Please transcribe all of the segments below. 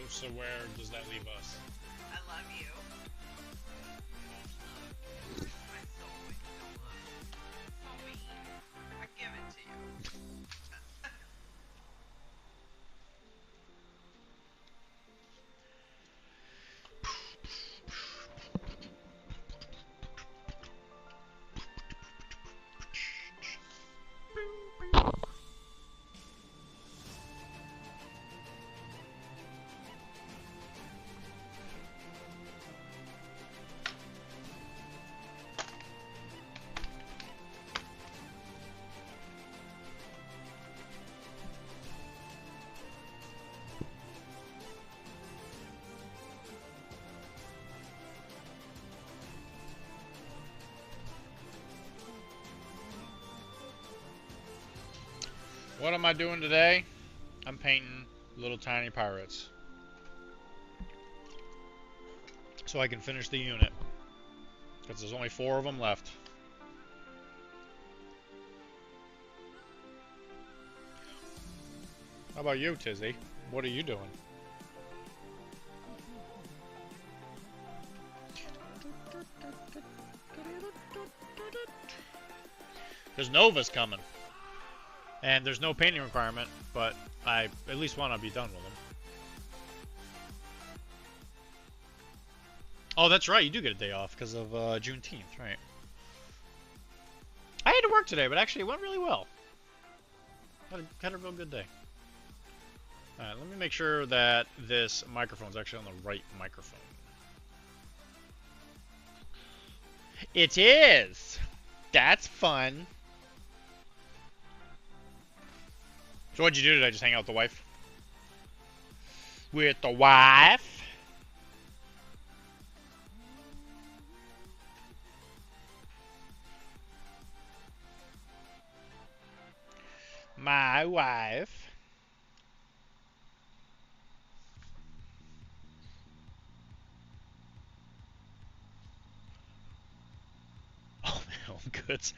So where does that leave us? I love you. My soul, you don't love. So mean. I give it to you. What am I doing today? I'm painting little tiny pirates. So I can finish the unit. Because there's only 4 of them left. How about you, Tizzy? What are you doing? There's Novas coming. And there's no painting requirement, but I at least want to be done with them. Oh, that's right. You do get a day off because of Juneteenth, right? I had to work today, but actually it went really well. Had a real good day. Alright, let me make sure that this microphone's actually on the right microphone. It is! That's fun. So what'd you do today? Just hang out with the wife? With the wife? My wife. Oh, Home Goods.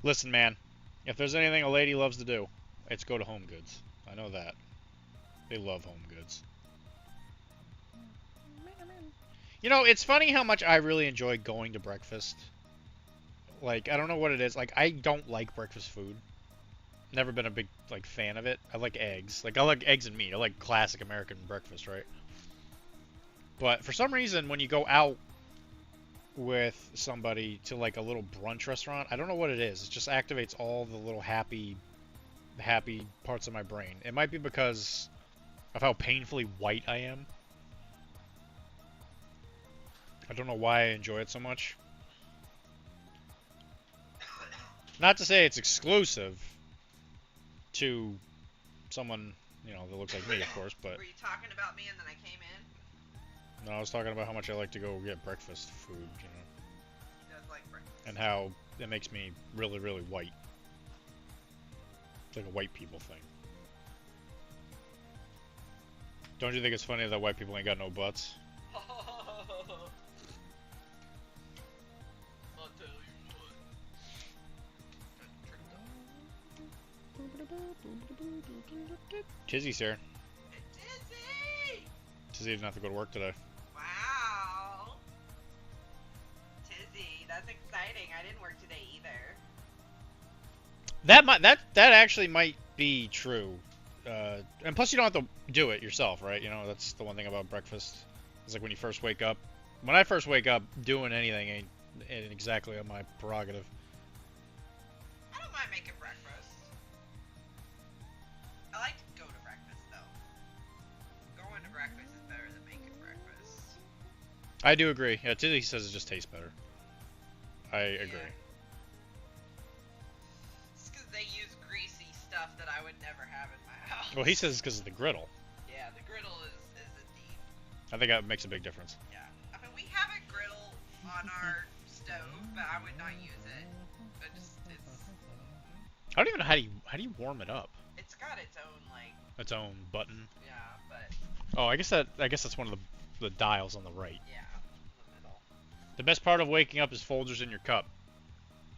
Listen, man. If there's anything a lady loves to do, it's go to Home Goods. I know that. They love Home Goods. You know, it's funny how much I really enjoy going to breakfast. Like, I don't know what it is. Like, I don't like breakfast food. Never been a big, like, fan of it. I like eggs. Like, I like eggs and meat. I like classic American breakfast, right? But for some reason, when you go out with somebody to, like, a little brunch restaurant, I don't know what it is. It just activates all the little happy parts of my brain. It might be because of how painfully white I am. I don't know why I enjoy it so much. Not to say it's exclusive to someone, you know, that looks like me, of course, but... Were you talking about me and then I came in? No, I was talking about how much I like to go get breakfast food, you know. He does like breakfast. And how it makes me really, really white. It's like a white people thing. Don't you think it's funny that white people ain't got no butts? I'll tell you what. Tizzy's here. Tizzy! Tizzy didn't have to go to work today. Wow. Tizzy, that's exciting. I didn't work today either. That actually might be true. And plus you don't have to do it yourself, right? You know, that's the one thing about breakfast. It's like when you first wake up. When I first wake up, doing anything ain't exactly on my prerogative. I don't mind making breakfast. I like to go to breakfast, though. Going to breakfast is better than making breakfast. I do agree. Yeah, Tizzy says it just tastes better. I agree. Yeah. It's because they use greasy stuff that I would never have in my house. Well, he says it's because of the griddle. Yeah, the griddle is a deep. I think that makes a big difference. Yeah. I mean, we have a griddle on our stove, but I would not use it. It's I don't even know how do you warm it up? It's got its own, like... Its own button. Yeah, but... Oh, I guess that's one of the dials on the right. Yeah, in the middle. The best part of waking up is Folgers in your cup.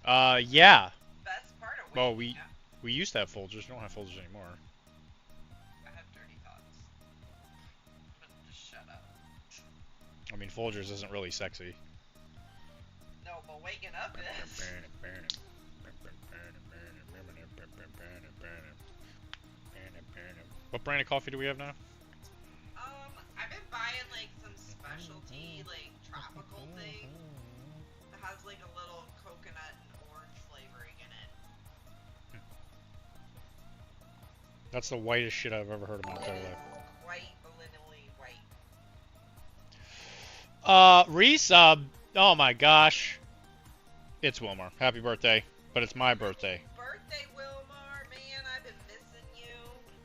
Yeah. Best part of Well, waking up. we used to have Folgers. We don't have Folgers anymore. I have dirty thoughts. I mean, Folgers isn't really sexy. No, but waking up is. What brand of coffee do we have now? I've been buying like some specialty, like tropical thing that has like a little coconut and orange flavoring in it. That's the whitest shit I've ever heard in my entire life. Quite literally white. Resub. Oh my gosh. It's Wilmar. Happy birthday. But it's my birthday. Happy birthday, Wilmar. Man, I've been missing you.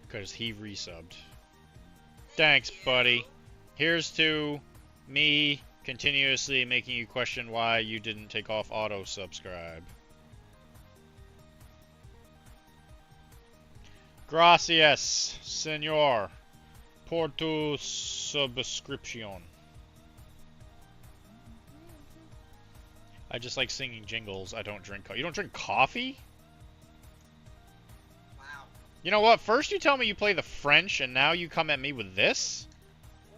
Because he resubbed. Thanks, buddy. Here's to me continuously making you question why you didn't take off auto subscribe. Gracias, señor, por tu subscription. I just like singing jingles. I don't drink coffee. You don't drink coffee? Wow. You know what? First you tell me you play the French, and now you come at me with this?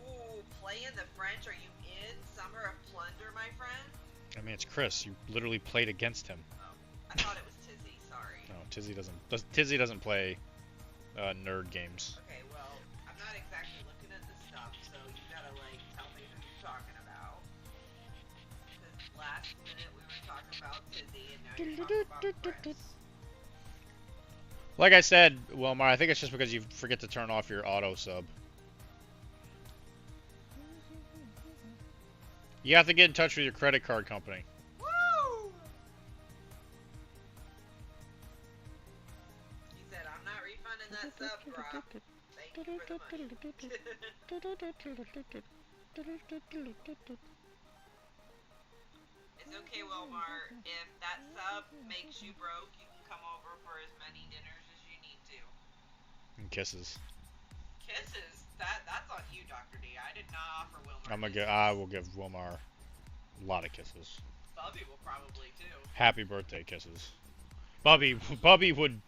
Ooh, playing the French? Are you in Summer of Plunder, my friend? I mean, it's Chris. You literally played against him. Oh, I thought it was Tizzy. Sorry. No, Tizzy doesn't play nerd games. Okay, well, I'm not exactly looking at the stuff, so you gotta, like, tell me who you're talking about. Because last minute we were talking about Tizzy, and now you're talking about Chris. Like I said, Wilmar, I think it's just because you forget to turn off your auto sub. You have to get in touch with your credit card company. Woo! He said, I'm not refunding that sub, Rob. Thank you for the money. It's okay, Wilmar. If that sub makes you broke, you can come over for as many dinners as you need to. And kisses. Kisses? That's on you, Dr.D. I did not offer Wilmar I will give Wilmar a lot of kisses. Bubby will probably too. Happy birthday kisses. Bubby would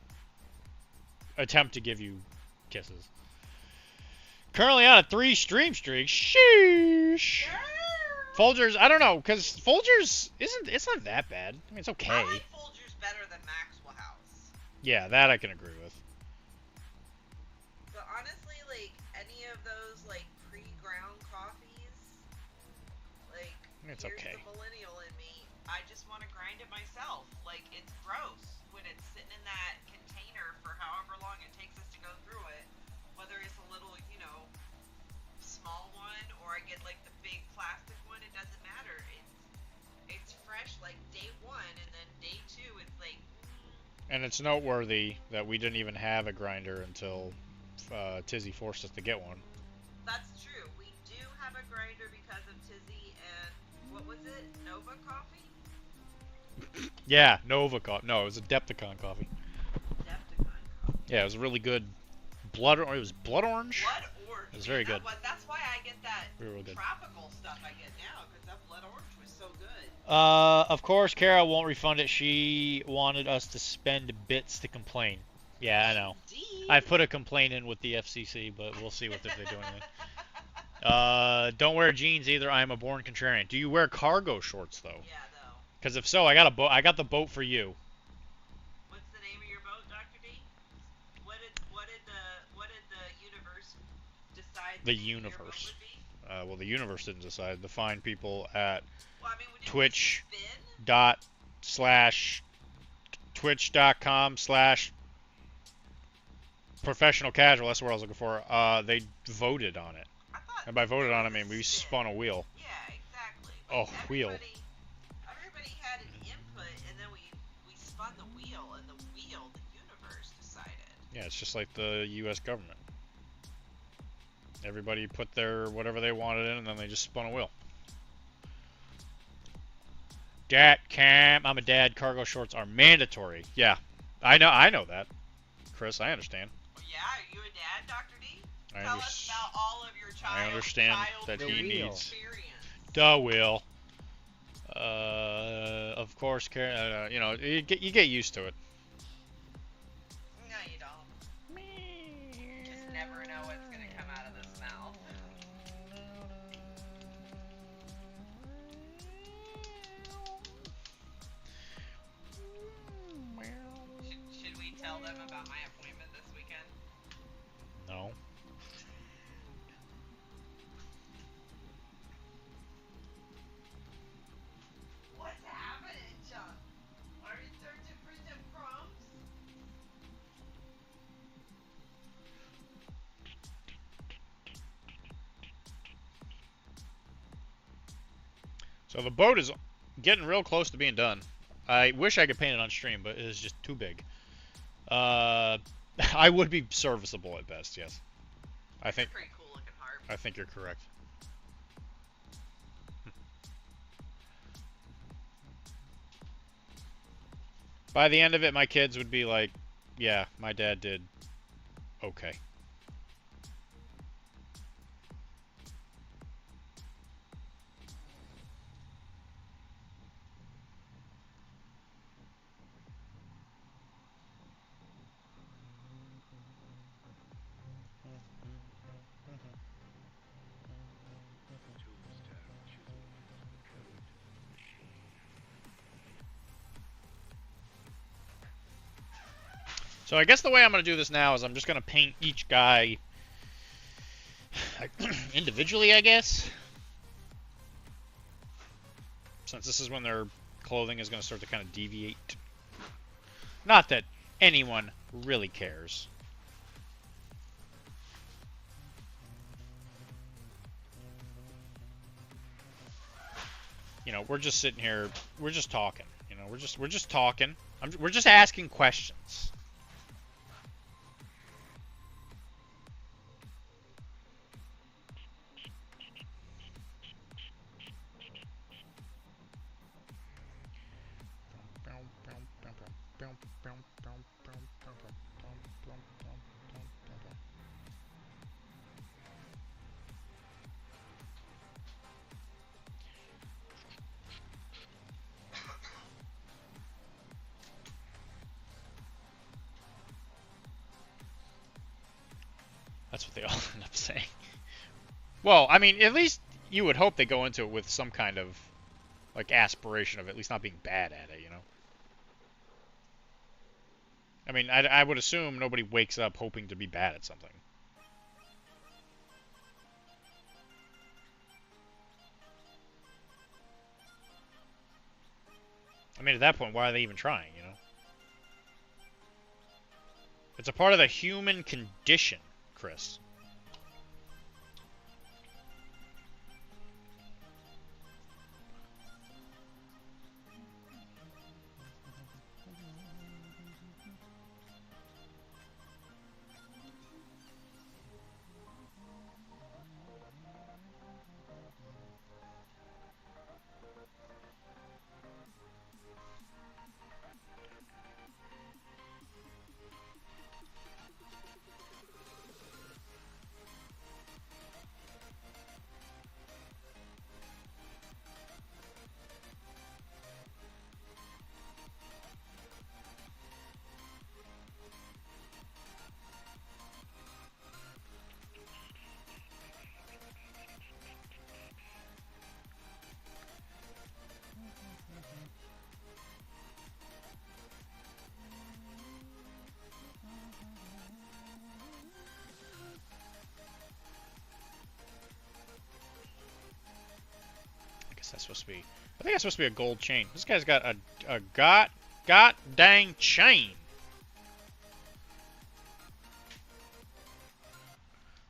attempt to give you kisses. Currently on a 3 stream streak. Sheesh. Yeah. Folgers, I don't know, because Folgers it's not that bad. I mean, it's okay. I like Folgers better than Maxwell House. Yeah, that I can agree with. But honestly, like, any of those, like, pre-ground coffees, like, It's here's okay. the millennial in me, I just want to grind it myself. Like, it's gross when it's sitting in that container for however long it takes us to go through it. Whether it's a little, you know, small one, or I get, like, the big plastic one, it doesn't matter. It's fresh, like, day 1, and then day 2, it's like... And it's noteworthy that we didn't even have a grinder until Tizzy forced us to get one. That's true. We do have a grinder because of Tizzy and, what was it, Nova Coffee? Yeah, Nova coffee. No, it was a Depticon coffee. Depticon Coffee. Yeah, it was really good. It was blood orange. Blood orange. It was very good. That's why I get that Real good. tropical stuff I get now, because that blood orange was so good. Of course, Kara won't refund it. She wanted us to spend bits to complain. Yeah, I know. Indeed. I put a complaint in with the FCC, but we'll see what if they do anything. Don't wear jeans either. I am a born contrarian. Do you wear cargo shorts though? Yeah, though. Because if so, I got a boat. I got the boat for you. What's the name of your boat, Dr. D? What did the universe decide The name of your boat universe. would be? Well, the universe didn't decide. The fine people at Well, I mean, would it Twitch be Spin? twitch.com/professional casual. That's what I was looking for. They voted on it. I thought And by voted on, I it mean we was spun a wheel. Yeah, exactly. Oh, wheel. Everybody had an input, and then we spun the wheel, and the universe decided. Yeah, it's just like the U.S. government. Everybody put their whatever they wanted in, and then they just spun a wheel. Dat cam. I'm a dad. Cargo shorts are mandatory. Yeah, I know that, Chris. I understand. Well, yeah, are you a dad, Dr. D? I Tell us about all of your I understand that childhood he needs experience. the wheel. Of course, you know, you get used to it. No, you don't. You just never know what's gonna come out of this mouth. So the boat is getting real close to being done. I wish I could paint it on stream, but it is just too big. I would be serviceable at best, yes. I think. Pretty cool looking harp. I think you're correct. By the end of it, my kids would be like, "Yeah, my dad did okay." So I guess the way I'm going to do this now is I'm just going to paint each guy individually, I guess. Since this is when their clothing is going to start to kind of deviate. Not that anyone really cares. You know, we're just sitting here, we're just talking. You know, we're just talking. We're just asking questions. That's what they all end up saying. Well, I mean, at least you would hope they go into it with some kind of, like, aspiration of at least not being bad at it, you know? I mean, I would assume nobody wakes up hoping to be bad at something. I mean, at that point, why are they even trying, you know? It's a part of the human condition, Chris. That's supposed to be. I think that's supposed to be a gold chain. This guy's got a god dang chain.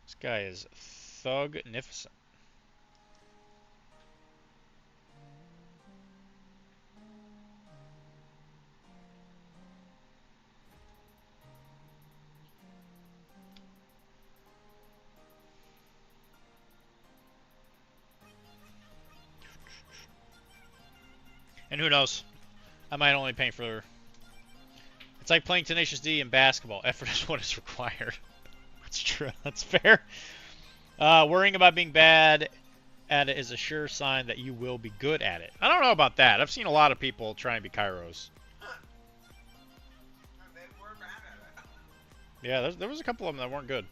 This guy is thugnificent. And who knows? I might only paint for. It's like playing Tenacious D in basketball. Effort is what is required. That's true. That's fair. Worrying about being bad at it is a sure sign that you will be good at it. I don't know about that. I've seen a lot of people try and be Kairos. Yeah, there was a couple of them that weren't good.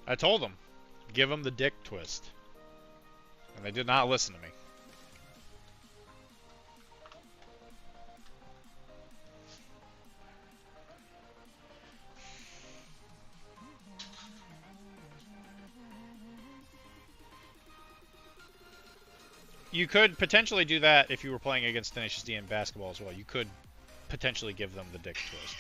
I told them, give them the dick twist. And they did not listen to me. you could potentially do that if you were playing against Tenacious D in basketball as well. You could potentially give them the dick twist.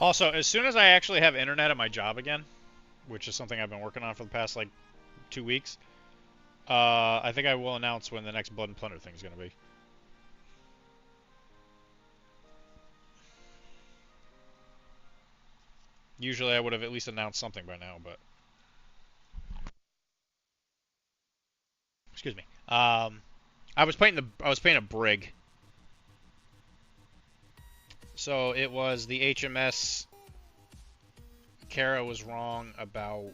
Also, as soon as I actually have internet at my job again, which is something I've been working on for the past, like, 2 weeks, I think I will announce when the next Blood and Plunder thing is going to be. Usually I would have at least announced something by now, but... Excuse me. I was painting a brig. So it was the HMS. Kara was wrong about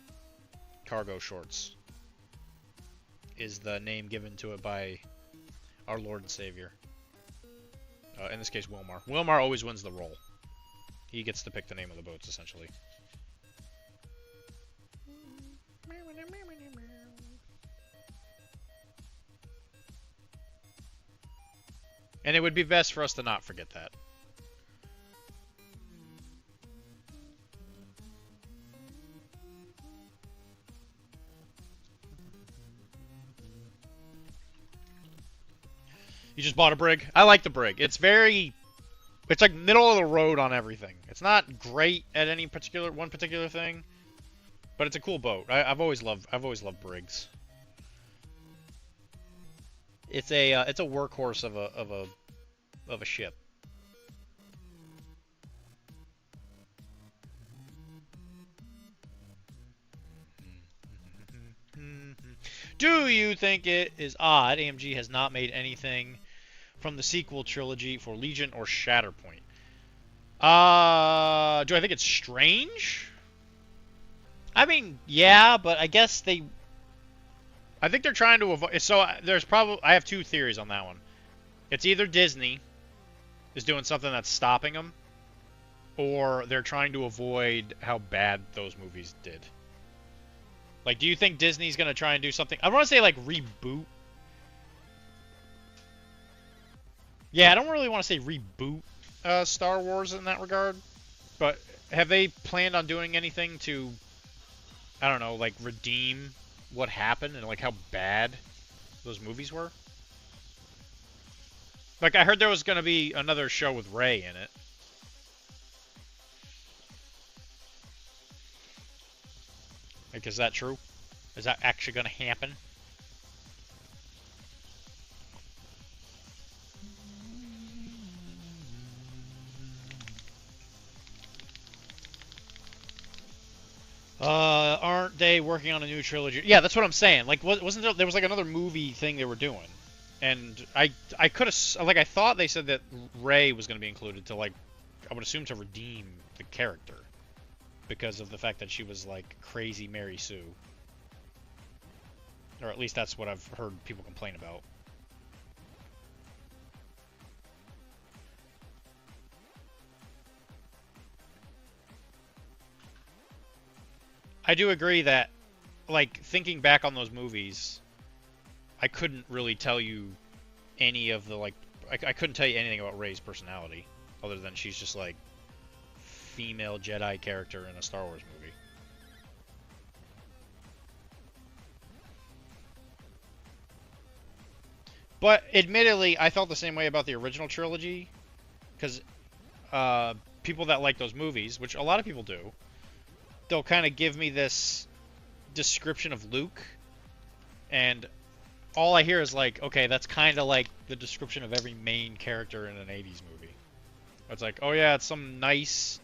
cargo shorts. Is the name given to it by our Lord and Savior. In this case, Wilmar. Wilmar always wins the role. He gets to pick the name of the boats, essentially. And it would be best for us to not forget that. You just bought a brig? I like the brig. It's like middle of the road on everything. It's not great at any one particular thing, but it's a cool boat. I've always loved brigs. It's a workhorse of a ship. Do you think it is odd AMG has not made anything from the sequel trilogy for Legion or Shatterpoint? Do I think it's strange? I mean, yeah, but I guess I think they're trying to avoid... So, I have 2 theories on that one. It's either Disney is doing something that's stopping them, or they're trying to avoid how bad those movies did. Like, do you think Disney's going to try and do something... I want to say, like, reboot. Yeah, I don't really want to say reboot Star Wars in that regard. But have they planned on doing anything to, I don't know, like, redeem what happened and, like, how bad those movies were? Like, I heard there was going to be another show with Rey in it. Like, is that true? Is that actually going to happen? Aren't they working on a new trilogy? Yeah, that's what I'm saying. Like, wasn't there was like another movie thing they were doing, and I could have like I thought they said that Rey was going to be included to, like, I would assume to redeem the character because of the fact that she was like crazy Mary Sue, or at least that's what I've heard people complain about. I do agree that, like, thinking back on those movies, I couldn't really tell you any of the, like, I couldn't tell you anything about Rey's personality, other than she's just, like, female Jedi character in a Star Wars movie. But, admittedly, I felt the same way about the original trilogy, because people that like those movies, which a lot of people do, they'll kind of give me this description of Luke, and all I hear is like, okay, that's kind of like the description of every main character in an 80s movie. It's like, oh yeah, it's some nice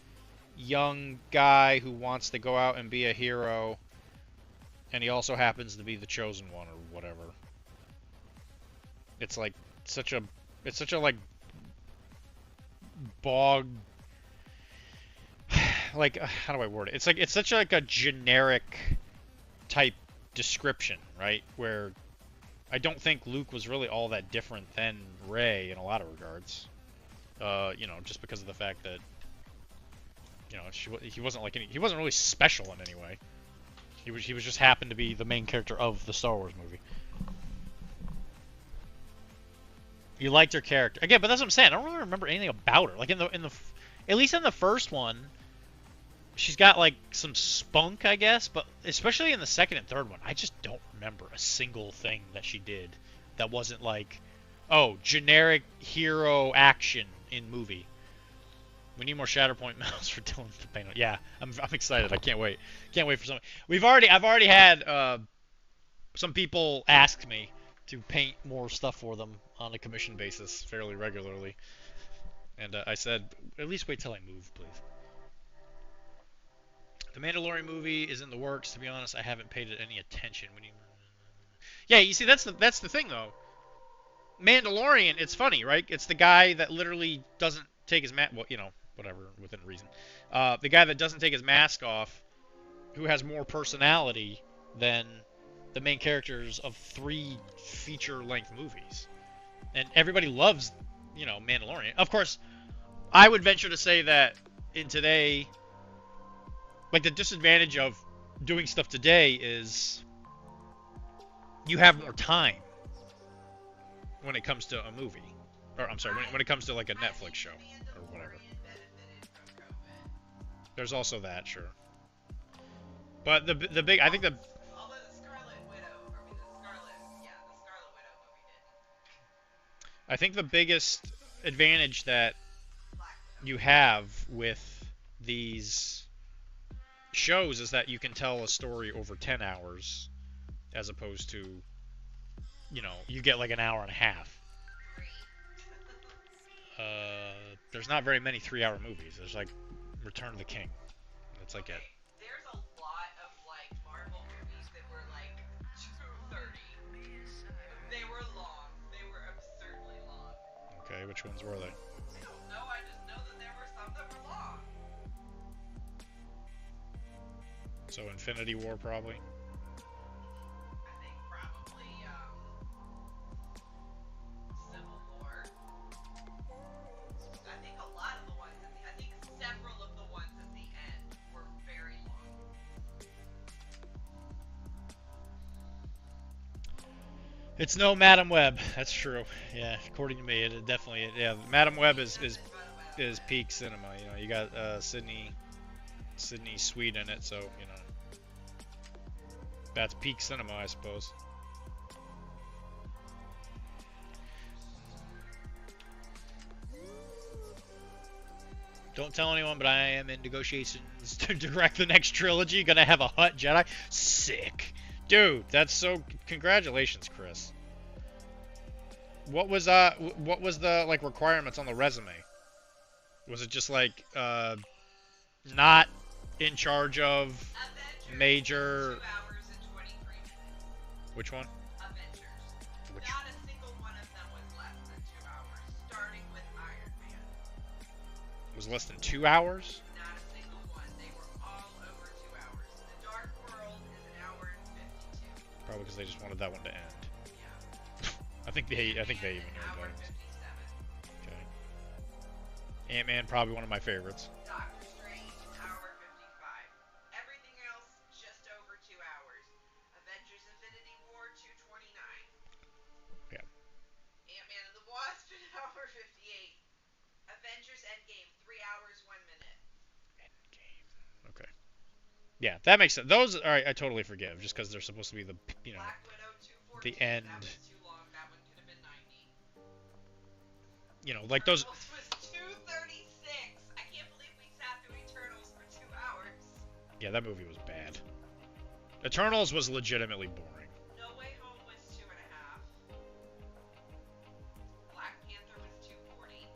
young guy who wants to go out and be a hero, and he also happens to be the chosen one or whatever. It's like such a, it's such a like bog, like how do I word it? It's like it's such like a generic type description, right? Where I don't think Luke was really all that different than Rey in a lot of regards. You know, just because of the fact that, you know, he wasn't like he wasn't really special in any way. He was just happened to be the main character of the Star Wars movie. You liked her character again, but that's what I'm saying. I don't really remember anything about her. Like at least in the first one, she's got like some spunk, I guess. But especially in the second and third one, I just don't remember a single thing that she did that wasn't like, oh, generic hero action in movie. We need more Shatterpoint medals for Dylan to paint on. Yeah, I'm excited. I can't wait. Can't wait for something. I've already had some people ask me to paint more stuff for them on a commission basis fairly regularly, and I said at least wait till I move, please. The Mandalorian movie is in the works. To be honest, I haven't paid it any attention. Yeah, you see, that's the thing though. Mandalorian, it's funny, right? It's the guy that literally doesn't take his mask. Well, you know, whatever, within reason. The guy that doesn't take his mask off, who has more personality than the main characters of 3 feature-length movies, and everybody loves, you know, Mandalorian. Of course, I would venture to say that in today, like the disadvantage of doing stuff today is you have more time when it comes to a movie, or I'm sorry, when it comes to like a Netflix show or whatever. There's also that, sure. But the big, I think the Although the Scarlet Widow, I mean the Scarlet Widow movie didn't. I think the biggest advantage that Black Widow. you have with these shows is that you can tell a story over 10 hours as opposed to, you know, you get like an hour and a half. There's not very many 3-hour movies. There's like Return of the King. That's like it. There's a lot of like Marvel movies that were like 2:30. They were long. They were absurdly long. Okay, which ones were they? I don't know. I just know that there were some that were long. So Infinity War probably. I think probably Civil War. I think a lot of the ones I think several of the ones at the end were very long. It's no Madam Web. That's true. Yeah, according to me, it definitely. Yeah, Madam Web is peak cinema. You know, you got Sydney Sweet in it, so you know that's peak cinema, I suppose. Don't tell anyone, but I am in negotiations to direct the next trilogy. Gonna have a Hutt Jedi. Sick. Dude, that's so... Congratulations, Chris. What was the, like, requirements on the resume? Was it just, like, not in charge of Avengers major... 2 hours and 23 minutes. Which one? Avengers. Which... Not a single one of them was less than 2 hours, starting with Iron Man. Was less than 2 hours? Not a single one. They were all over 2 hours. The Dark World is an hour and 52. Probably because they just wanted that one to end. Yeah. I think they even Ant-Man, knew an hour that. and 57. Okay. Ant-Man, probably one of my favorites. Doctor Strange, an hour 55. Everything else, just over 2 hours. Avengers Infinity War, 2:29. Yeah. Ant-Man and the Wasp, an hour 58. Avengers Endgame, 3 hours, 1 minute. Endgame. Okay. Yeah, that makes sense. Those, alright, I totally forgive, just because they're supposed to be the, you know, Black Widow, 2:14. the end. That was too long. That one could have been 90. You know, like those. Eternals was 2:36. I can't believe we sat through Eternals for 2 hours. Yeah, that movie was bad. Eternals was legitimately boring. No Way Home was 2.5. Black Panther was 2:40.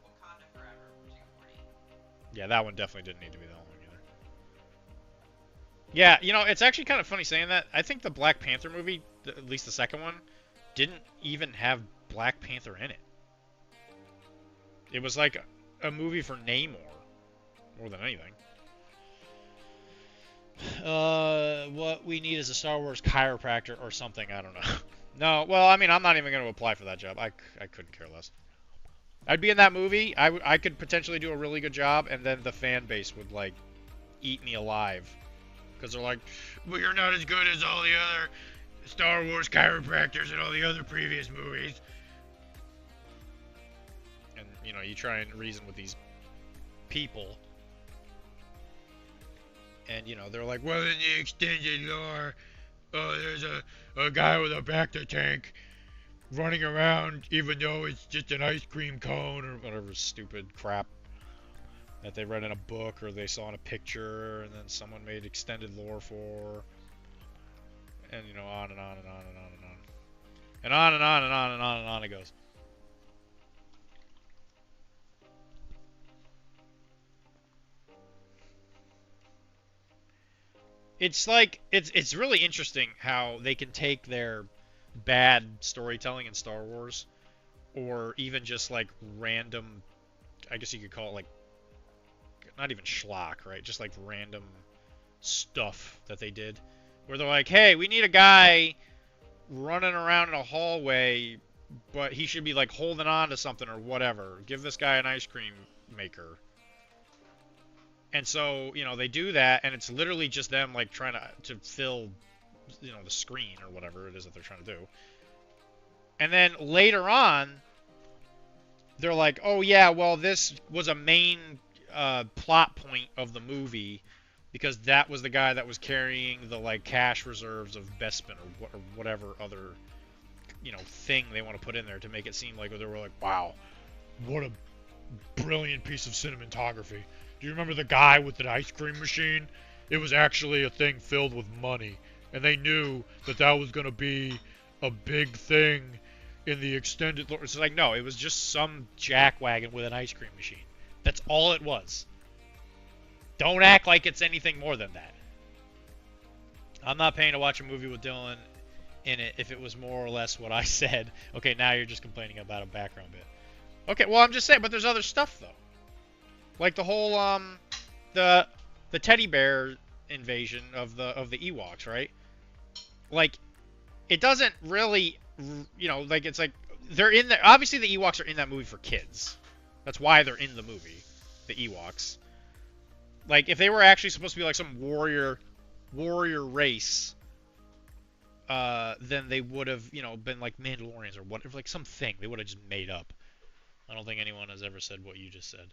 Wakanda Forever, 2:40. Yeah, that one definitely didn't need to be that long either. Yeah, you know, it's actually kind of funny saying that. I think the Black Panther movie, at least the second one, didn't even have Black Panther in it. It was like a movie for Namor, more than anything. What we need is a Star Wars chiropractor or something. I don't know. No, well, I mean, I'm not even going to apply for that job. I couldn't care less. I'd be in that movie. I could potentially do a really good job, and then the fan base would, like, eat me alive. Because they're like, well, you're not as good as all the other Star Wars chiropractors and all the other previous movies. And, you know, you try and reason with these people. And, you know, they're like, well, in the extended lore, there's a guy with a Bacta tank running around even though it's just an ice cream cone or whatever stupid crap that they read in a book or they saw in a picture and then someone made extended lore for. And, you know, on and on and on and on and on. And on and on and on and on and on it goes. It's like, it's really interesting how they can take their bad storytelling in Star Wars, or even just like random, I guess you could call it like, not even schlock, right? Just like random stuff that they did, where they're like, hey, we need a guy running around in a hallway, but he should be like holding on to something or whatever. Give this guy an ice cream maker. And so, you know, they do that, and it's literally just them, like, trying to fill, you know, the screen or whatever it is that they're trying to do. And then later on, they're like, oh, yeah, well, this was a main plot point of the movie because that was the guy that was carrying the, like, cash reserves of Bespin or whatever other, you know, thing they want to put in there to make it seem like they were like, wow, what a brilliant piece of cinematography. Do you remember the guy with the ice cream machine? It was actually a thing filled with money. And they knew that that was going to be a big thing in the extended... It's like, no, it was just some jackwagon with an ice cream machine. That's all it was. Don't act like it's anything more than that. I'm not paying to watch a movie with Dylan in it if it was more or less what I said. Okay, now you're just complaining about a background bit. Okay, well, I'm just saying, but there's other stuff, though. Like the whole the teddy bear invasion of the Ewoks, right? Like it doesn't really, you know, like it's like they're in there. Obviously, the Ewoks are in that movie for kids. That's why they're in the movie, the Ewoks. Like if they were actually supposed to be like some warrior race, then they would have, you know, been like Mandalorians or whatever, like something they would have just made up. I don't think anyone has ever said what you just said.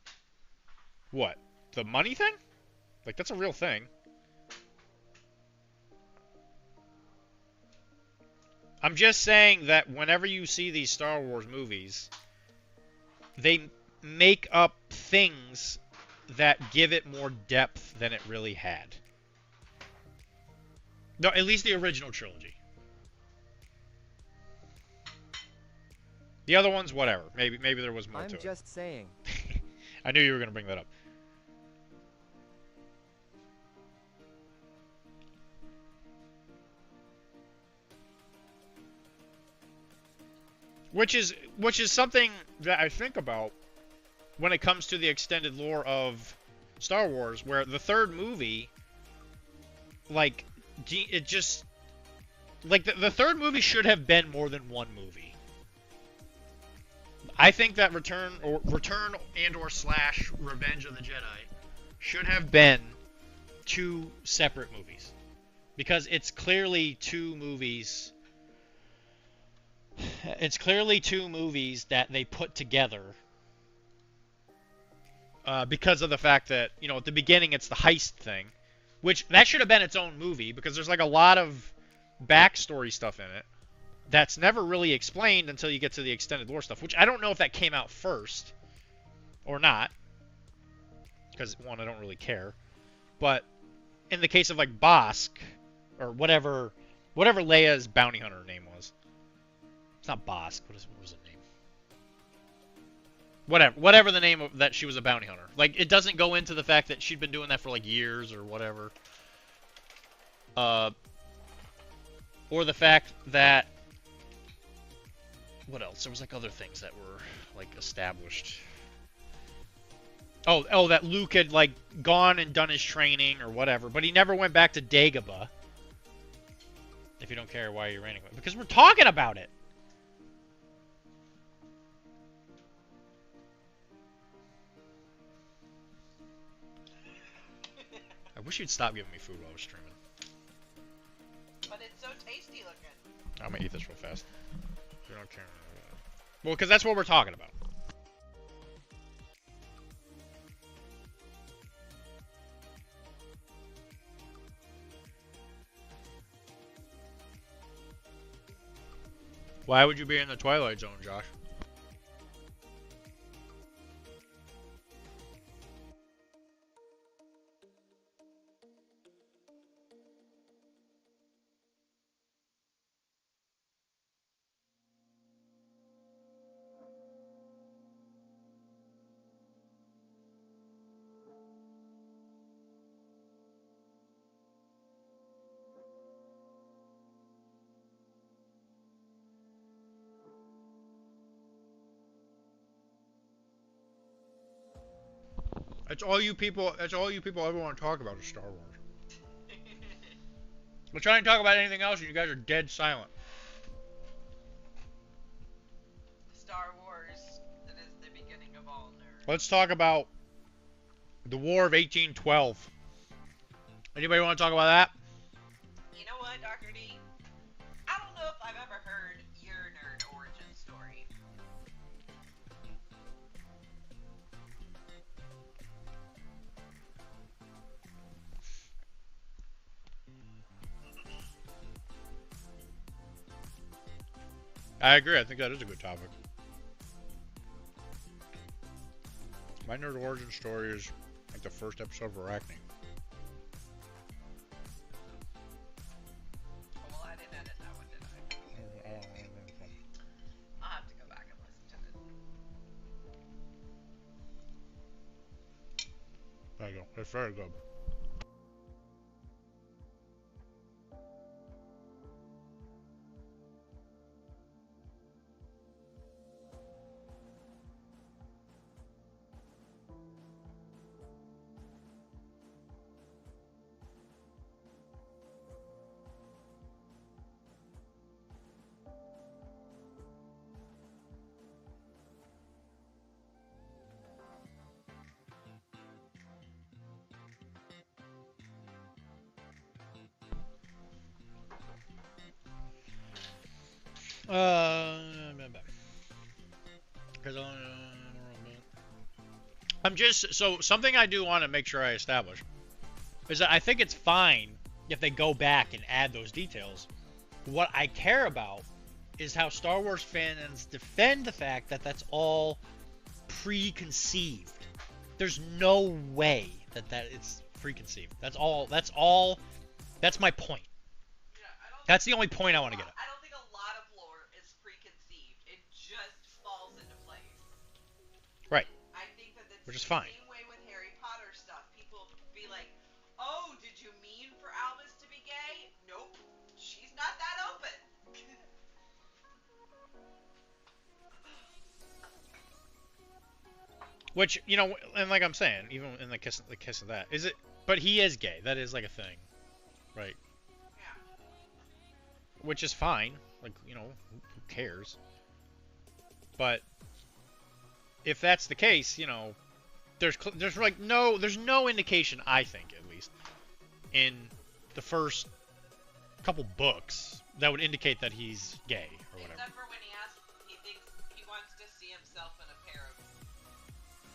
What? The money thing? Like, that's a real thing. I'm just saying that whenever you see these Star Wars movies, they make up things that give it more depth than it really had. No, at least the original trilogy. The other ones, whatever. Maybe there was more to it. I'm just saying. I knew you were going to bring that up. Which is something that I think about when it comes to the extended lore of Star Wars, where the third movie, like, it just, like, the third movie should have been more than one movie. I think that Return and or slash Revenge of the Jedi should have been two separate movies, because it's clearly two movies. It's clearly two movies that they put together because of the fact that, you know, at the beginning it's the heist thing, which that should have been its own movie because there's like a lot of backstory stuff in it that's never really explained until you get to the extended lore stuff, which I don't know if that came out first or not, because one, I don't really care. But in the case of like Bosk or whatever Leia's bounty hunter name was. It's not Bosk. What was her name? Whatever the name of that, she was a bounty hunter. Like, it doesn't go into the fact that she'd been doing that for like years or whatever. Or the fact that, what else? There was like other things that were like established. Oh, that Luke had like gone and done his training or whatever, but he never went back to Dagobah. If you don't care why you're ranting, because we're talking about it. I wish you'd stop giving me food while I was streaming. But it's so tasty looking. I'm gonna eat this real fast. If you don't care. Well, because that's what we're talking about. Why would you be in the Twilight Zone, Josh? That's all you people. That's all you people ever want to talk about is Star Wars. We're trying to talk about anything else, and you guys are dead silent. Star Wars, that is the beginning of all nerds. Let's talk about the War of 1812. Anybody want to talk about that? You know what, Dr. D? I don't know if I've ever heard your nerd origin story. I agree. I think that is a good topic. My nerd origin story is like the first episode of Arachne. Well, I didn't edit that one, did I? I'll have to go back and listen to it. There you go. It's very good. I'm just so something I do want to make sure I establish is that I think it's fine if they go back and add those details. What I care about is how Star Wars fans defend the fact that that's all preconceived. There's no way that it's preconceived. That's all. That's my point. Yeah, That's the only point I want to get at. I don't think a lot of lore is preconceived. It just falls into place. Right. I think that it's Which is the fine. same way with Harry Potter stuff. People be like, "Oh, did you mean for Albus to be gay?" Nope, she's not that open. Which, you know, and like I'm saying, even in the kiss of that, is it? But he is gay. That is like a thing, right? Yeah. Which is fine. Like, you know, who cares? But if that's the case, you know, there's no indication, I think at least, in the first couple books that would indicate that he's gay or whatever. Except for when he asks, he thinks he wants to see himself in a pair of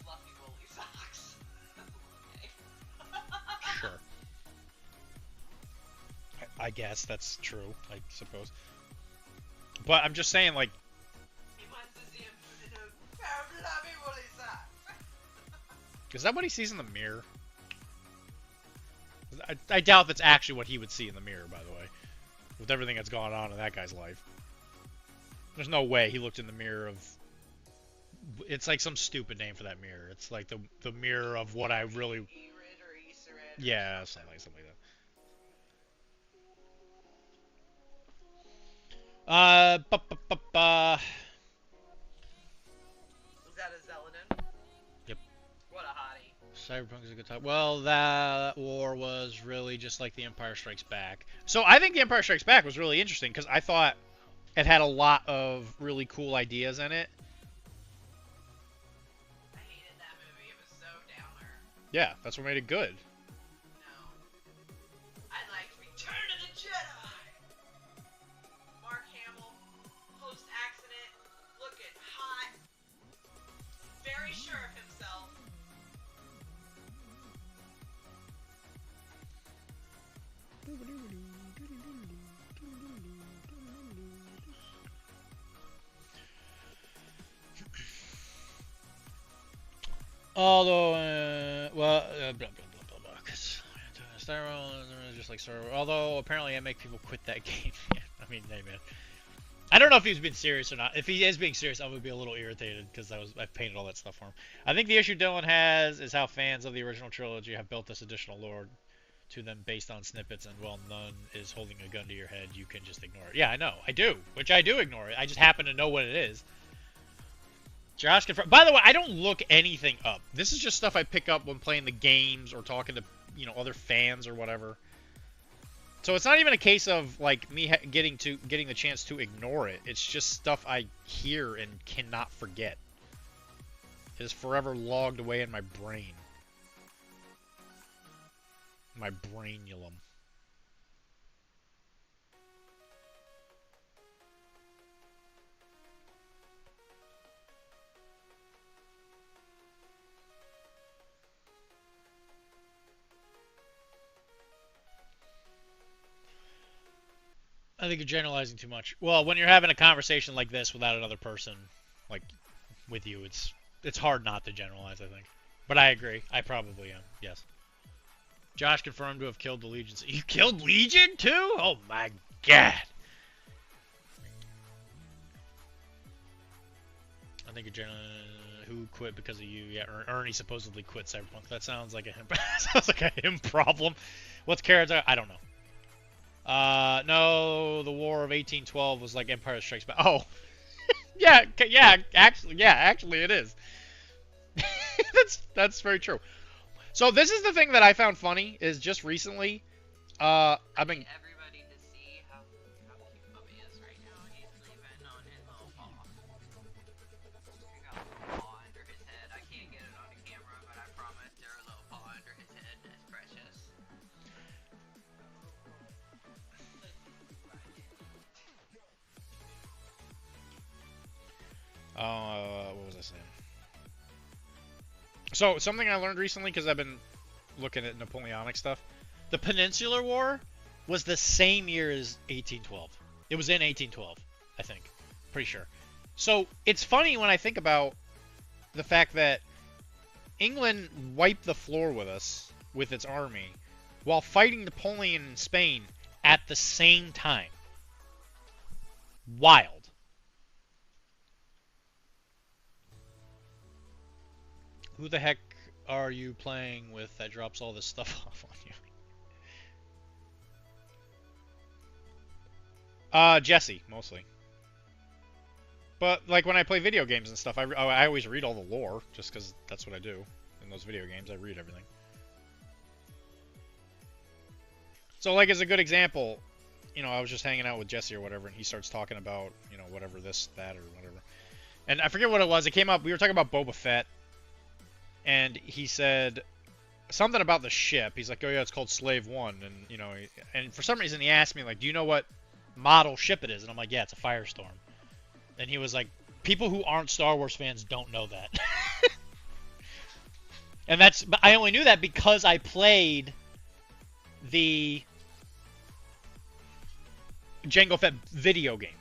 fluffy woolly socks. Okay. Sure. I guess that's true, I suppose. But I'm just saying, like, He wants to see him in a pair of fluffy woolly socks. is that what he sees in the mirror? I doubt that's actually what he would see in the mirror, by the way. With everything that's gone on in that guy's life. There's no way he looked in the mirror of It's like some stupid name for that mirror. It's like the mirror of what I really. Erid or Easerid. Yeah, something like that. Is that a Zeladin? Yep. What a hottie. Cyberpunk is a good time. Well, that war was really just like The Empire Strikes Back. So I think The Empire Strikes Back was really interesting because I thought it had a lot of really cool ideas in it. I hated that movie. It was so downer. Yeah, that's what made it good. No. I liked Return of the Jedi. Mark Hamill, post-accident, looking hot, very sure of himself. Although, blah, blah, blah, blah, blah. Just like Star Wars. Although, apparently I make people quit that game. I mean, hey, man. I don't know if he's being serious or not. If he is being serious, I'm going to be a little irritated because I painted all that stuff for him. I think the issue Dylan has is how fans of the original trilogy have built this additional lore to them based on snippets, and while none is holding a gun to your head, you can just ignore it. Yeah, I know. I do. Which I do ignore it. I just happen to know what it is. Josh confirmed. By the way, I don't look anything up. This is just stuff I pick up when playing the games or talking to, other fans or whatever. So it's not even a case of like me getting the chance to ignore it. It's just stuff I hear and cannot forget. It is forever logged away in my brain. My brainulum. I think you're generalizing too much. Well, when you're having a conversation like this without another person, like, with you, it's hard not to generalize, I think. But I agree. I probably am. Yes. Josh confirmed to have killed the Legion. You killed Legion, too? Oh, my God. I think you're generalizing. Who quit because of you? Yeah, Ernie supposedly quit Cyberpunk. That sounds like a him. Sounds like a him problem. What's Carrot's? I don't know. No, the War of 1812 was like Empire Strikes Back. Oh, yeah, actually it is. that's very true. So this is the thing that I found funny is just recently, I've been. Everybody to see how cute Bubby is right now. He's sleeping on his little paw. He got a little paw under his head. I can't get it on the camera, but I promise there's a little paw under his head. That's precious. What was I saying? So, something I learned recently, because I've been looking at Napoleonic stuff. The Peninsular War was the same year as 1812. It was in 1812, I think. Pretty sure. So, it's funny when I think about the fact that England wiped the floor with us, with its army, while fighting Napoleon in Spain at the same time. Wild. Who the heck are you playing with that drops all this stuff off on you? Jesse, mostly. But, like, when I play video games and stuff, I always read all the lore, just because that's what I do. In those video games, I read everything. So, like, as a good example, I was just hanging out with Jesse or whatever, and he starts talking about, whatever this, that, or whatever. And I forget what it was. It came up, we were talking about Boba Fett. And he said something about the ship. He's like, oh yeah, it's called Slave One. And, and for some reason he asked me, like, do you know what model ship it is? And I'm like, yeah, it's a Firestorm. And he was like, people who aren't Star Wars fans don't know that. And but I only knew that because I played the Jango Fett video game.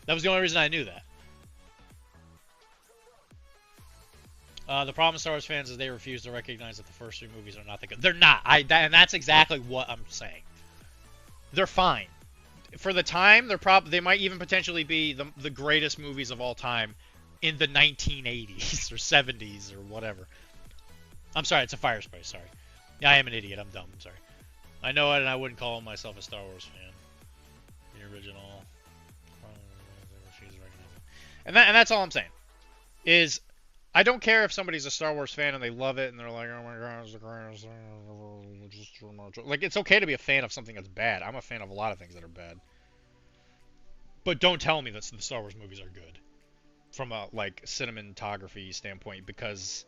That was the only reason I knew that. The problem with Star Wars fans is they refuse to recognize that the first three movies are not that good. They're not. And that's exactly what I'm saying. They're fine. For the time, they might even potentially be the greatest movies of all time. in the 1980s or 70s or whatever. I'm sorry, it's a fire spray, sorry. Yeah, I am an idiot, I'm dumb, I'm sorry. I know it, and I wouldn't call myself a Star Wars fan. The original. And that's all I'm saying. Is I don't care if somebody's a Star Wars fan and they love it and they're like, oh my god, it's the greatest. Like, it's okay to be a fan of something that's bad. I'm a fan of a lot of things that are bad. But don't tell me that the Star Wars movies are good from a like cinematography standpoint, because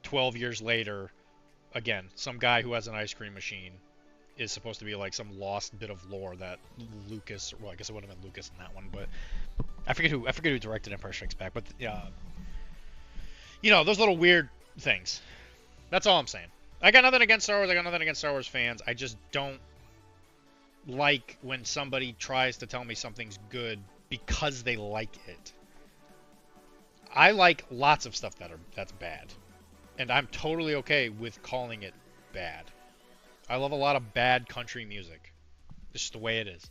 12 years later, again, some guy who has an ice cream machine is supposed to be like some lost bit of lore that Lucas, well, I guess it would have been Lucas in that one, but I forget who directed Empire Strikes Back, but you know, those little weird things. That's all I'm saying. I got nothing against Star Wars. I got nothing against Star Wars fans. I just don't like when somebody tries to tell me something's good because they like it. I like lots of stuff that's bad, and I'm totally okay with calling it bad. I love a lot of bad country music. It's just the way it is.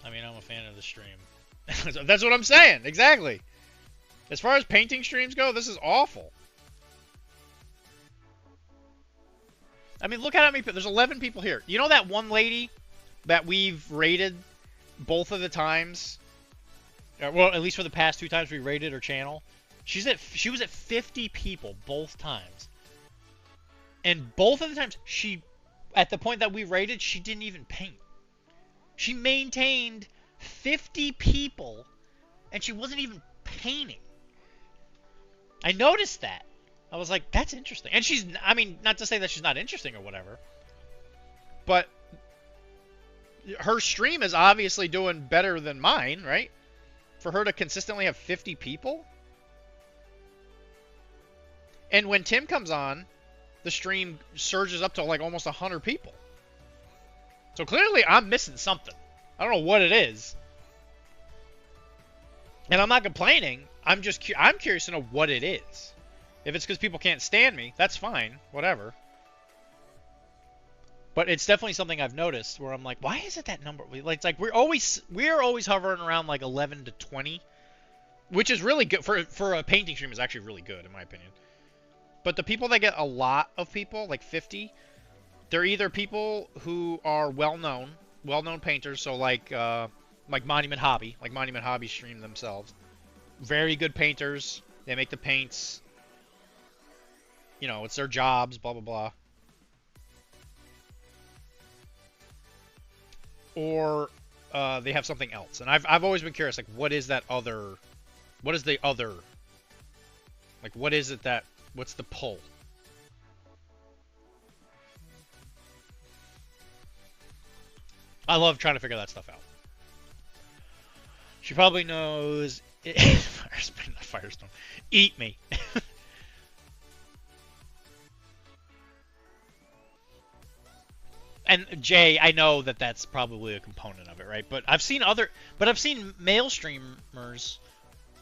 I mean, I'm a fan of the stream. That's what I'm saying. Exactly. As far as painting streams go, this is awful. I mean, look at how many people. There's 11 people here. You know that one lady that we've rated both of the times? Well, at least for the past 2 times we rated her channel. She was at 50 people both times. And both of the times, at the point that we rated, she didn't even paint. She maintained 50 people, and she wasn't even painting. I noticed that. I was like, that's interesting. And I mean, not to say that she's not interesting or whatever, but her stream is obviously doing better than mine, right? For her to consistently have 50 people. And when Tim comes on, the stream surges up to like almost 100 people. So clearly I'm missing something. I don't know what it is. And I'm not complaining. I'm curious to know what it is. If it's because people can't stand me, that's fine. Whatever. But it's definitely something I've noticed where I'm like, why is it that number? It's like we're always hovering around like 11 to 20, which is really good for a painting stream. Is actually really good in my opinion. But the people that get a lot of people, like 50, they're either people who are well-known painters, so like Monument Hobby, stream themselves. Very good painters. They make the paints. You know, it's their jobs, blah, blah, blah. Or they have something else. And I've always been curious, like, what is that other... What is the other... Like, what is it that... What's the pull? I love trying to figure that stuff out. She probably knows... Firestone. Eat me. And Jay, I know that that's probably a component of it, right? But I've seen male streamers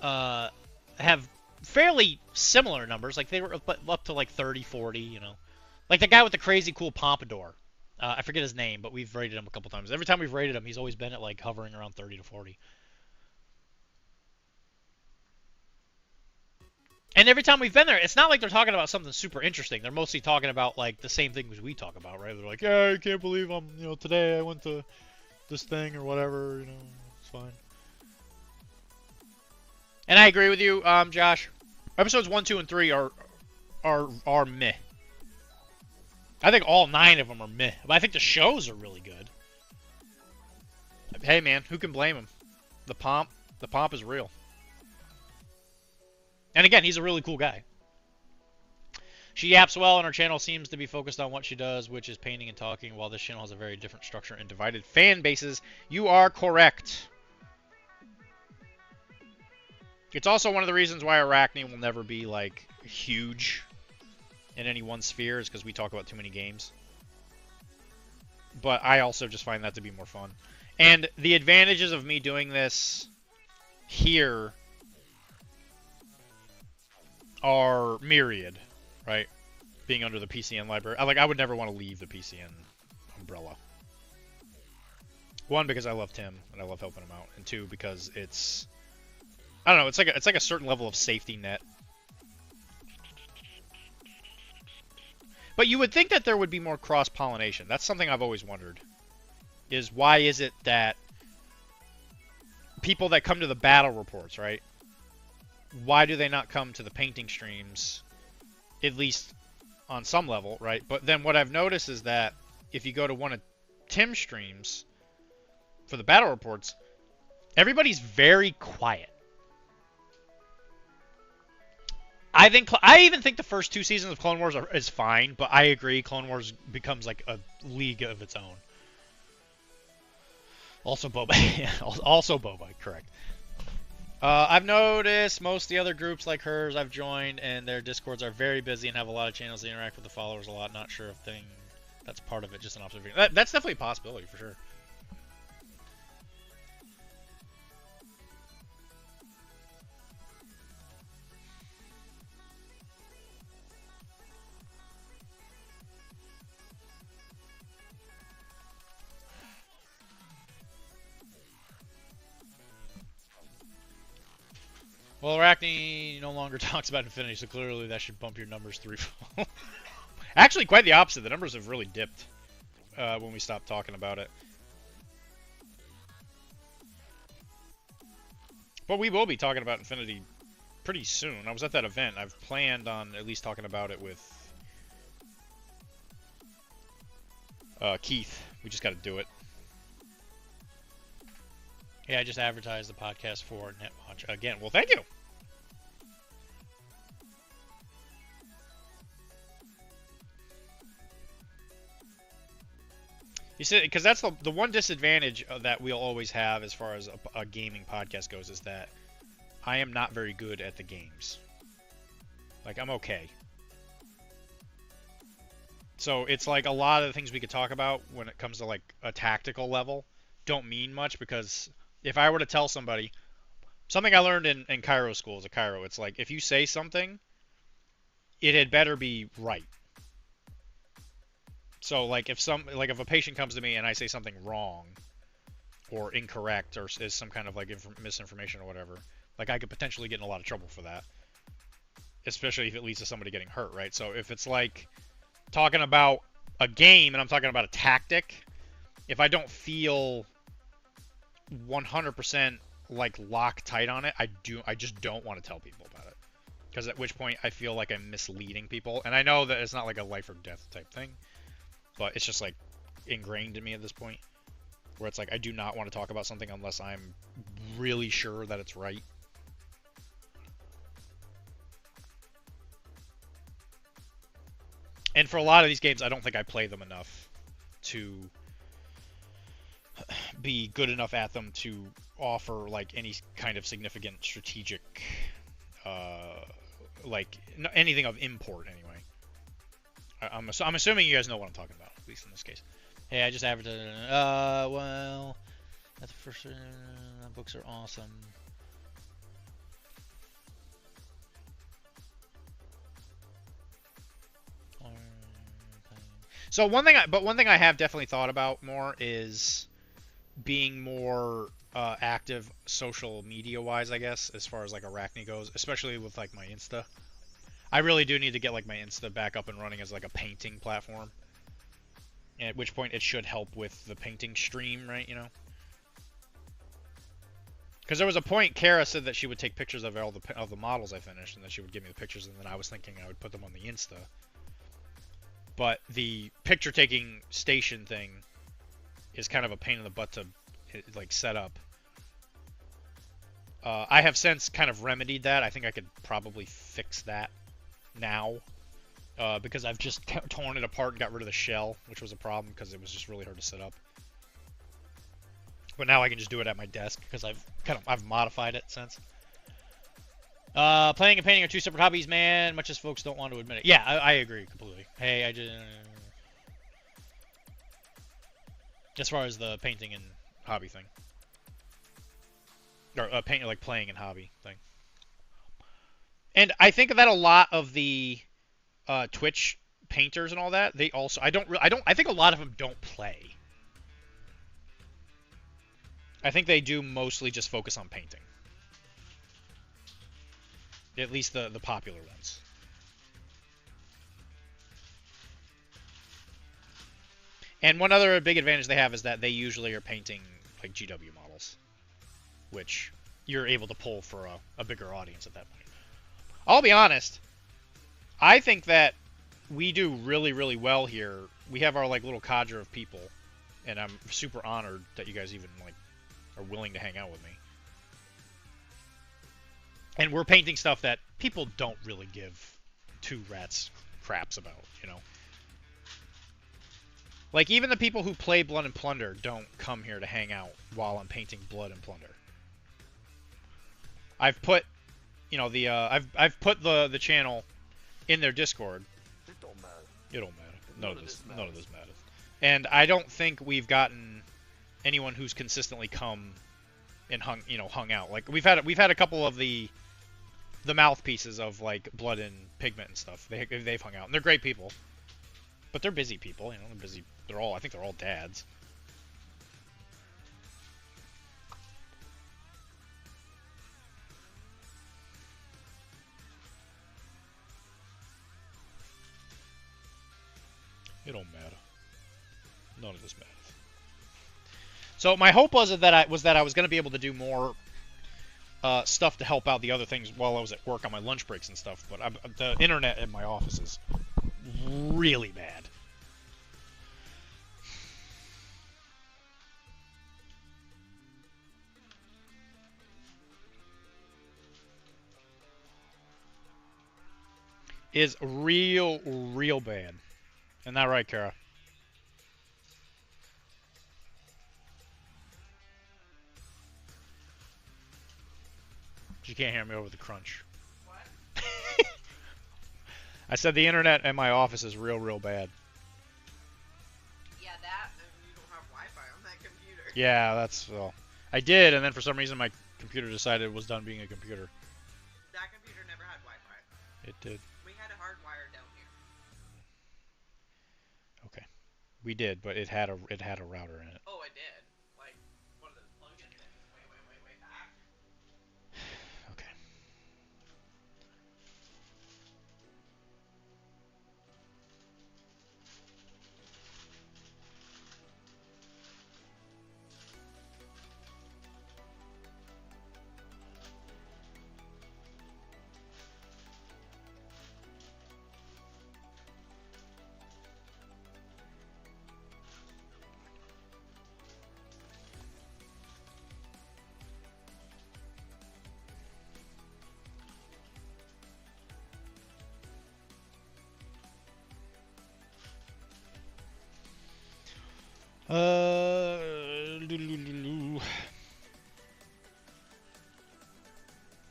have fairly similar numbers. Like they were up to like 30, 40, you know. Like the guy with the crazy cool pompadour. I forget his name, but we've rated him a couple times. Every time we've rated him, he's always been at like hovering around 30 to 40. And every time we've been there, it's not like they're talking about something super interesting. They're mostly talking about like the same things we talk about, right? They're like, yeah, I can't believe today I went to this thing or whatever, it's fine. And I agree with you, Josh. Episodes 1, 2, and 3 are meh. I think all 9 of them are meh. But I think the shows are really good. Hey man, who can blame him? The pomp is real. And again, he's a really cool guy. She yaps well, and her channel seems to be focused on what she does, which is painting and talking, while this channel has a very different structure and divided fan bases. You are correct. It's also one of the reasons why Arachne will never be, like, huge in any one sphere, is because we talk about too many games. But I also just find that to be more fun. And the advantages of me doing this here are myriad, right? Being under the PCN library. I would never want to leave the PCN umbrella. One, because I love Tim and I love helping him out, and two, because it's, I don't know, it's like a certain level of safety net. But you would think that there would be more cross-pollination. That's something I've always wondered. Is why is it that people that come to the battle reports, right? Why do they not come to the painting streams, at least on some level, right? But then what I've noticed is that if you go to one of Tim's streams for the battle reports, everybody's very quiet. I even think the first 2 seasons of Clone Wars is fine, but I agree Clone Wars becomes like a league of its own. Also Boba, also Boba, correct. I've noticed most of the other groups like hers I've joined and their Discords are very busy and have a lot of channels that interact with the followers a lot. Not sure if that's part of it, just an observation. That's definitely a possibility for sure. Well, Arachne no longer talks about Infinity, so clearly that should bump your numbers threefold. Actually, quite the opposite. The numbers have really dipped when we stopped talking about it. But we will be talking about Infinity pretty soon. I was at that event. I've planned on at least talking about it with Keith. We just got to do it. Yeah, I just advertised the podcast for NetWatch again. Well, thank you. You see, because that's the one disadvantage that we'll always have as far as a gaming podcast goes is that I am not very good at the games. Like, I'm okay. So it's like a lot of the things we could talk about when it comes to like a tactical level don't mean much, because if I were to tell somebody something I learned in Cairo school as a Cairo, it's like if you say something, it had better be right. So like if a patient comes to me and I say something wrong or incorrect or is some kind of like misinformation or whatever, like I could potentially get in a lot of trouble for that, especially if it leads to somebody getting hurt, right? So if it's like talking about a game and I'm talking about a tactic, if I don't feel 100% like lock tight on it, I just don't want to tell people about it, because at which point I feel like I'm misleading people. And I know that it's not like a life or death type thing, but it's just like ingrained in me at this point, where it's like I do not want to talk about something unless I'm really sure that it's right. And for a lot of these games, I don't think I play them enough to be good enough at them to offer like any kind of significant strategic, like anything of import anyway. I'm assuming you guys know what I'm talking about, at least in this case. Hey, I just advertised. Well, that's for sure. Books are awesome. So one thing I have definitely thought about more is being more active social media wise, I guess, as far as like Arachne goes, especially with like my Insta. I really do need to get like my Insta back up and running as like a painting platform. At which point it should help with the painting stream, right? You know, because there was a point Kara said that she would take pictures of all the models I finished, and then she would give me the pictures, and then I was thinking I would put them on the Insta. But the picture taking station thing is kind of a pain in the butt to like set up. I have since kind of remedied that. I think I could probably fix that now, because I've just torn it apart and got rid of the shell, which was a problem because it was just really hard to set up. But now I can just do it at my desk because I've modified it since. Playing and painting are two separate hobbies, man, much as folks don't want to admit it. Yeah, I agree completely. Hey, I just... as far as the painting and hobby thing. Or painting, like playing and hobby thing. And I think that a lot of the Twitch painters and all that, they also... I think a lot of them don't play. I think they do mostly just focus on painting. At least the popular ones. And one other big advantage they have is that they usually are painting like GW models, which you're able to pull for a bigger audience at that point. I'll be honest, I think that we do really, really well here. We have our like little cadre of people, and I'm super honored that you guys even like are willing to hang out with me. And we're painting stuff that people don't really give two rats craps about, you know. Like, even the people who play Blood and Plunder don't come here to hang out while I'm painting Blood and Plunder. I've put, you know, I've put the channel in their Discord. It don't matter. It don't matter. None of this matters. And I don't think we've gotten anyone who's consistently come and hung out. Like we've had a couple of the mouthpieces of like Blood and Pigment and stuff. They've hung out, and they're great people. But they're busy people, you know. They're busy. I think they're all dads. It don't matter. None of this matters. So my hope was that I was going to be able to do more stuff to help out the other things while I was at work on my lunch breaks and stuff. But the internet in my office is really bad. Is real bad. Isn't that right, Kara? You can't hear me over the crunch. What? I said the internet in my office is real bad. Yeah, that, and you don't have Wi-Fi on that computer. Yeah, well, I did, and then for some reason my computer decided it was done being a computer. That computer never had Wi-Fi. It did. We had a hardwire down here. Okay. We did, but it had a router in it. Oh, it did. Like one of those plug-in things. Way back. Okay.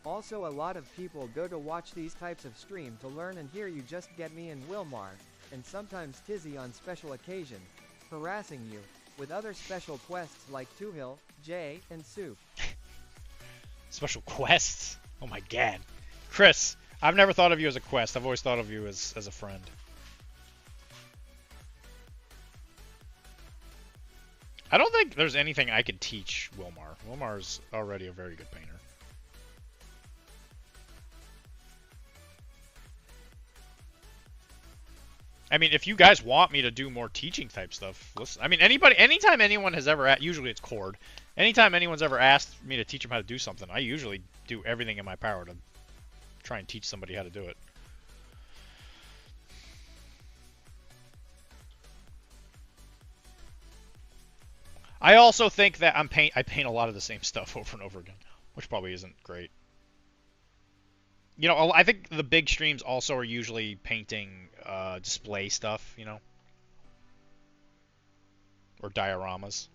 Also, a lot of people go to watch these types of stream to learn, and here you just get me and Wilmar, and sometimes Tizzy on special occasion, harassing you, with other special quests like Toohill, Jay, and Soup. Special quests? Oh my god. Chris, I've never thought of you as a quest. I've always thought of you as a friend. I don't think there's anything I could teach Wilmar. Wilmar's already a very good painter. I mean, if you guys want me to do more teaching type stuff, listen. I mean, anytime anyone has ever, usually it's Cord. Anytime anyone's ever asked me to teach them how to do something, I usually do everything in my power to try and teach somebody how to do it. I also think that I paint a lot of the same stuff over and over again, which probably isn't great. You know, I think the big streams also are usually painting display stuff, you know, or dioramas.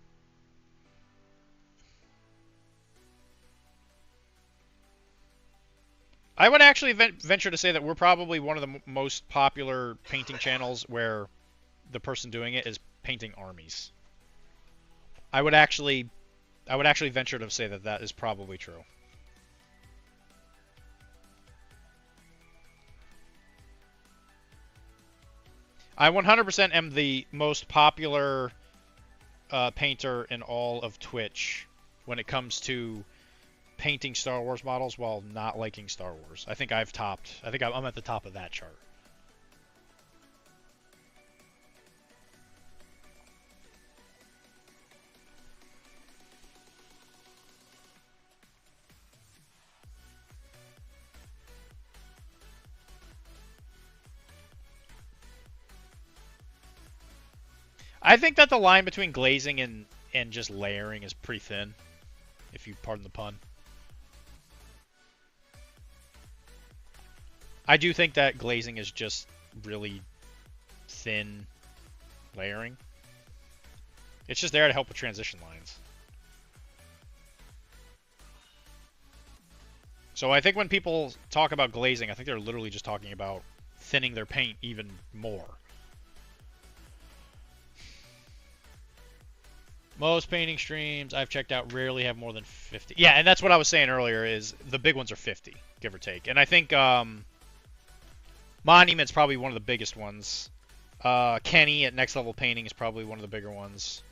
I would actually venture to say that we're probably one of the most popular painting channels where the person doing it is painting armies. I would actually venture to say that is probably true. I 100% am the most popular painter in all of Twitch when it comes to painting Star Wars models while not liking Star Wars. I think I'm at the top of that chart. I think that the line between glazing and just layering is pretty thin, if you pardon the pun. I do think that glazing is just really thin layering. It's just there to help with transition lines. So I think when people talk about glazing, I think they're literally just talking about thinning their paint even more. Most painting streams I've checked out rarely have more than 50. Yeah, and that's what I was saying earlier, is the big ones are 50, give or take. And I think Monument's probably one of the biggest ones. Kenny at Next Level Painting is probably one of the bigger ones.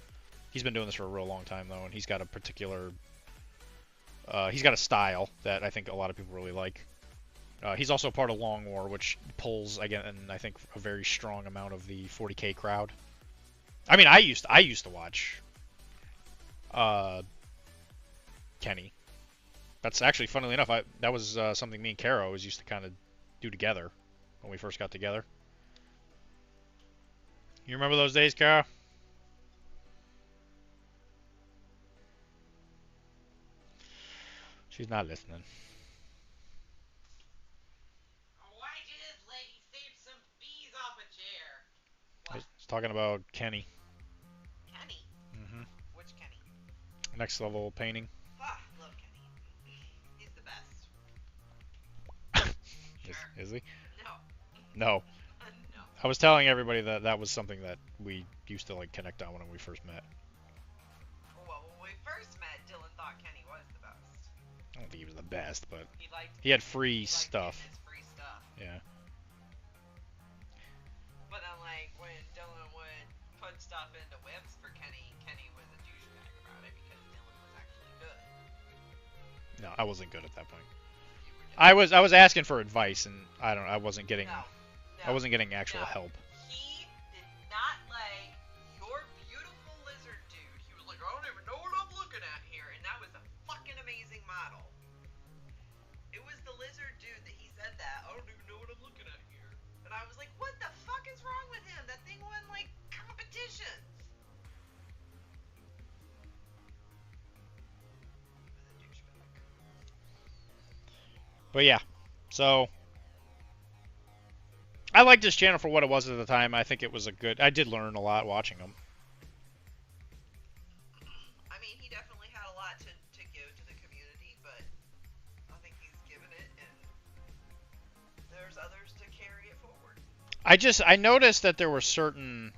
He's been doing this for a real long time, though, and he's got a particular... he's got a style that I think a lot of people really like. He's also part of Long War, which pulls, again, I think, a very strong amount of the 40K crowd. I mean, I used to watch... Kenny. That's actually, funnily enough, that was something me and Kara always used to kind of do together when we first got together. You remember those days, Kara? She's not listening. Why'd you just lady save some bees off a chair? I was talking about Kenny. Kenny? Mm-hmm. Which Kenny? Next Level Painting. Ah, love Kenny. He's the best. Sure. Is he? No. No. No. I was telling everybody that was something that we used to like connect on when we first met. Well, when we first met, Dylan thought Kenny was the best. I don't think he was the best, but He had free stuff. His free stuff. Yeah. But then, like, when Dylan would put stuff into whips for Kenny, Kenny was a douchebag about it because Dylan was actually good. No, I wasn't good at that point. I was asking for advice, and I wasn't getting actual help. He did not like your beautiful lizard dude. He was like, I don't even know what I'm looking at here, and that was a fucking amazing model. It was the lizard dude that he said that. I don't even know what I'm looking at here. And I was like, what the fuck is wrong with him? That thing won like competitions. But yeah, so I liked this channel for what it was at the time. I think it was I did learn a lot watching him. I mean, he definitely had a lot to give to the community, but I think he's given it, and there's others to carry it forward. I noticed that there were certain...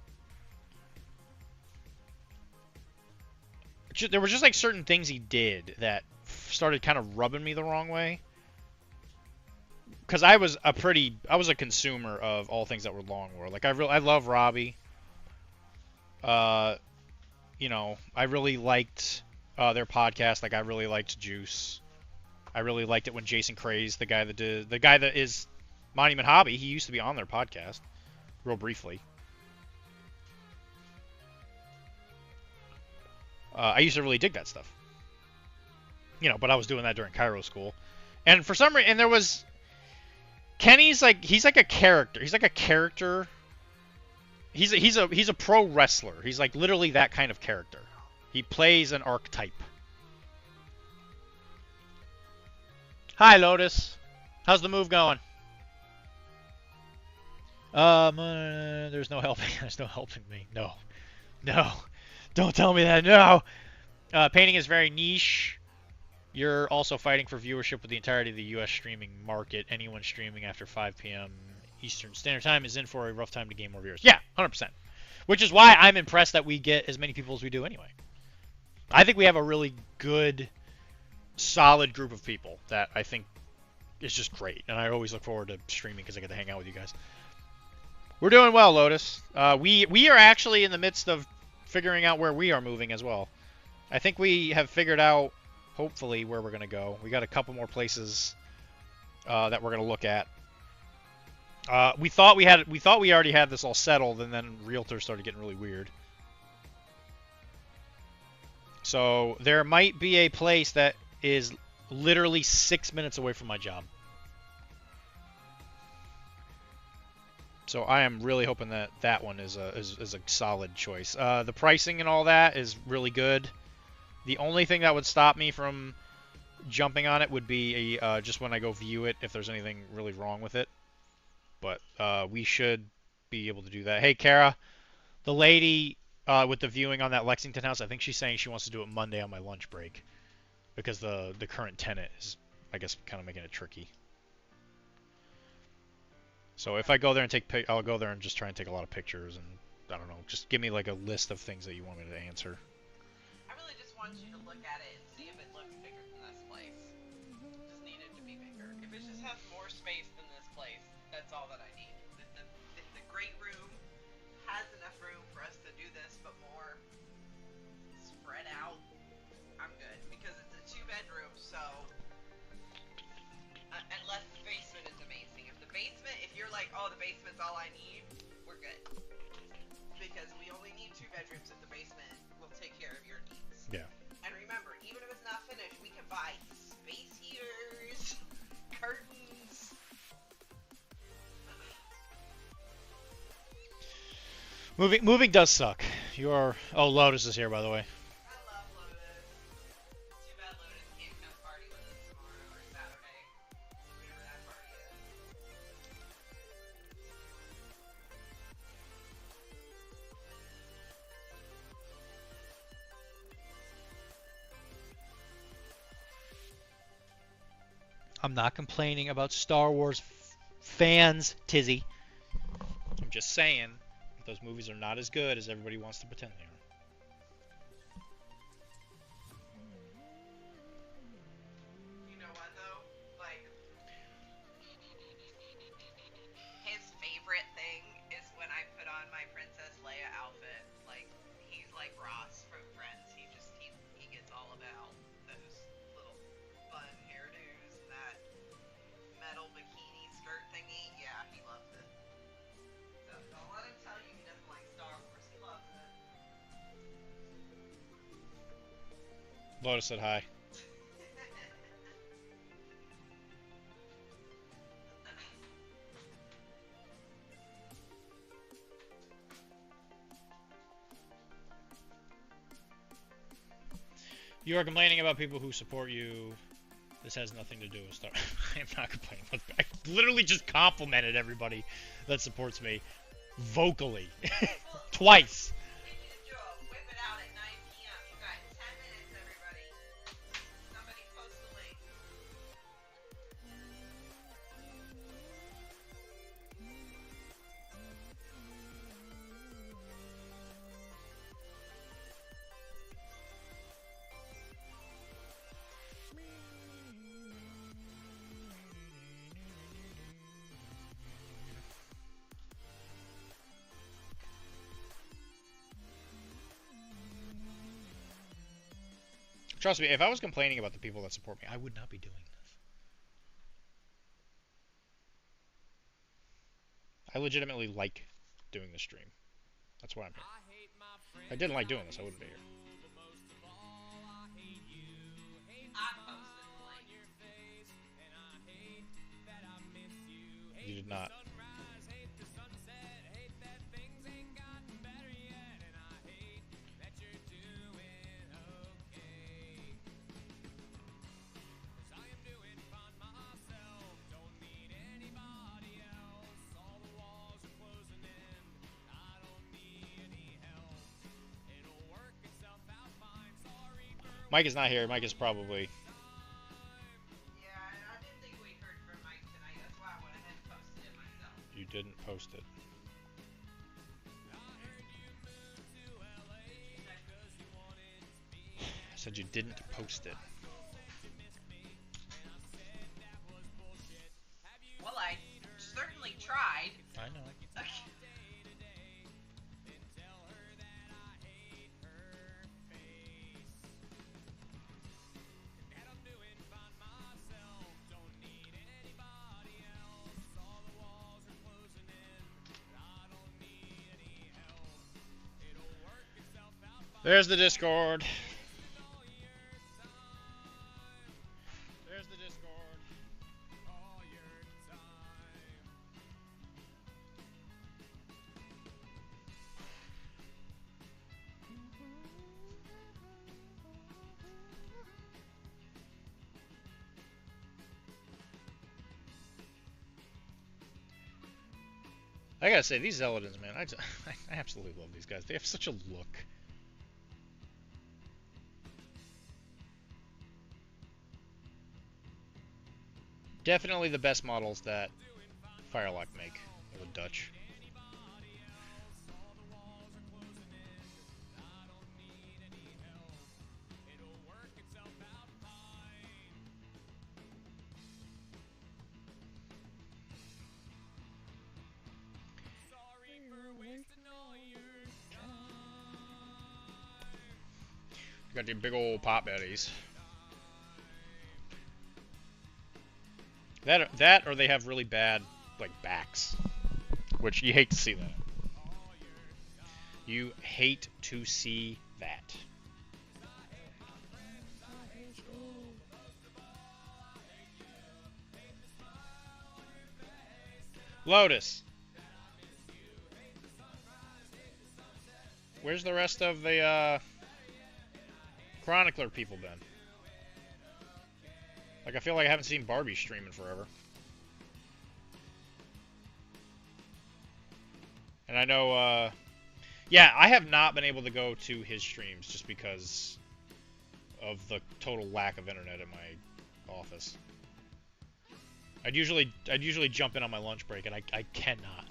There were just like certain things he did that started kind of rubbing me the wrong way. Because I was a consumer of all things that were Long War. Like I love Robbie. You know, I really liked their podcast. Like I really liked Juice. I really liked it when Jason Craze, the guy that is Monument Hobby, he used to be on their podcast, real briefly. I used to really dig that stuff. You know, but I was doing that during Cairo school, and for some reason, and there was. Kenny's he's like a character. He's like a character. He's a pro wrestler. He's like literally that kind of character. He plays an archetype. Hi Lotus. How's the move going? There's no helping. There's no helping me. No. No. Don't tell me that. No. Painting is very niche. You're also fighting for viewership with the entirety of the U.S. streaming market. Anyone streaming after 5 p.m. Eastern Standard Time is in for a rough time to gain more viewers. Yeah, 100%. Which is why I'm impressed that we get as many people as we do anyway. I think we have a really good, solid group of people that I think is just great. And I always look forward to streaming because I get to hang out with you guys. We're doing well, Lotus. We are actually in the midst of figuring out where we are moving as well. I think we have figured out, hopefully, where we're gonna go. We got a couple more places that we're gonna look at. We thought we already had this all settled, and then realtors started getting really weird. So there might be a place that is literally 6 minutes away from my job. So I am really hoping that that one is a solid choice. The pricing and all that is really good. The only thing that would stop me from jumping on it would be just when I go view it, if there's anything really wrong with it. But we should be able to do that. Hey, Kara, the lady with the viewing on that Lexington house, I think she's saying she wants to do it Monday on my lunch break because the current tenant is, I guess, kind of making it tricky. So if I go there and I'll go there and just try and take a lot of pictures and I don't know, just give me like a list of things that you want me to answer. I really just want you to look at it and see if it looks bigger than this place. Just need it to be bigger. If it just has more space than this place, that's all that I need. If the great room has enough room for us to do this, but more spread out, I'm good. Because it's a 2-bedroom, so unless the basement is amazing. If you're like, oh, the basement's all I need, we're good. Because we only need 2 bedrooms if the basement will take care of your needs. Yeah. And remember, even if it's not finished, we can buy space heaters, curtains. Moving does suck. Oh, Lotus is here, by the way. I love Lotus. Too bad Lotus can't come party with us tomorrow or Saturday. Whenever that party is. I'm not complaining about Star Wars fans, Tizzy. I'm just saying those movies are not as good as everybody wants to pretend they are. You know what though? Like, his favorite thing is when I put on my Princess Leia outfit. Like, he's like Ross from Friends. He gets all about those little fun hairdos and that metal bikini skirt thingy. Yeah, he loves it. So don't let him tell you he doesn't like Star Wars. He loves it. Lotus said hi. You are complaining about people who support you. This has nothing to do with Star. I am not complaining. I literally just complimented everybody that supports me vocally twice. Whip it out at 9 p.m. You got 10 minutes, everybody. Somebody post the link. Trust me, if I was complaining about the people that support me, I would not be doing this. I legitimately like doing the stream. That's why I'm here. If I didn't like doing this, I wouldn't be here. I posted the link. You did not. Mike is not here. Mike is probably... Yeah, I didn't think we heard from Mike tonight. That's why I went ahead and posted it myself. You didn't post it. I said you didn't post it. Well, I certainly tried. I know. There's the Discord. There's the Discord. I gotta say, these Zealotins, man, I absolutely love these guys. They have such a look. Definitely the best models that Firelock make, or the Dutch. Got the big old pot bellies. That or they have really bad like backs, which you hate to see that. You hate to see that. Lotus. Where's the rest of the Chronicler people been? Like, I feel like I haven't seen Barbie streaming forever. And I know, yeah, I have not been able to go to his streams just because of the total lack of internet in my office. I'd usually jump in on my lunch break, and I cannot.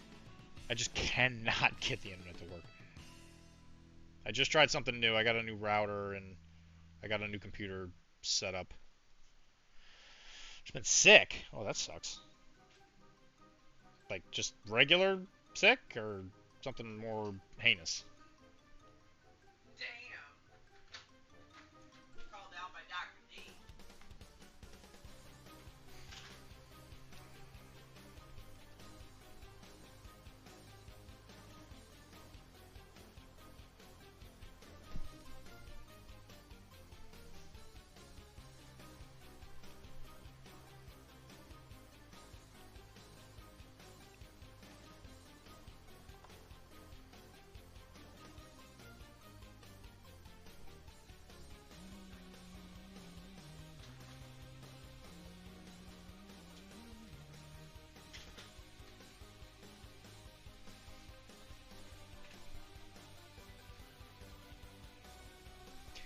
I just cannot get the internet to work. I just tried something new. I got a new router, and I got a new computer set up. It's been sick. Oh, that sucks. Like, just regular sick, or something more heinous? Damn. Called out by Dr.D.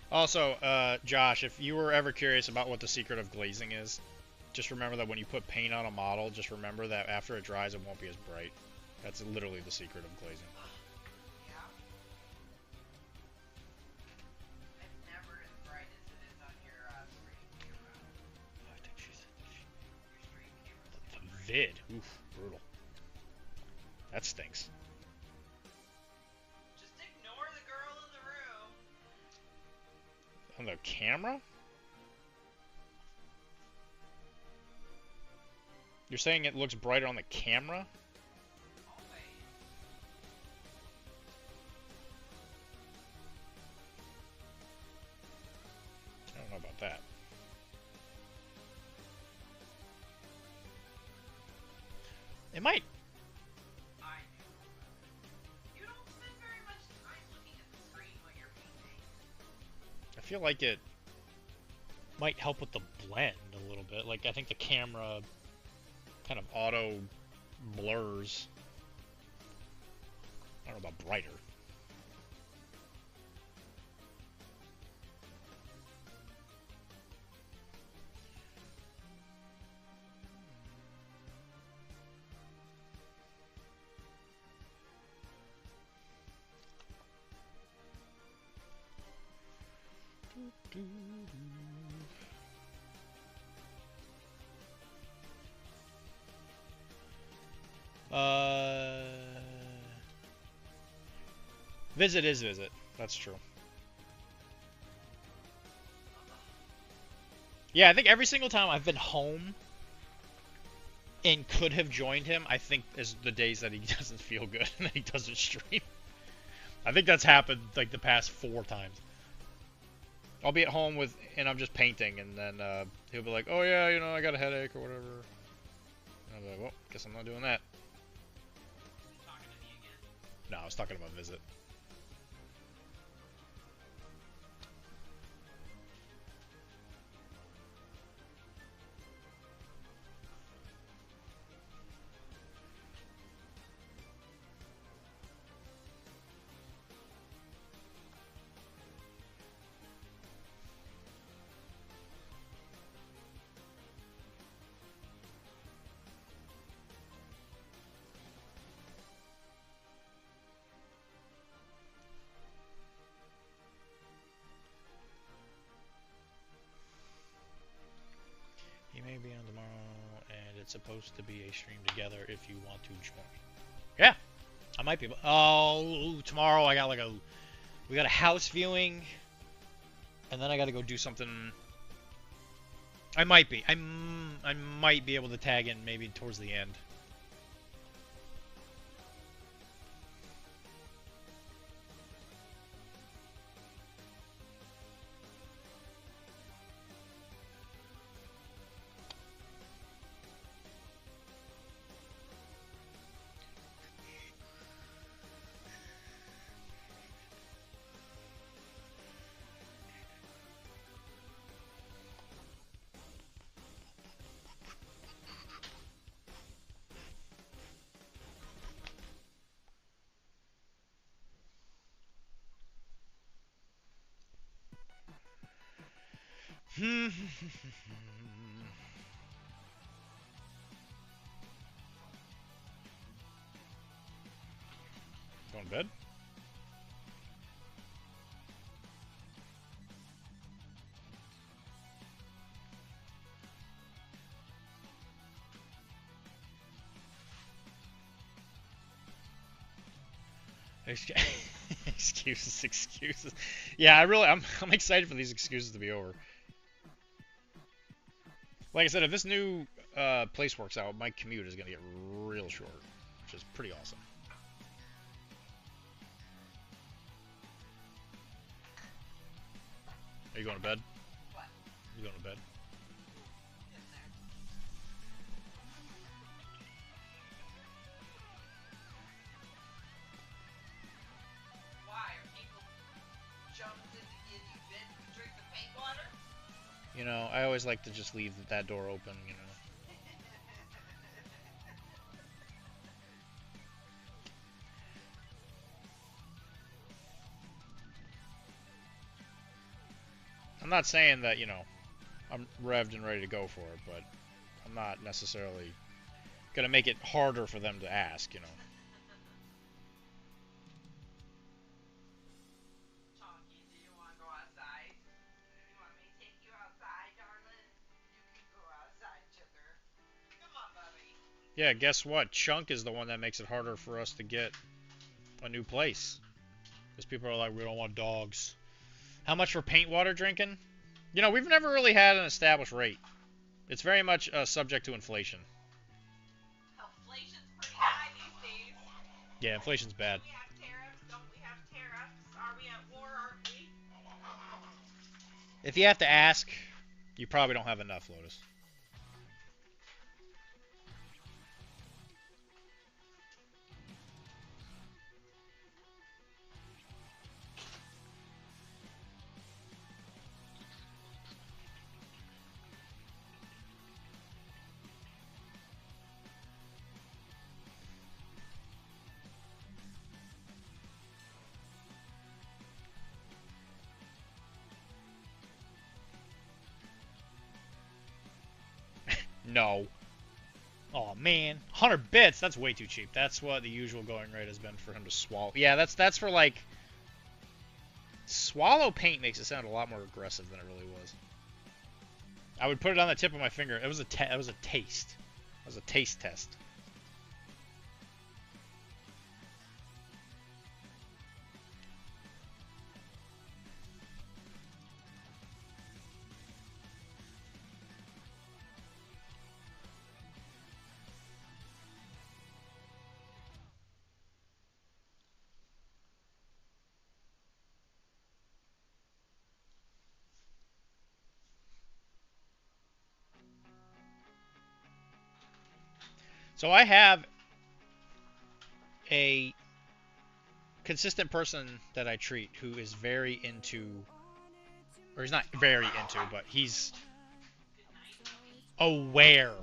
Also, Josh, if you were ever curious about what the secret of glazing is, just remember that when you put paint on a model, just remember that after it dries, it won't be as bright. That's literally the secret of glazing. Yeah. It's never as bright as it is on your stream camera. I think she's Your stream camera. the vid. Oof, brutal. That stinks. Just ignore the girl in the room. On the camera? You're saying it looks brighter on the camera? Always. I don't know about that. It might. I do. You don't spend very much time looking at the screen when you're painting. I feel like it might help with the blend a little bit. Like, I think the camera kind of auto blurs. I don't know about brighter. Visit is visit. That's true. Yeah, I think every single time I've been home and could have joined him, I think is the days that he doesn't feel good and he doesn't stream. I think that's happened like the past 4 times. I'll be at home and I'm just painting, and then he'll be like, "Oh yeah, you know, I got a headache or whatever." And I'll be like, "Well, guess I'm not doing that." Talking to me again. No, I was talking about visit. He may be on tomorrow, and it's supposed to be a stream together if you want to join. Yeah, I might be. Oh, tomorrow I got we got a house viewing, and then I got to go do something. I might be. I might be able to tag in maybe towards the end. Going to bed? Excuses. Yeah, I'm excited for these excuses to be over. Like I said, if this new place works out, my commute is gonna get real short, which is pretty awesome. Are you going to bed? What? You going to bed? Getting there. Why? Are people jumping to give you bits to drink the paint water? You know, I always like to just leave that door open, you know. I'm not saying that, you know, I'm revved and ready to go for it, but I'm not necessarily gonna make it harder for them to ask, you know. Chonky, do you want to go outside? You want me to take you outside, darling? You can go outside, sugar. Come on, Bubby. Yeah, guess what? Chunk is the one that makes it harder for us to get a new place. Because people are like, we don't want dogs. How much for paint water drinking? You know, we've never really had an established rate. It's very much subject to inflation. Inflation's pretty high these days. Yeah, inflation's bad. We have tariffs. Don't we have tariffs? Are we at war, aren't we? If you have to ask, you probably don't have enough, Lotus. No. Oh man, 100 bits. That's way too cheap. That's what the usual going rate has been for him to swallow. Yeah, that's for like swallow paint makes it sound a lot more aggressive than it really was. I would put it on the tip of my finger. It was a taste. It was a taste test. So I have a consistent person that I treat who is very into, or he's not very into, but he's aware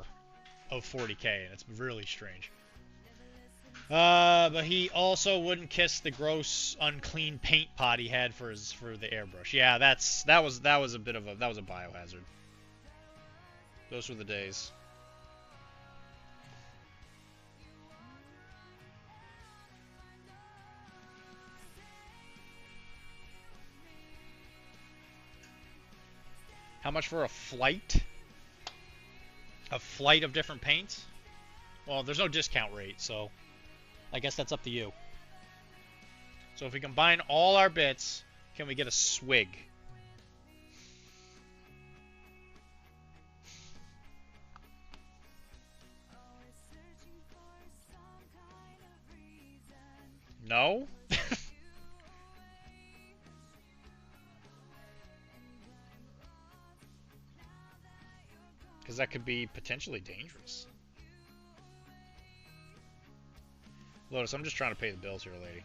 of 40K, and it's really strange. But he also wouldn't kiss the gross, unclean paint pot he had for the airbrush. Yeah, that was a biohazard. Those were the days. How much for a flight? A flight of different paints? Well, there's no discount rate, so I guess that's up to you. So if we combine all our bits, can we get a swig? No? Because that could be potentially dangerous. Lotus, I'm just trying to pay the bills here, lady.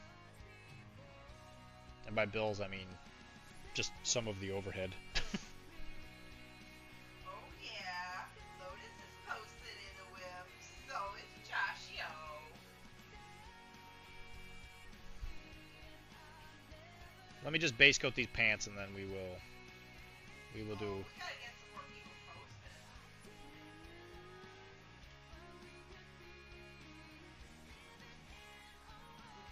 And by bills, I mean just some of the overhead. Oh yeah, Lotus is posted in the whip, so is Joshio. Let me just base coat these pants, and then we will do. We gotta get some more people posted.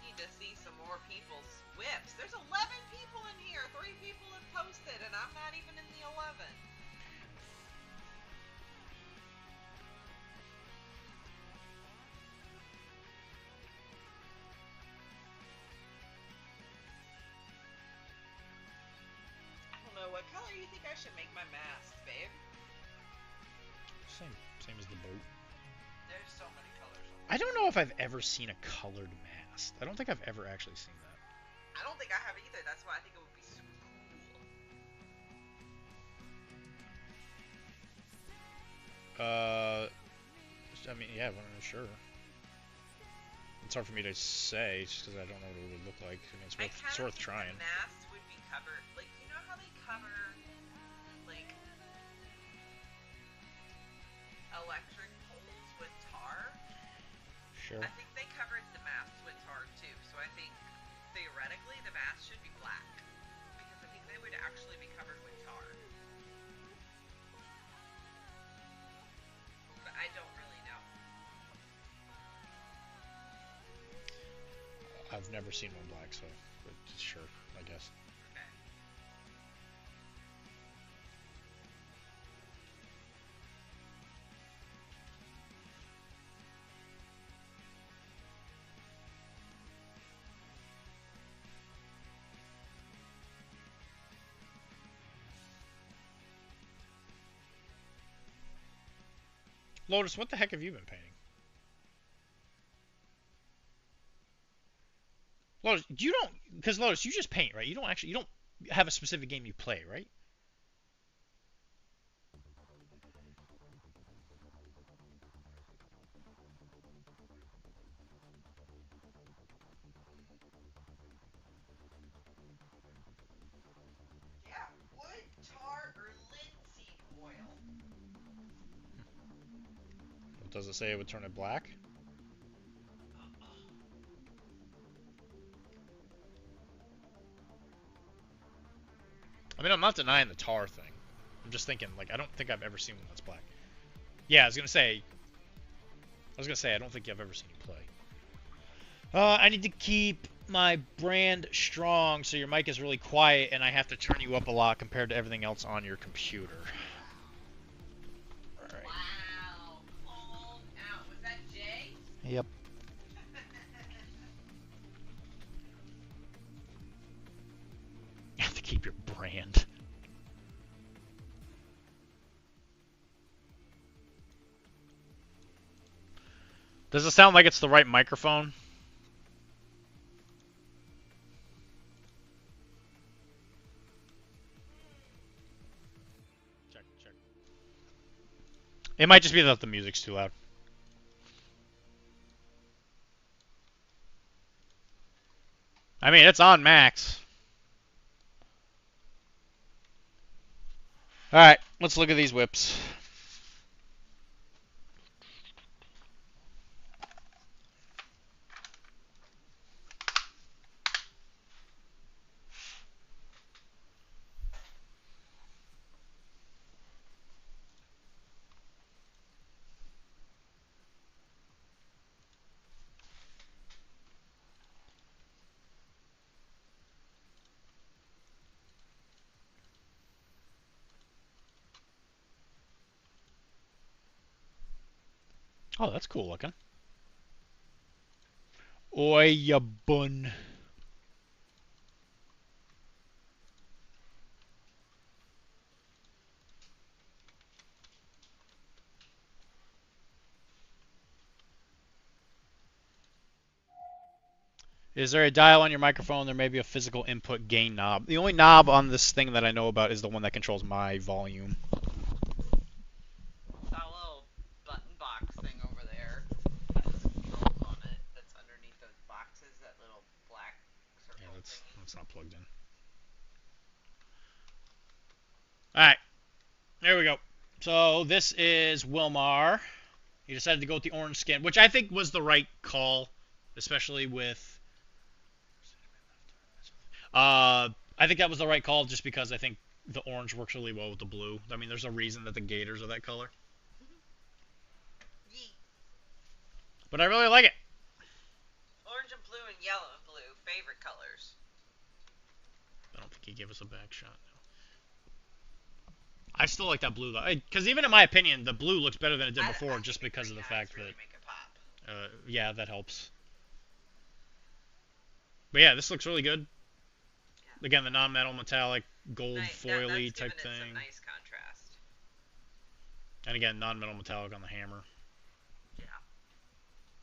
We need to see some more people's whips. There's 11 people in here. 3 people have posted, and I'm not even in the 11. I don't know. What color do you think I should make my mask, babe? Same as the boat. There's so many colors. I don't know if I've ever seen a colored mask. I don't think I've ever actually seen that. I don't think I have either. That's why I think it would be super cool. I mean, yeah, sure. It's hard for me to say, just because I don't know what it would look like. I mean, it's worth trying. The masks would be covered, like, you know how they cover, like, electric poles with tar? Sure. I think they covered the masks with tar too. So I think theoretically the mask should be black, because I think they would actually be covered with tar. But I don't really know. I've never seen one black, so but sure, I guess. Okay. Lotus, what the heck have you been painting? Lotus, you don't, because Lotus, you just paint, right? You don't have a specific game you play, right? Yeah, wood, tar, or linseed oil. Does it say it would turn it black? I mean, I'm not denying the tar thing. I'm just thinking, like, I don't think I've ever seen one that's black. Yeah, I was gonna say, I don't think I've ever seen you play. I need to keep my brand strong, so your mic is really quiet, and I have to turn you up a lot compared to everything else on your computer. Alright. Wow. Called out. Was that Jay? Yep. You have to keep your brand. Does it sound like it's the right microphone? Check. It might just be that the music's too loud. I mean, it's on max. Alright, let's look at these whips. Oh, that's cool looking. Oi, ya bun. Is there a dial on your microphone? There may be a physical input gain knob. The only knob on this thing that I know about is the one that controls my volume. It's that little button box thing over there. Has controls on it. That's underneath those boxes. That little black circle Yeah, thingy. that's not plugged in. Alright, there we go. So this is Wilmar. He decided to go with the orange skin, which I think was the right call, especially with... I think that was the right call just because I think the orange works really well with the blue. I mean, there's a reason that the Gators are that color. Yeet. But I really like it. Orange and blue and yellow and blue. Favorite colors. I don't think he gave us a back shot. I still like that blue though, because even in my opinion, the blue looks better than it did before, just because of the fact really that, make it pop. yeah, that helps. But yeah, this looks really good. Yeah. Again, the non-metal metallic gold foily type thing. Some nice contrast. And again, non-metal metallic on the hammer. Yeah.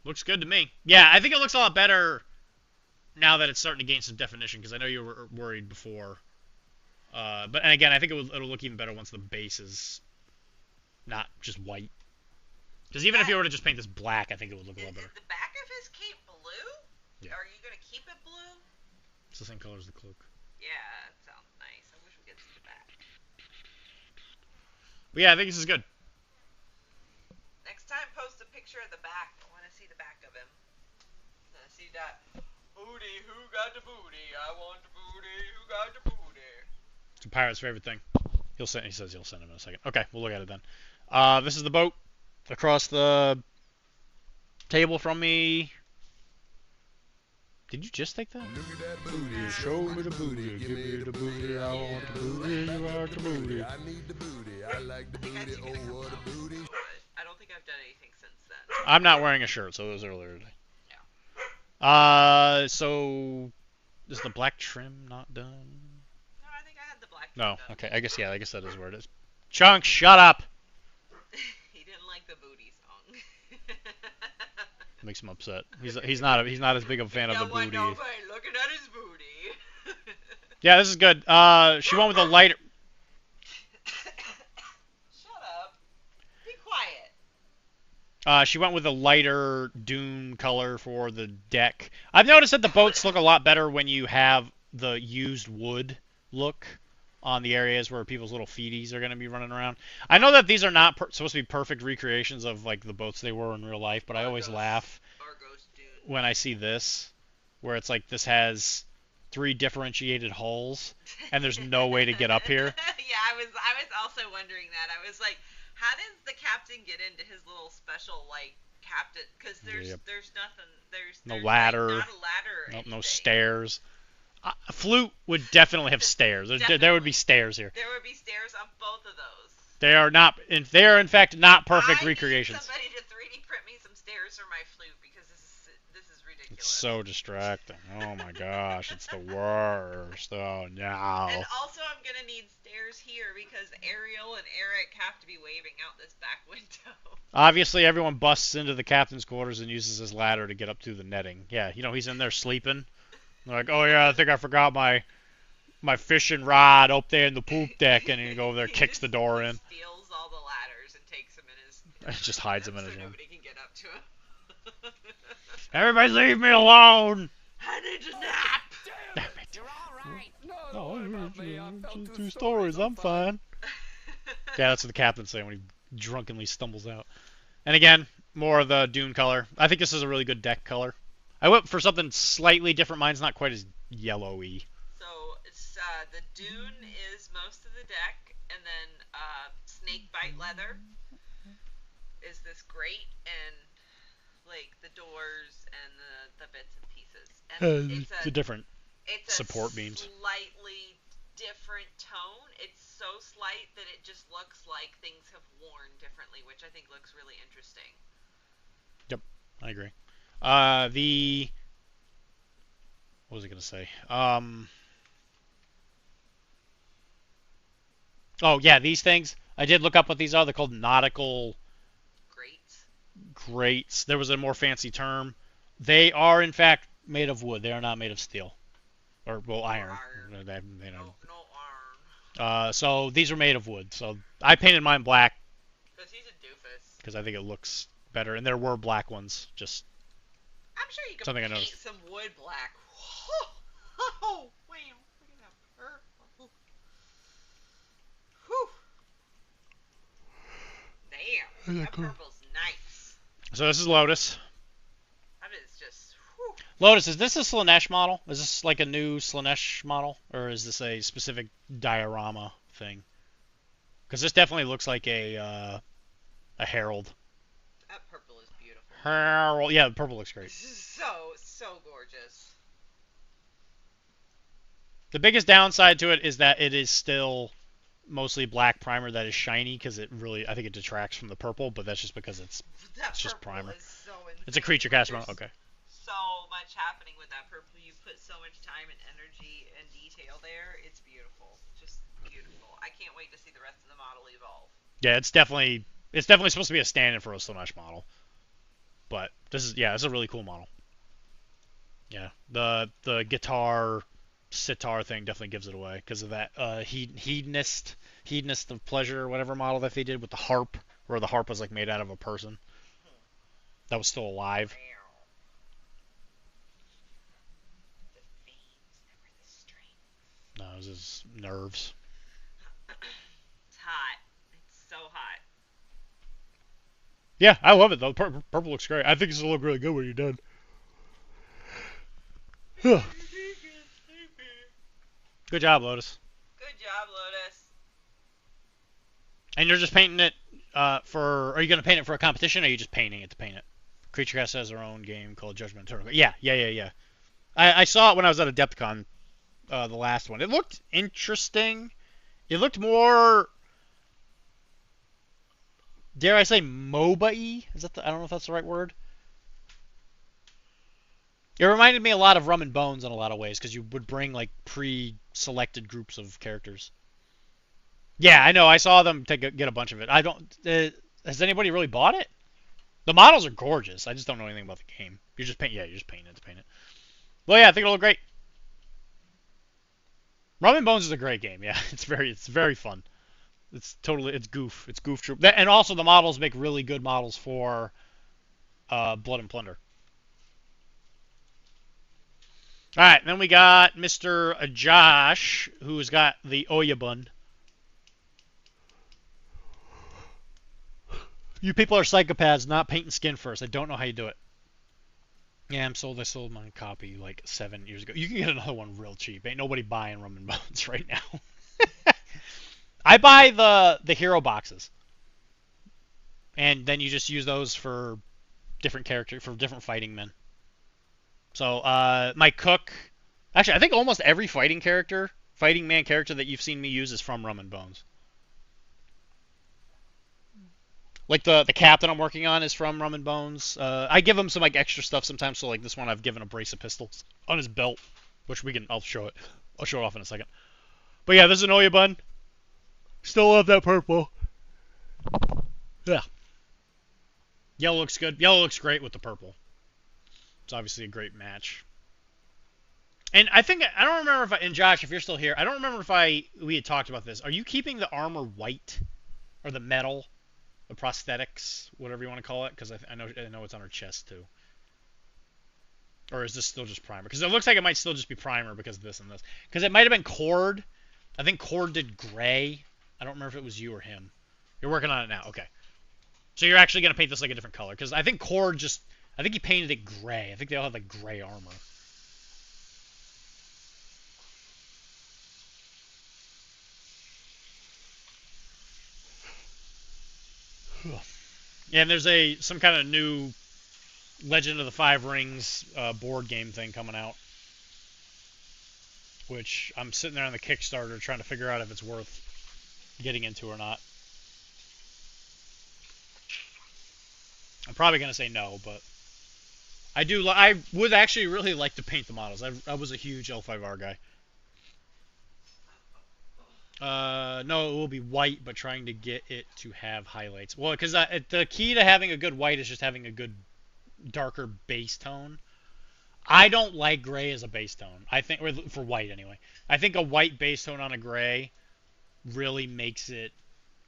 Looks good to me. Yeah, I think it looks a lot better now that it's starting to gain some definition, because I know you were worried before. And again, I think it'll look even better once the base is not just white. Because even if you were to just paint this black, I think it would look a lot better. Is the back of his cape blue? Yeah. Are you going to keep it blue? It's the same color as the cloak. Yeah, it sounds nice. I wish we could see the back. But yeah, I think this is good. Next time, post a picture of the back. I want to see the back of him. I see that booty. Who got the booty? I want the booty. Who got the booty? It's a pirate's favorite thing. He says he'll send him in a second. Okay, we'll look at it then. This is the boat across the table from me. Did you just take that? Look at that booty, show me the booty, give me the booty, I want the booty, you want the booty. I need the booty, I like the booty, oh what a booty. I don't think I've done anything since then. I'm not wearing a shirt, so it was earlier today. Yeah. So is the black trim not done? No, I think I had the black trim No, done. okay, I guess that is where it is. Chunk, shut up! He didn't like the booty song. Makes him upset. He's not as big of a fan of the booty. Nobody looking at his booty. Yeah, this is good. She went with a lighter. Shut up. Be quiet. She went with a lighter dune color for the deck. I've noticed that the boats look a lot better when you have the used wood look on the areas where people's little feeties are going to be running around. I know that these are not supposed to be perfect recreations of like the boats they were in real life, but I always laugh when I see this, where it's like this has 3 differentiated hulls, and there's no way to get up here. Yeah, I was also wondering that. I was like, how does the captain get into his little special like captain? Because there's nothing. There's no ladder. Like, not a ladder. No stairs. A flute would definitely have stairs. There would be stairs here. There would be stairs on both of those. They are not. They are in fact not perfect recreations. I need somebody to 3D print me some stairs for my flute because this is ridiculous. It's so distracting. Oh my gosh, it's the worst. Oh no. And also, I'm gonna need stairs here because Ariel and Eric have to be waving out this back window. Obviously, everyone busts into the captain's quarters and uses his ladder to get up through the netting. Yeah, he's in there sleeping. They're like, oh yeah, I think I forgot my fishing rod up there in the poop deck, and he go over there, kicks the door in. Steals all the ladders and takes them in his. Just hides them in his room. Nobody can get up to him. Everybody leave me alone! I need to nap. Oh, What about me? I fell two stories. I'm fine. Yeah. Yeah, that's what the captain's saying when he drunkenly stumbles out. And again, more of the Dune color. I think this is a really good deck color. I went for something slightly different. Mine's not quite as yellowy. So it's the Dune is most of the deck, and then Snake Bite Leather is this great, and like the doors and the bits and pieces. And It's a different it's support a beams. slightly different tone. It's so slight that it just looks like things have worn differently, which I think looks really interesting. Yep, I agree. What was I gonna say? Oh yeah, these things. I did look up what these are. They're called nautical Great. grates. There was a more fancy term. They are in fact made of wood. They are not made of steel or well iron. They don't. No iron. So these are made of wood. So I painted mine black Because he's a doofus. because I think it looks better. And there were black ones. Just I'm sure you could something I paint noticed. some wood black. Oh, wow. Look at that purple. Whew. Damn. That purple's nice. So this is Lotus. That is just, whew. Lotus, is this a Slanesh model? Is this like a new Slanesh model, or is this a specific diorama thing? Because this definitely looks like a herald. That purple is beautiful. Herald, yeah, the purple looks great. This is so gorgeous. The biggest downside to it is that it is still mostly black primer that is shiny because it really, I think it detracts from the purple, but that's just because it's just primer. Is so insane. It's a creature cast There's model. Okay. so much happening with that purple. You put so much time and energy and detail there. It's beautiful. Just beautiful. I can't wait to see the rest of the model evolve. Yeah, it's definitely supposed to be a stand-in for a Slanesh model. But this is a really cool model. Yeah, the guitar sitar thing definitely gives it away because of that hedonist of pleasure or whatever model that they did with the harp, where the harp was like made out of a person that was still alive. The veins, never the strength. No, it was his nerves. It's hot. It's so hot. Yeah, I love it though. Purple looks great. I think this will look really good when you're done. Good job, Lotus. Good job, Lotus. And you're just painting it are you going to paint it for a competition, or are you just painting it to paint it? Creature Cast has their own game called Judgment Turtle. Yeah. I saw it when I was at Adepticon, the last one. It looked interesting. It looked more, dare I say, MOBA-y? I don't know if that's the right word. It reminded me a lot of Rum and Bones in a lot of ways, because you would bring like pre-selected groups of characters. Yeah, I know. I saw them get a bunch of it. I don't. Has anybody really bought it? The models are gorgeous. I just don't know anything about the game. You're just painting it to paint it. Well, yeah, I think it'll look great. Rum and Bones is a great game. Yeah, it's very fun. It's goof. It's goof troop. And also the models make really good models for Blood and Plunder. All right, then we got Mr. Josh, who's got the Oyabun. You people are psychopaths, not painting skin first. I don't know how you do it. Yeah, I sold my copy like 7 years ago. You can get another one real cheap. Ain't nobody buying Rum and Bones right now. I buy the hero boxes. And then you just use those for different fighting men. So, my cook... Actually, I think almost every fighting man character that you've seen me use is from Rum and Bones. Like the captain I'm working on is from Rum and Bones. I give him some like extra stuff sometimes. So like this one, I've given a brace of pistols on his belt, which I'll show it. I'll show it off in a second. But yeah, this is an Oyabun. Still love that purple. Yeah. Yellow looks good. Yellow looks great with the purple. It's obviously a great match. And I don't remember and Josh, if you're still here, I don't remember if we had talked about this. Are you keeping the armor white or the metal? The prosthetics, whatever you want to call it, because I know it's on her chest too. Or is this still just primer? Because it looks like it might still just be primer because of this and this. Because it might have been Cord. I think Cord did gray. I don't remember if it was you or him. You're working on it now. Okay. So you're actually going to paint this like a different color. Because I think Cord just... I think he painted it gray. I think they all have like gray armor. Yeah, and there's some kind of new Legend of the Five Rings board game thing coming out. Which I'm sitting there on the Kickstarter trying to figure out if it's worth getting into or not. I'm probably going to say no, but I would actually really like to paint the models. I was a huge L5R guy. No, it will be white, but trying to get it to have highlights. Well, because the key to having a good white is just having a good darker base tone. I don't like gray as a base tone. I think, or for white anyway. I think a white base tone on a gray really makes it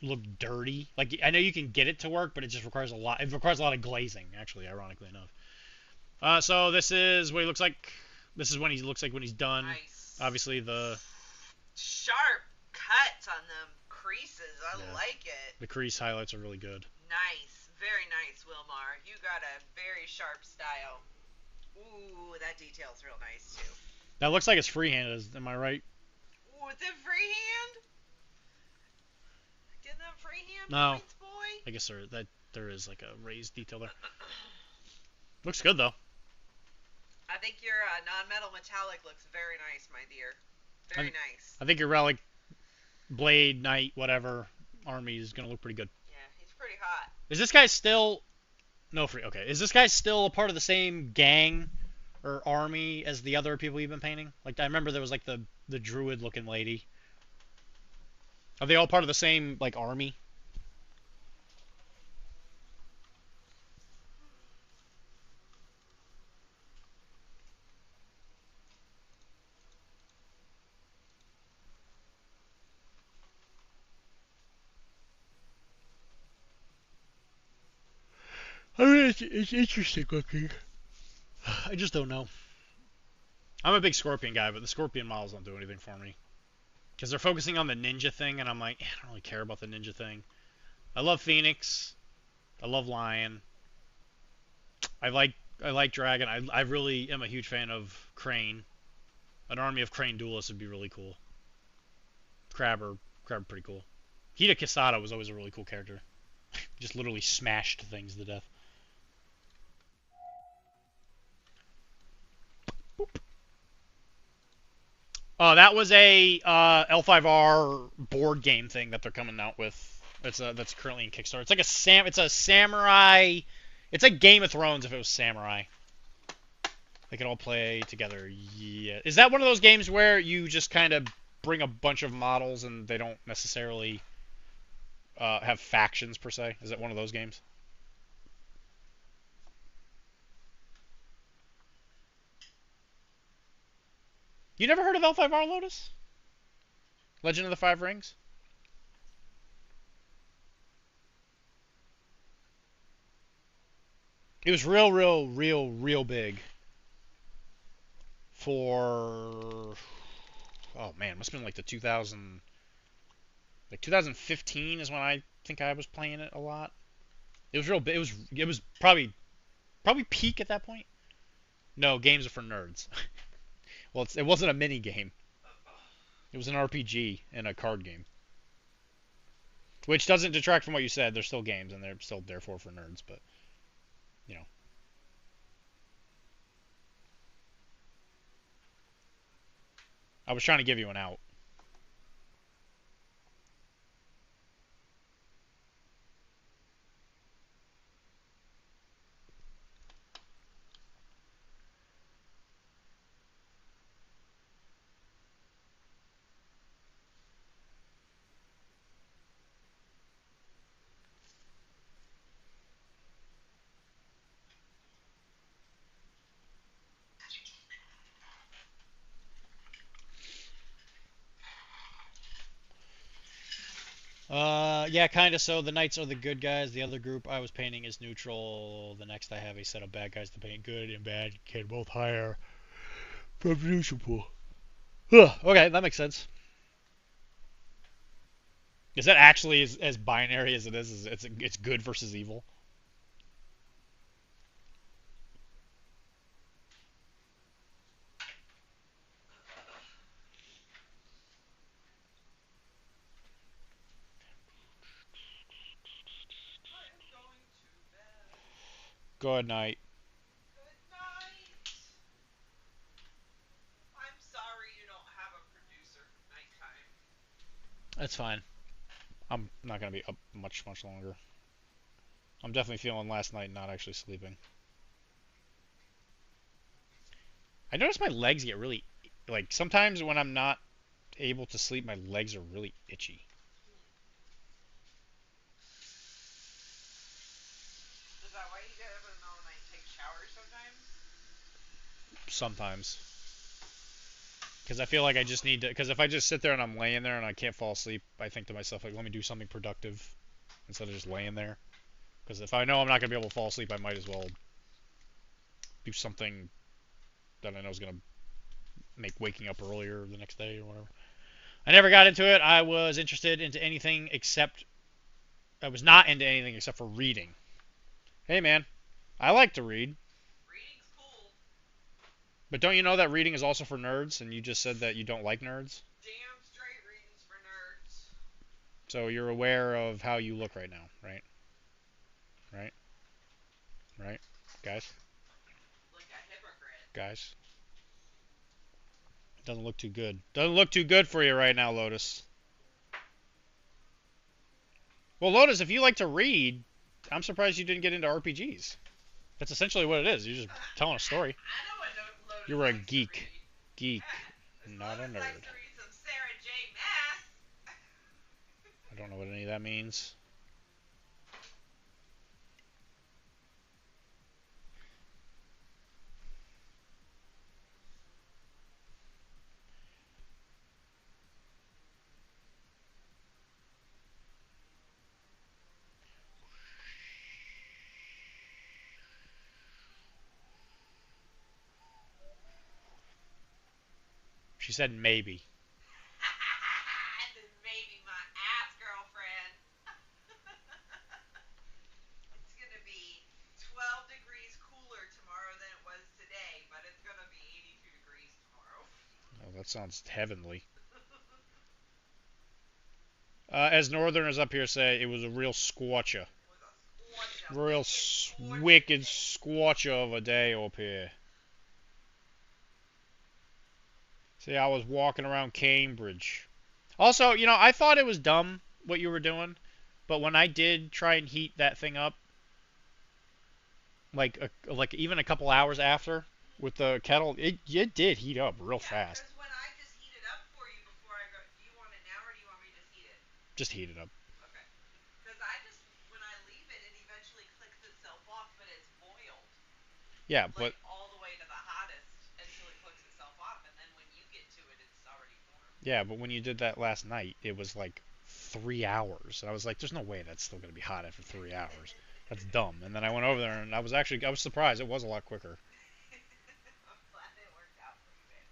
look dirty. Like, I know you can get it to work, but it just requires a lot. It requires a lot of glazing, actually, ironically enough. So this is what he looks like. This is when he looks like when he's done. Nice. Obviously, the sharp cuts on them creases. I like it. The crease highlights are really good. Nice. Very nice, Wilmar. You got a very sharp style. Ooh, that detail's real nice, too. That looks like it's freehand. Am I right? Ooh, is it freehand? Didn't that freehand No. points, boy? I guess there is like a raised detail there. Looks good, though. I think your non-metal metallic looks very nice, my dear. Very nice. I think your relic, blade, knight, whatever, army is going to look pretty good. Yeah, he's pretty hot. Is this guy still... No, free. Okay. Is this guy still a part of the same gang or army as the other people you've been painting? Like, I remember there was like the druid-looking lady. Are they all part of the same like army? I mean, it's interesting looking. I just don't know. I'm a big Scorpion guy, but the Scorpion models don't do anything for me. Because they're focusing on the ninja thing, and I'm like, I don't really care about the ninja thing. I love Phoenix. I love Lion. I like Dragon. I really am a huge fan of Crane. An army of Crane duelists would be really cool. Crabber pretty cool. Hida Kisada was always a really cool character. Just literally smashed things to death. Boop. That was a L5R board game thing that they're coming out with. That's currently in Kickstarter. It's like it's a samurai. It's like Game of Thrones if it was samurai. They can all play together. Yeah. Is that one of those games where you just kind of bring a bunch of models and they don't necessarily have factions per se? Is it one of those games? You never heard of L5R, Lotus? Legend of the Five Rings? It was real big for... Oh man, must have been like the 2015 is when I think I was playing it a lot. It was real big. It was probably peak at that point. No, games are for nerds. Well, it wasn't a mini game. It was an RPG and a card game. Which doesn't detract from what you said. They're still games, and they're still therefore for nerds, but, you know. I was trying to give you an out. Yeah, kind of so. The knights are the good guys. The other group I was painting is neutral. The next I have a set of bad guys to paint. Good and bad can both hire from neutral pool. Okay, that makes sense. Is that actually as binary as it is? It's good versus evil? I am going to bed. Good night. Good night. I'm sorry you don't have a producer nighttime. That's fine. I'm not gonna be up much longer. I'm definitely feeling last night not actually sleeping. I notice my legs get really, like, sometimes when I'm not able to sleep, my legs are really itchy. Is that why you get up in the middle of the night and take showers sometimes? Sometimes. Because I feel like I just need to, because if I just sit there and I'm laying there and I can't fall asleep, I think to myself, like, let me do something productive instead of just laying there. Because if I know I'm not going to be able to fall asleep, I might as well do something that I know is going to make waking up earlier the next day or whatever. I never got into it. I was interested into anything except, I was not into anything except for reading. Hey man, I like to read. Reading's cool. But don't you know that reading is also for nerds, and you just said that you don't like nerds? Damn straight reading's for nerds. So you're aware of how you look right now, right? Right? Right? Guys? Like a hypocrite. Guys? Doesn't look too good. Doesn't look too good for you right now, Lotus. Well, Lotus, if you like to read, I'm surprised you didn't get into RPGs. That's essentially what it is. You're just telling a story. I know what Lotus You're a likes geek. to read. Geek, This not a Lotus likes nerd. to read some Sarah J. Maas. I don't know what any of that means. She said maybe. This is maybe my ass girlfriend. It's gonna be 12 degrees cooler tomorrow than it was today, but it's gonna be 82 degrees tomorrow. Oh, that sounds heavenly. As Northerners up here say, it was a real squatcher. It was a scorch, a Real wicked scorching wicked day. squatcher of a day up here. See, I was walking around Cambridge. Also, I thought it was dumb what you were doing, but when I did try and heat that thing up, like even a couple hours after with the kettle, it did heat up real Yeah, fast. because when I just heat it up for you before I go, do you want it now or do you want me to just heat it? Just heat it up. Okay. Because I just, when I leave it, it eventually clicks itself off, but it's boiled. Yeah, Like but all the way to the hottest until it clicks itself off, and then when you get to it, it's already formed. when you did that last night, it was like 3 hours, and I was like, "There's no way that's still gonna be hot after 3 hours. That's dumb." And then I went over there, and I was surprised. It was a lot quicker. I'm glad it worked out for you, man.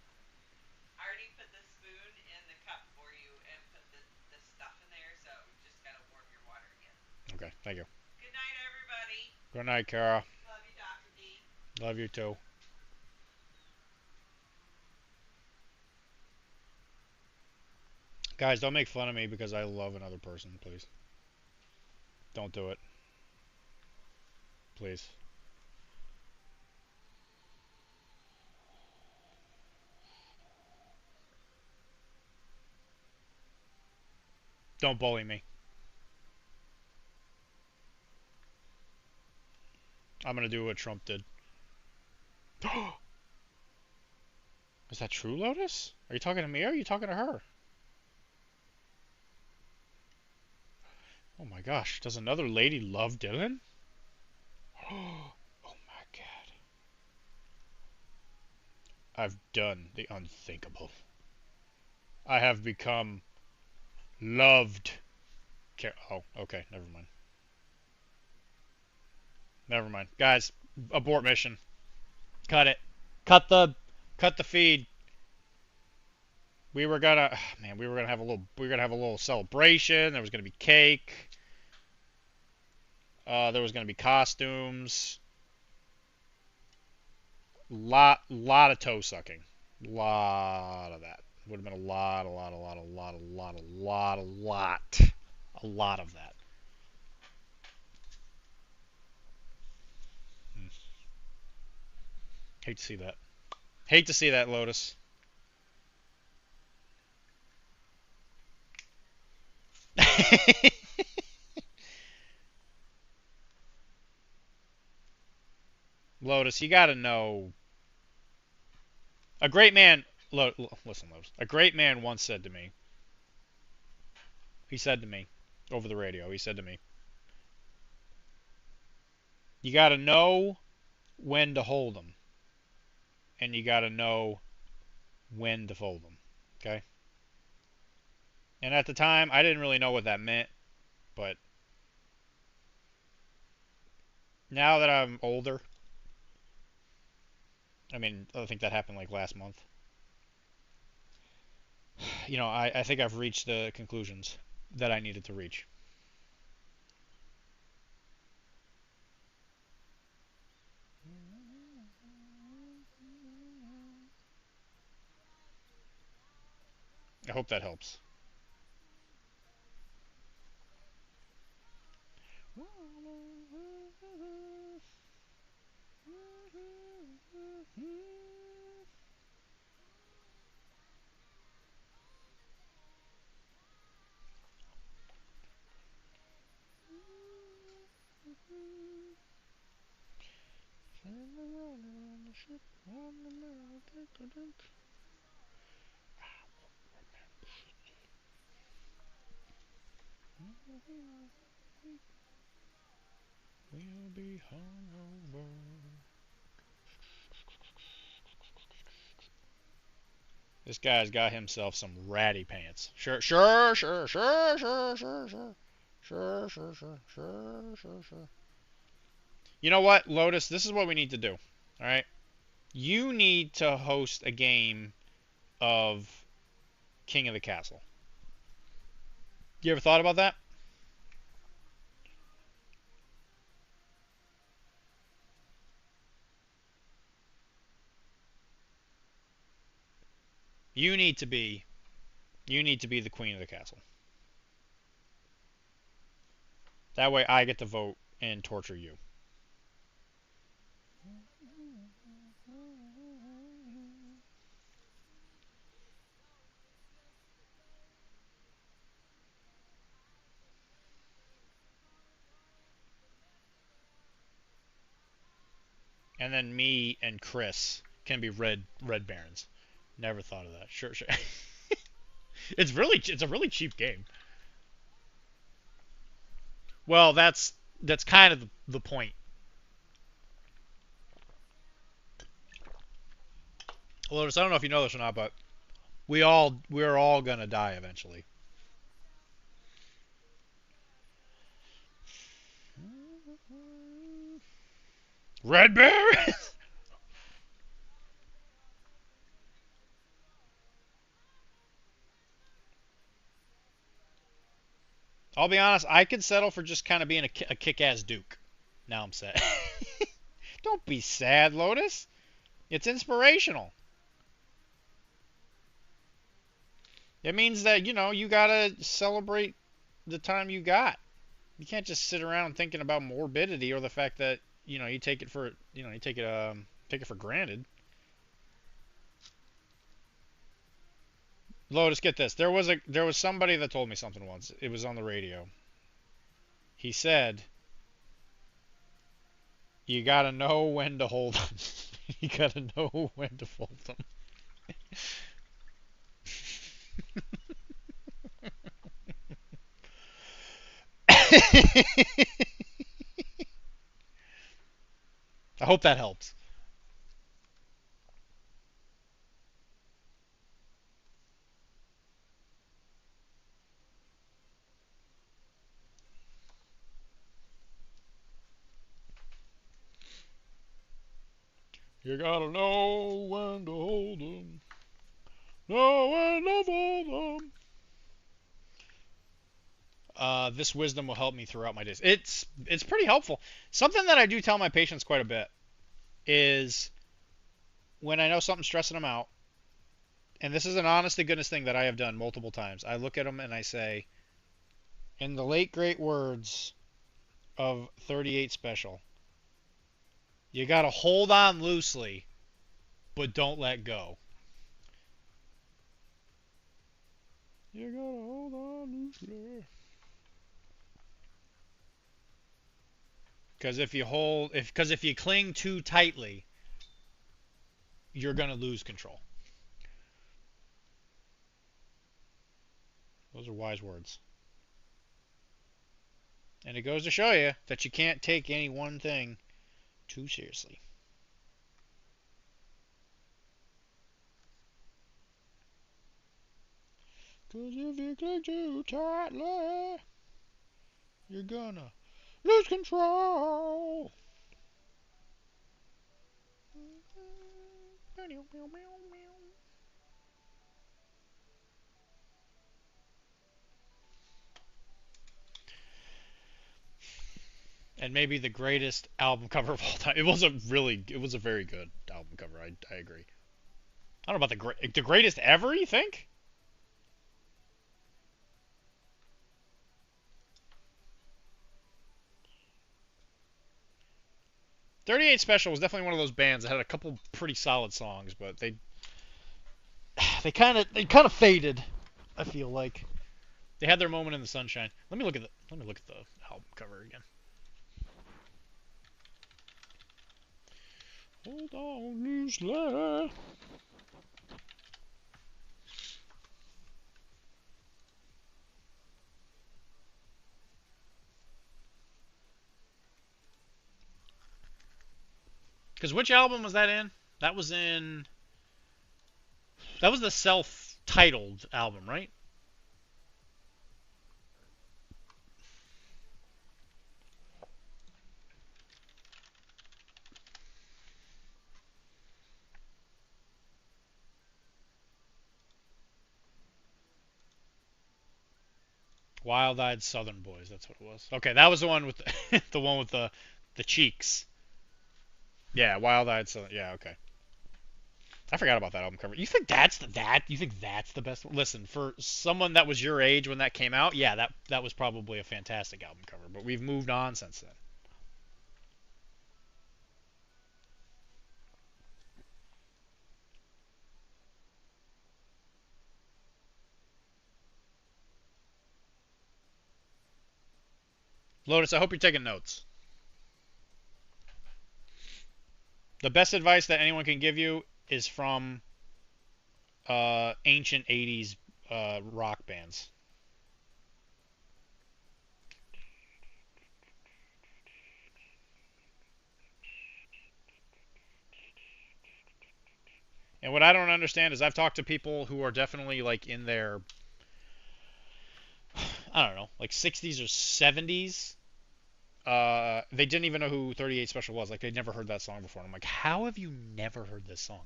I already put the spoon in the cup for you and put the stuff in there, so just gotta warm your water again. Okay, thank you. Good night, everybody. Good night, Kara. Love you, Dr. D. Love you too. Guys, don't make fun of me because I love another person, please. Don't do it. Please. Don't bully me. I'm gonna do what Trump did. Is that true, Lotus? Are you talking to me or are you talking to her? Oh my gosh, does another lady love Dylan? Oh my god. I've done the unthinkable. I have become loved Oh, okay. Never mind. Never mind. Guys, abort mission. Cut it. Cut the feed. We were gonna man, we were gonna have a little celebration. There was gonna be cake. There was gonna be costumes. Lot of toe sucking. Lot of that. Would have been a lot of that. Hmm. Hate to see that. Hate to see that, Lotus. Lotus, you gotta know. A great man. Listen, Lotus. A great man once said to me. He said to me, over the radio. He said to me, "You gotta know when to hold them, and you gotta know when to fold them." Okay. And at the time, I didn't really know what that meant, but now that I'm older, I mean, I think that happened like last month. You know, I think I've reached the conclusions that I needed to reach. I hope that helps. We'll be hungover. This guy's got himself some ratty pants. Sure. You know what, Lotus? This is what we need to do. All right. You need to host a game of King of the Castle. You ever thought about that? You need to be the queen of the castle. That way I get to vote and torture you. And then me and Chris can be red barons. Never thought of that. Sure. It's a really cheap game. Well, that's kind of the point. Lotus, I don't know if you know this or not, but we're all gonna die eventually. Red Baron. I'll be honest, I could settle for just kind of being a kick-ass duke. Now I'm sad. Don't be sad, Lotus. It's inspirational. It means that, you gotta celebrate the time you got. You can't just sit around thinking about morbidity or the fact that, you take it for, you take it for granted. Lotus, get this. There was somebody that told me something once. It was on the radio. He said, "You gotta know when to hold them. You gotta know when to fold them." I hope that helps. You gotta know when to hold 'em, know when to fold 'em. This wisdom will help me throughout my days. It's pretty helpful. Something that I do tell my patients quite a bit is when I know something's stressing them out, and this is an honest to goodness thing that I have done multiple times. I look at them and I say, in the late great words of 38 Special, you gotta hold on loosely, but don't let go. You gotta hold on loosely. Because if you cling too tightly, you're gonna lose control. Those are wise words. And it goes to show you that you can't take any one thing too seriously. Cause if you cling too tightly, you're gonna lose control. And maybe the greatest album cover of all time. It was a very good album cover. I agree. I don't know about the greatest ever. You think? 38 Special was definitely one of those bands that had a couple pretty solid songs, but they kind of faded. I feel like they had their moment in the sunshine. Let me look at the album cover again. Hold on loosely. Because which album was that in? That was in. That was the self-titled album, right? Wild-Eyed Southern Boys. That's what it was. Okay, that was the one with the one with the cheeks. Yeah, Wild-Eyed Southern. Yeah, okay. I forgot about that album cover. You think that's the best one? Listen, for someone that was your age when that came out, yeah, that was probably a fantastic album cover. But we've moved on since then. Lotus, I hope you're taking notes. The best advice that anyone can give you is from ancient '80s rock bands. And what I don't understand is I've talked to people who are definitely like in their, I don't know, like 60s or 70s. They didn't even know who 38 Special was. Like they'd never heard that song before. And I'm like, how have you never heard this song?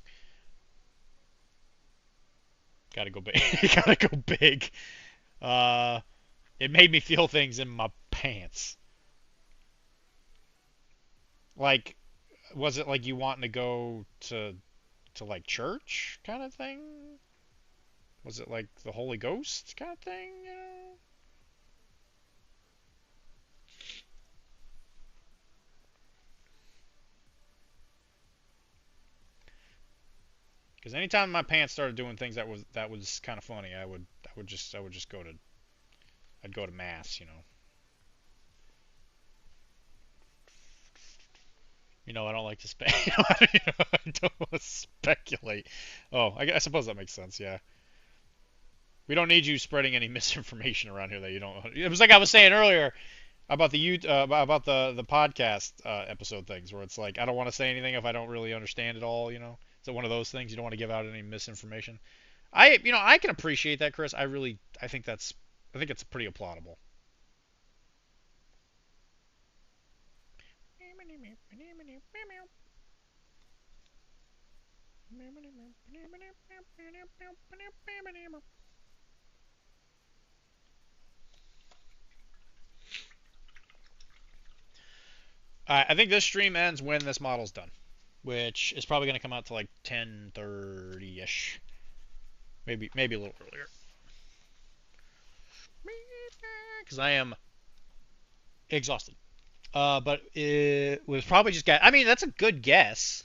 Gotta go big. Gotta go big. Uh, it made me feel things in my pants. Like, was it like you wanting to go to like church kind of thing? Was it like the Holy Ghost kind of thing? You know? Because anytime my pants started doing things that was kind of funny, I would just go to mass, you know. I don't like to I don't want to speculate. Oh, I suppose that makes sense. Yeah, we don't need you spreading any misinformation around here that you don't. It was like I was saying earlier about about the podcast episode things, where it's like I don't want to say anything if I don't really understand it all. Is it one of those things you don't want to give out any misinformation? I can appreciate that, Chris. I think it's pretty applaudable. I think this stream ends when this model's done, which is probably going to come out to like 10:30ish, maybe a little earlier. Because I am exhausted. But it was probably just I mean, that's a good guess.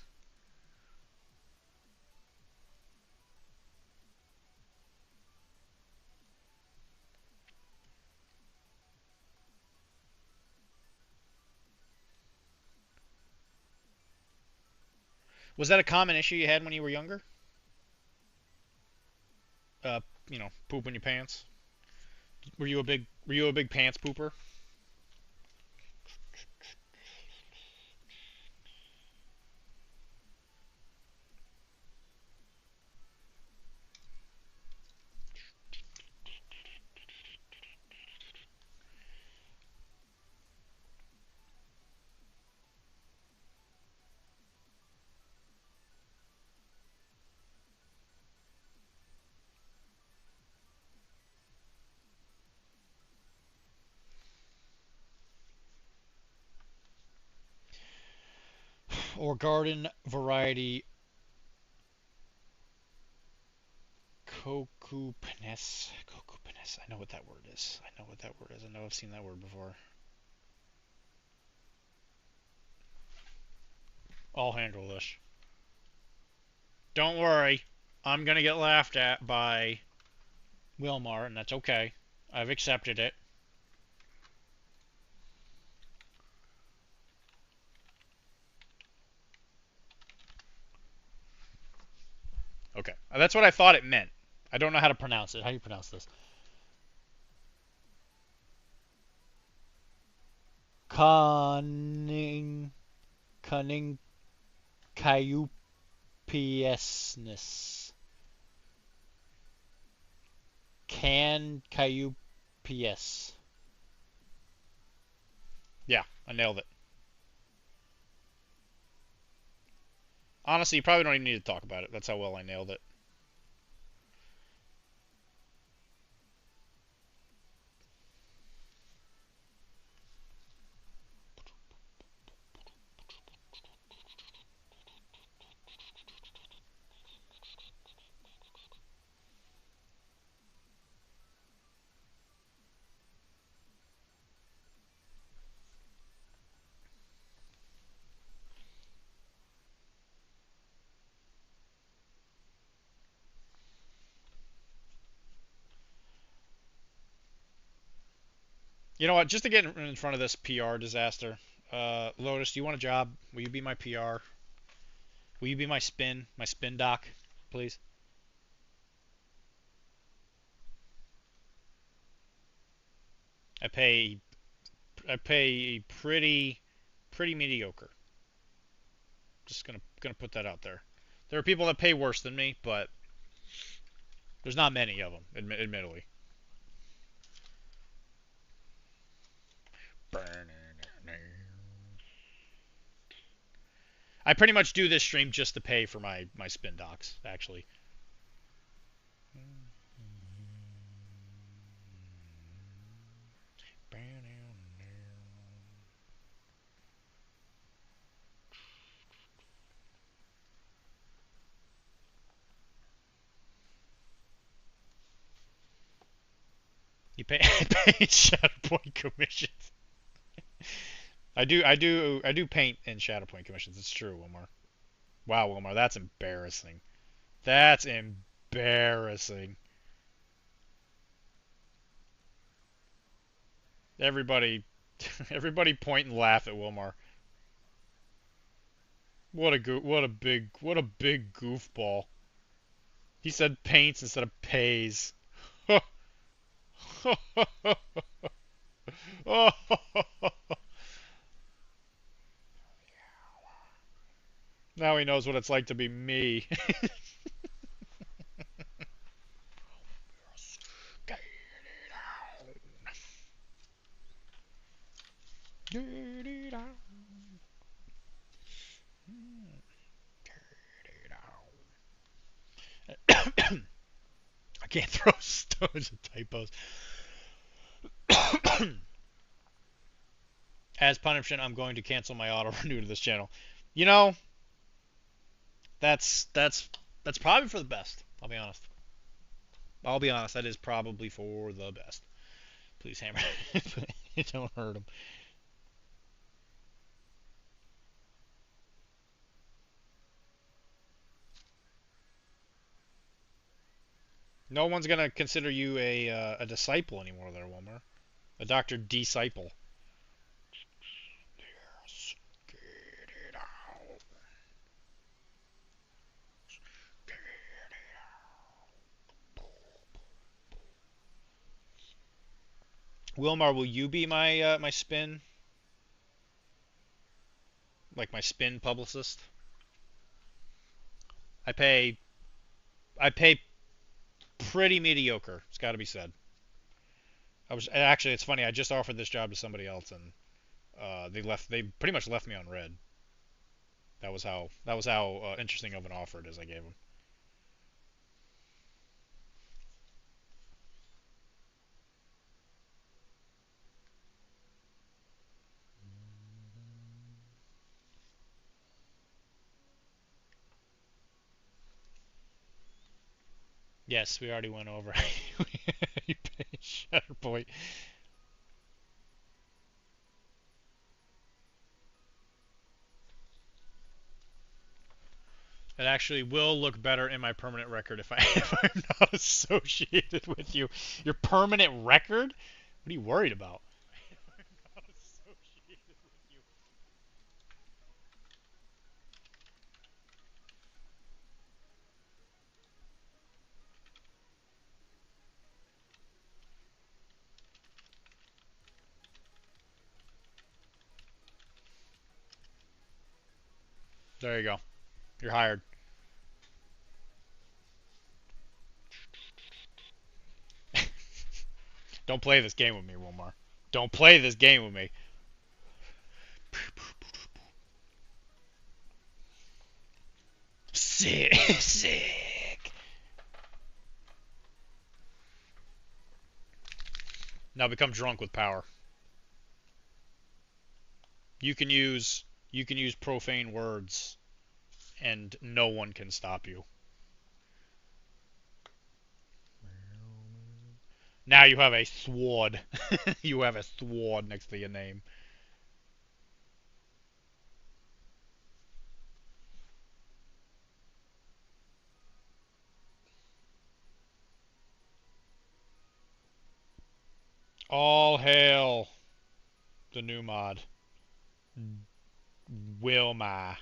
Was that a common issue you had when you were younger? Uh, poop in your pants. Were you a big pants pooper? Or garden variety Cocoopness. Cocoopness. I know what that word is. I know what that word is. I know I've seen that word before. I'll handle this. Don't worry. I'm gonna get laughed at by Wilmar, and that's okay. I've accepted it. Okay. That's what I thought it meant. I don't know how to pronounce it. How do you pronounce this? Cunning. Cunning. Cayupiesness. Cayupies. Yeah, I nailed it. Honestly, you probably don't even need to talk about it. That's how well I nailed it. You know what? Just to get in front of this PR disaster, Lotus, do you want a job? Will you be my PR? Will you be my spin doc, please? I pay I pay pretty mediocre. Just gonna put that out there. There are people that pay worse than me, but there's not many of them, admittedly. I pretty much do this stream just to pay for my spin docs, actually. You pay I pay Shadowpoint commissions. I do paint in Shadowpoint commissions. It's true, Wilmar. Wow, Wilmar, that's embarrassing. That's embarrassing. Everybody, everybody point and laugh at Wilmar. What a big goofball. He said paints instead of pays. Now he knows what it's like to be me. can't throw stones at typos. As punishment, I'm going to cancel my auto renew to this channel. You know, that's probably for the best. I'll be honest. I'll be honest. That is probably for the best. Please hammer. Don't hurt him. No one's gonna consider you a disciple anymore, there, Wilmer. A Dr.D disciple. Yes, get it out. Get it out. Wilmar, will you be my my spin, like my spin publicist? I pay I pay pretty mediocre. It's got to be said. I was actually, it's funny. I just offered this job to somebody else, and they pretty much left me on red. That was how interesting of an offer it is I gave them. Yes, we already went over. You pay Shatterpoint. It actually will look better in my permanent record if if I'm not associated with you. Your permanent record? What are you worried about? If I'm not associated with you. There you go. You're hired. Don't play this game with me, Wilmar. Don't play this game with me. Sick. Sick. Now become drunk with power. You can use profane words and no one can stop you. Now you have a sword. You have a sword next to your name. All hail the new mod. Wilma.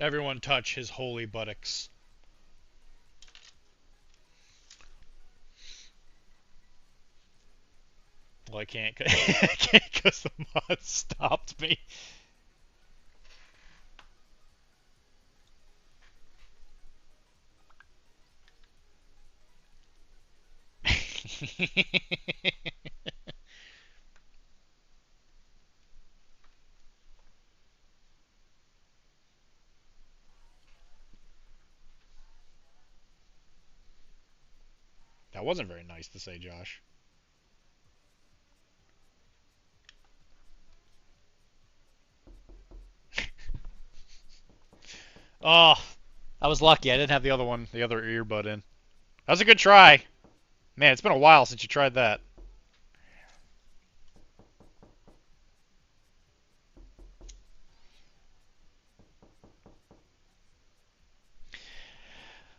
Everyone touch his holy buttocks. Well, I can't. I can't because the mod stopped me. That wasn't very nice to say, Josh. Oh, I was lucky. I didn't have the other one, the other earbud in. That was a good try. Man, it's been a while since you tried that.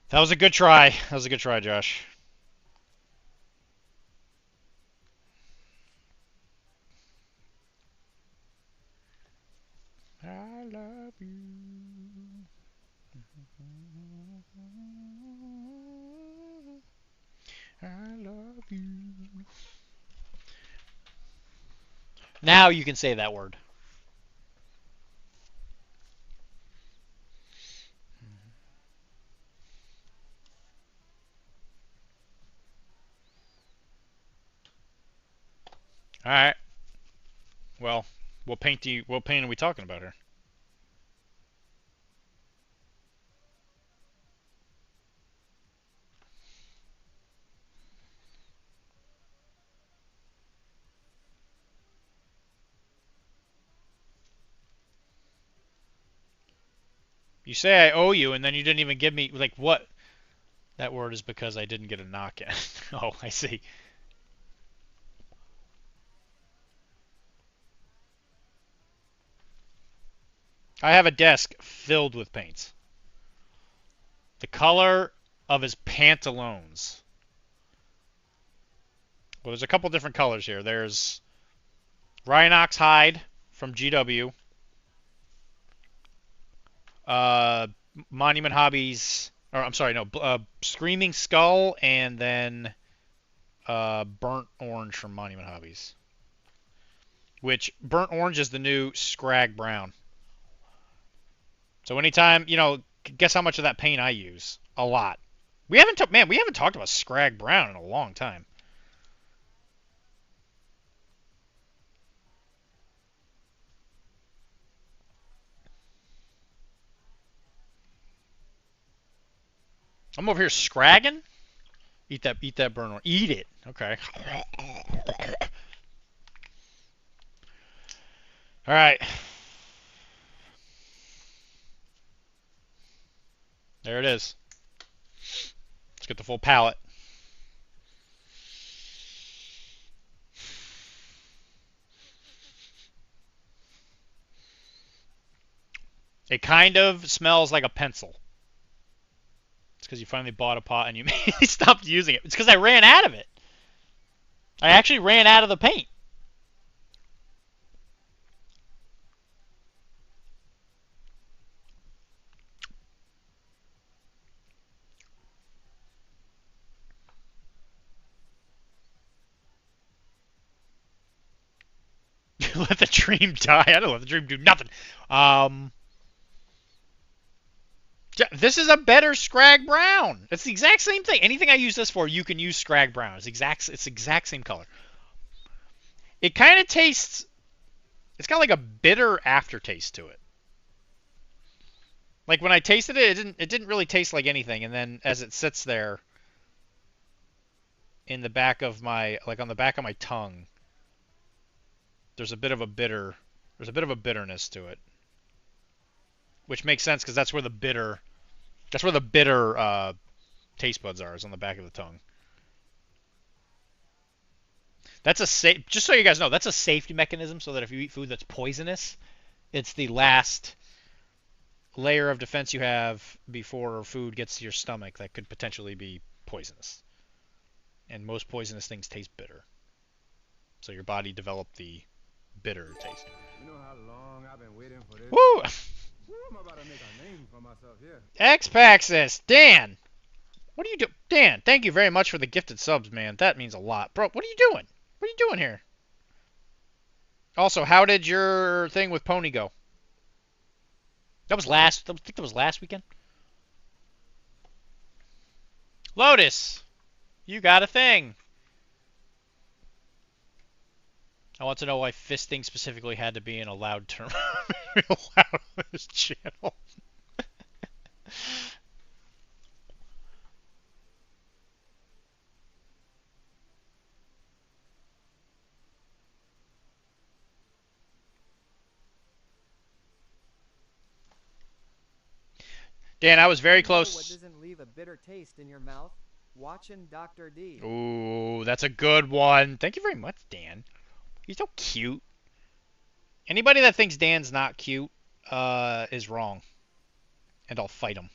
That was a good try. That was a good try, Josh. I love you. I love you. Now you can say that word. All right. Well, what paint are we talking about here? You say I owe you, and then you didn't even give me, like, what? That word is because I didn't get a knock in. Oh, I see. I have a desk filled with paints. The color of his pantaloons. Well, there's a couple different colors here. There's Rhinox Hide from GW. Uh, Monument Hobbies, or I'm sorry, no, Screaming Skull, and then Burnt Orange from Monument Hobbies. Which Burnt Orange is the new Scrag Brown. So anytime, guess how much of that paint I use? A lot. We haven't talked about Scrag Brown in a long time. I'm over here scragging. Eat that burnt orange. Eat it. Okay. All right. There it is. Let's get the full palette. It kind of smells like a pencil. It's because you finally bought a pot and you stopped using it. It's because I ran out of it. I actually ran out of the paint. Let the dream die. I don't let the dream do nothing. This is a better Scrag Brown. It's the exact same thing. Anything I use this for, you can use Scrag Brown. It's exact same color. It kind of tastes. It's got like a bitter aftertaste to it. Like when I tasted it, it didn't really taste like anything. And then as it sits there in the back of my, like on the back of my tongue, there's a bit of a bitterness to it. Which makes sense because that's where the bitter taste buds are, is on the back of the tongue. That's just so you guys know, that's a safety mechanism so that if you eat food that's poisonous, it's the last layer of defense you have before food gets to your stomach that could potentially be poisonous. And most poisonous things taste bitter. So your body developed the bitter taste. You know how long I've been waiting for this? Woo! I'm about to make a name for myself here. X-Paxis! Dan! What are you doing? Dan, thank you very much for the gifted subs, man. That means a lot. Bro, what are you doing? What are you doing here? Also, how did your thing with Pony go? I think that was last weekend. Lotus! You got a thing! I want to know why fisting specifically had to be in a loud term. Loud on this channel. Dan, I was very close. What doesn't leave a bitter taste in your mouth? Watching Dr.D. Ooh, that's a good one. Thank you very much, Dan. He's so cute. Anybody that thinks Dan's not cute is wrong. And I'll fight him.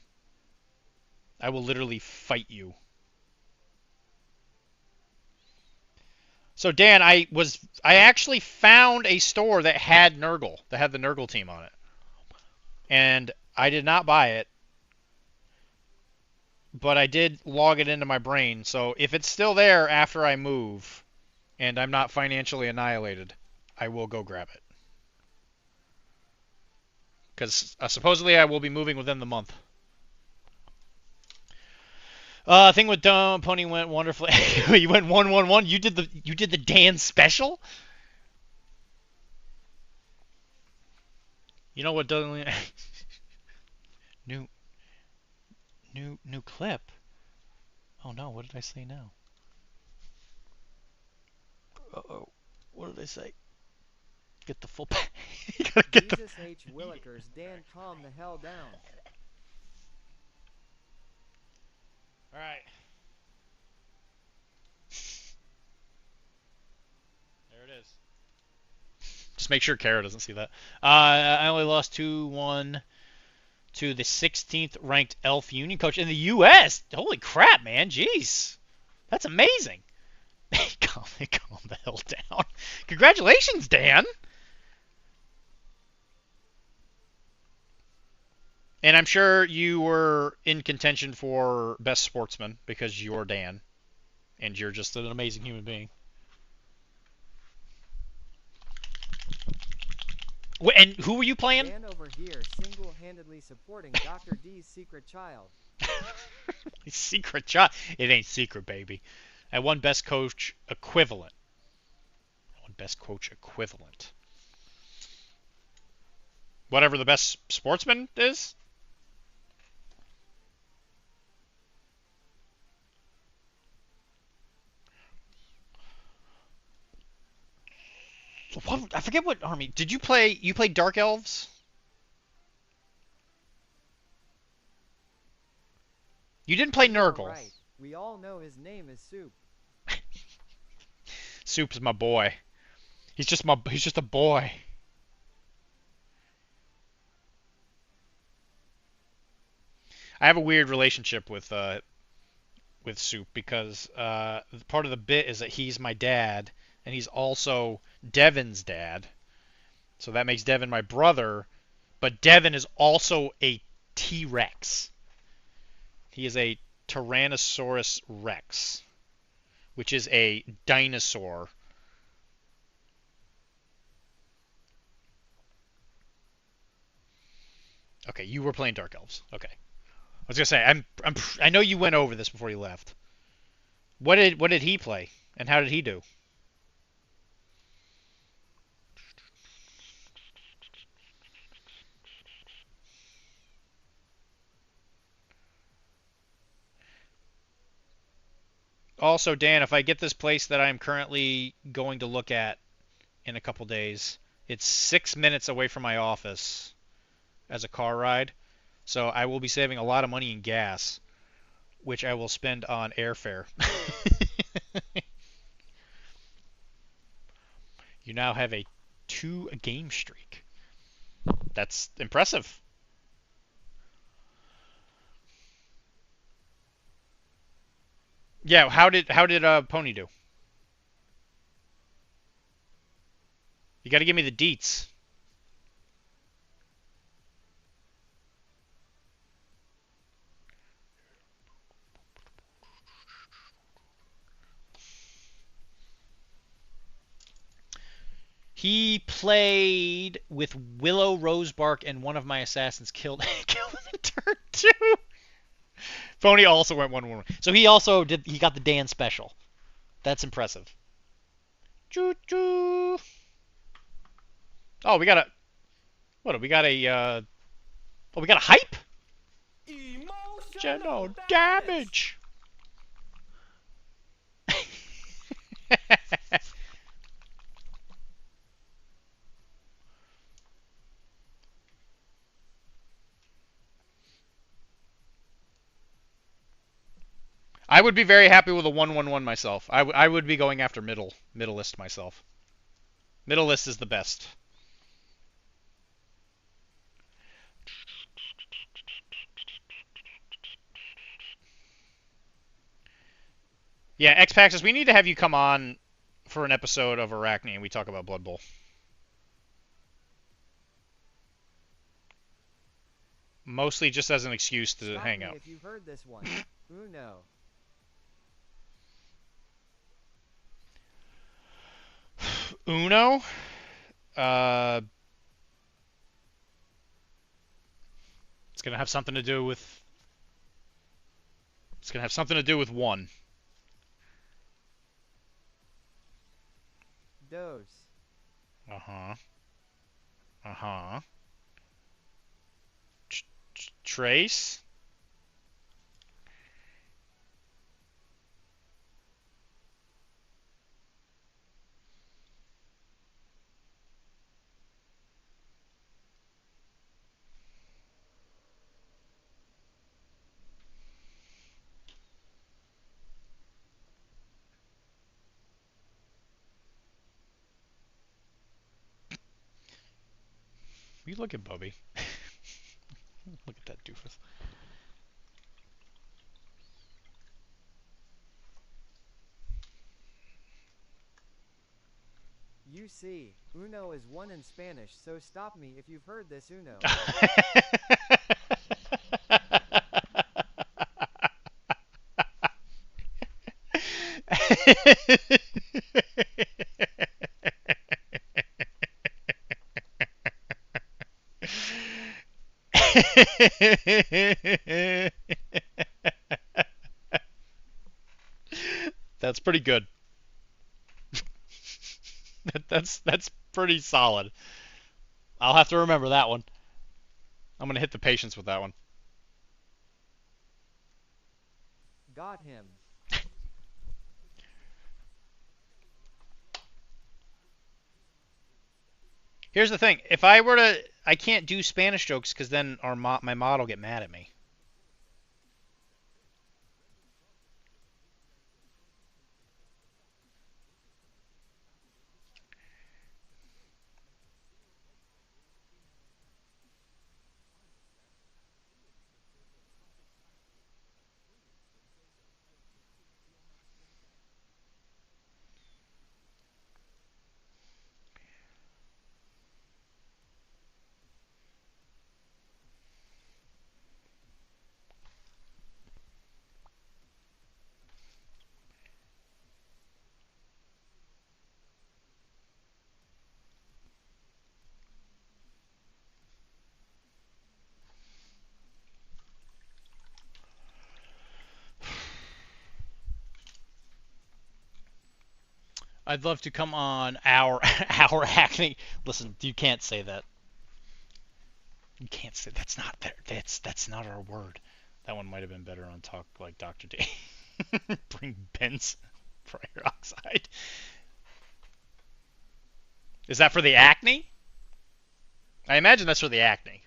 I will literally fight you. So Dan, I actually found a store that had Nurgle, that had the Nurgle team on it. And I did not buy it. But I did log it into my brain, so if it's still there after I move, and I'm not financially annihilated, I will go grab it. Because supposedly I will be moving within the month. Thing with Dumb Pony went wonderfully. You went 1-1-1. You did the Dan special. You know what doesn't new new clip. Oh no, what did I say now? Uh-oh. What did I say? Get the full you gotta get Jesus H. Willikers, Dan, calm the hell down. Alright. There it is. Just make sure Kara doesn't see that. I only lost 2-1 to the 16th ranked Elf Union coach in the U.S. Holy crap, man. Jeez. That's amazing. calm the hell down. Congratulations, Dan. And I'm sure you were in contention for best sportsman because you're Dan. And you're just an amazing human being. And who were you playing? Dan over here single-handedly supporting Dr. D's secret child. Secret child? It ain't secret, baby. I won best coach equivalent. Whatever the best sportsman is? What, I forget what army. Did you play? You played Dark Elves? You didn't play Nurgle. Right. We all know his name is Soup. Soup's my boy. He's just a boy. I have a weird relationship with Soup because part of the bit is that he's my dad and he's also Devin's dad. So that makes Devin my brother, but Devin is also a T-Rex. He is a Tyrannosaurus Rex, which is a dinosaur. Okay, you were playing Dark Elves. Okay. I was gonna say I know you went over this before you left. What did he play and how did he do? Also, Dan, if I get this place that I'm currently going to look at in a couple days, it's 6 minutes away from my office as a car ride. So I will be saving a lot of money in gas, which I will spend on airfare. You now have a 2-game streak. That's impressive. Yeah, how did Pony do? You got to give me the deets. He played with Willow Rosebark, and one of my assassins killed him in turn 2. Pony also went 1-1. So he also did. He got the Dan special. That's impressive. Choo choo. Oh, we got a. What? We got a. Oh, we got a hype. Emotional damage. I would be very happy with a 1-1-1 myself. I would be going after middle list myself. Middle list is the best. Yeah, X-Paxis, we need to have you come on for an episode of Arachne and we talk about Blood Bowl. Mostly just as an excuse to Stop hang me out. if you've heard this one. Uno. Uno? Uh, it's gonna have something to do with. It's gonna have something to do with one. Dose. Uh huh. Uh huh. Trace. You look at Bubby. Look at that doofus. You see, uno is one in Spanish, so stop me if you've heard this uno. That's pretty good. That's pretty solid. I'll have to remember that one. I'm gonna hit the patience with that one. Got him. Here's the thing: if I were to, I can't do Spanish jokes because then my mod will get mad at me. I'd love to come on our our acne. Listen, you can't say that. You can't say that's not there. That's not our word. That one might have been better on talk like Dr.D. Bring Ben's peroxide. Is that for the acne? I imagine that's for the acne.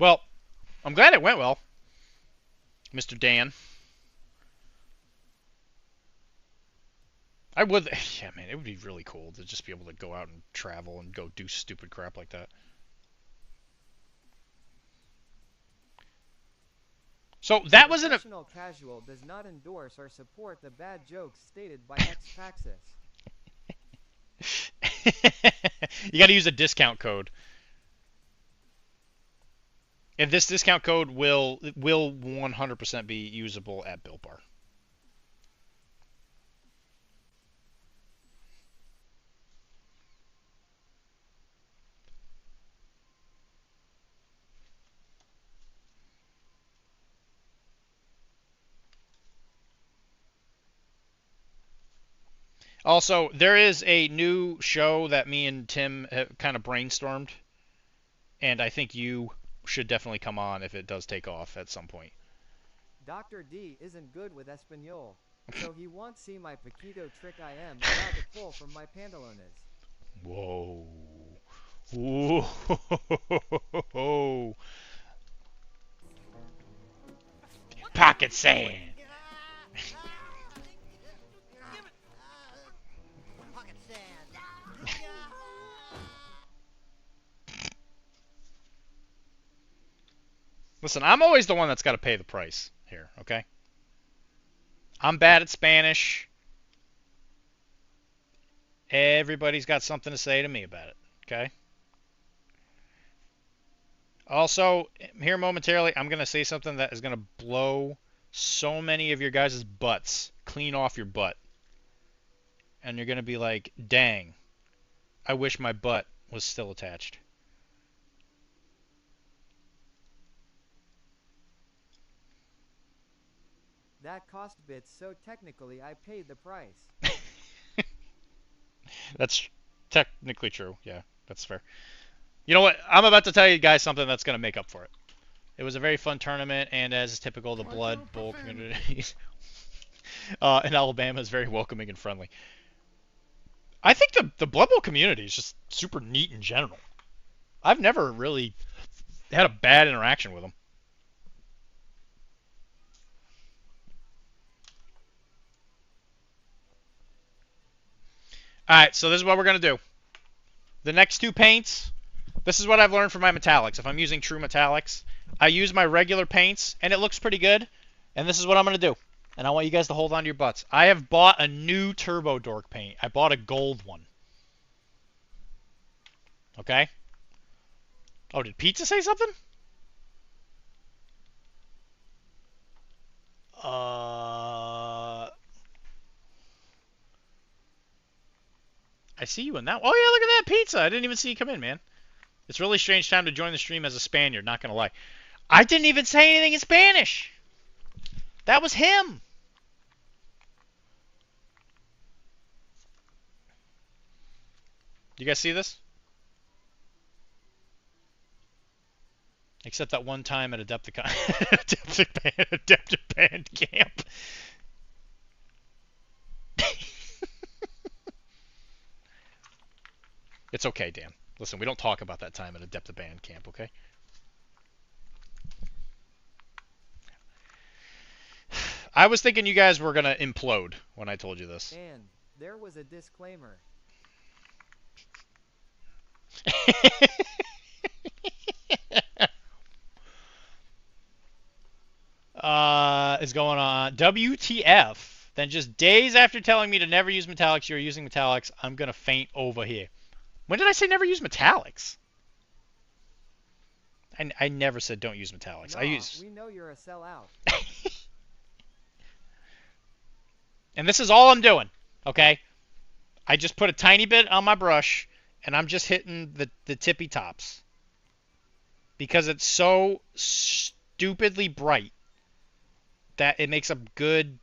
Well, I'm glad it went well, Mr. Dan. I would, yeah, man, it would be really cool to just be able to go out and travel and go do stupid crap like that. So that was an. Professional Casual does not endorse or support the bad jokes stated by X-Paxis. You got to use a discount code. And this discount code will 100% be usable at Built Bar. Also, there is a new show that me and Tim have kind of brainstormed, and I think you should definitely come on if it does take off at some point. Dr.D isn't good with Espanol, so he won't see my Paquito trick I am about to pull from my pantalones. Whoa. Whoa. pocket sand. Listen, I'm always the one that's got to pay the price here, okay? I'm bad at Spanish. Everybody's got something to say to me about it, okay? Also, here momentarily, I'm going to say something that is going to blow so many of your guys' butts clean off your butt. And you're going to be like, dang, I wish my butt was still attached. That cost bits, so technically I paid the price. That's technically true. Yeah, that's fair. You know what? I'm about to tell you guys something that's going to make up for it. It was a very fun tournament, and as is typical, the Blood Bowl community in Alabama is very welcoming and friendly. I think the Blood Bowl community is just super neat in general. I've never really had a bad interaction with them. Alright, so this is what we're going to do. The next two paints, this is what I've learned from my metallics. If I'm using true metallics, I use my regular paints, and it looks pretty good. And this is what I'm going to do. And I want you guys to hold on to your butts. I have bought a new Turbo Dork paint. I bought a gold one. Okay? Oh, did Pizza say something? I see you in that. Oh, yeah, look at that pizza. I didn't even see you come in, man. It's a really strange time to join the stream as a Spaniard, not going to lie. I didn't even say anything in Spanish. That was him. You guys see this? Except that one time at Adepticon, Adepticon camp. It's okay, Dan. Listen, we don't talk about that time at Adepticon camp, okay? I was thinking you guys were going to implode when I told you this. And there was a disclaimer. Is going on. WTF. Then just days after telling me to never use metallics, you're using metallics, I'm going to faint over here. When did I say never use metallics? I never said don't use metallics. Nah, I use... we know you're a sellout. And this is all I'm doing, okay? I just put a tiny bit on my brush, and I'm just hitting the tippy tops. Because it's so stupidly bright that it makes a good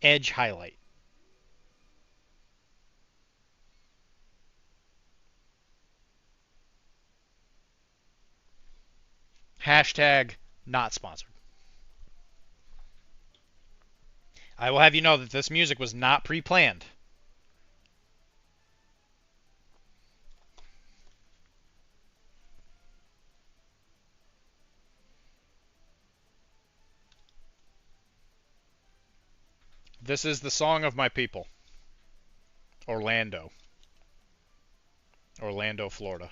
edge highlight. Hashtag not sponsored. I will have you know that this music was not pre-planned. This is the song of my people. Orlando. Orlando, Florida.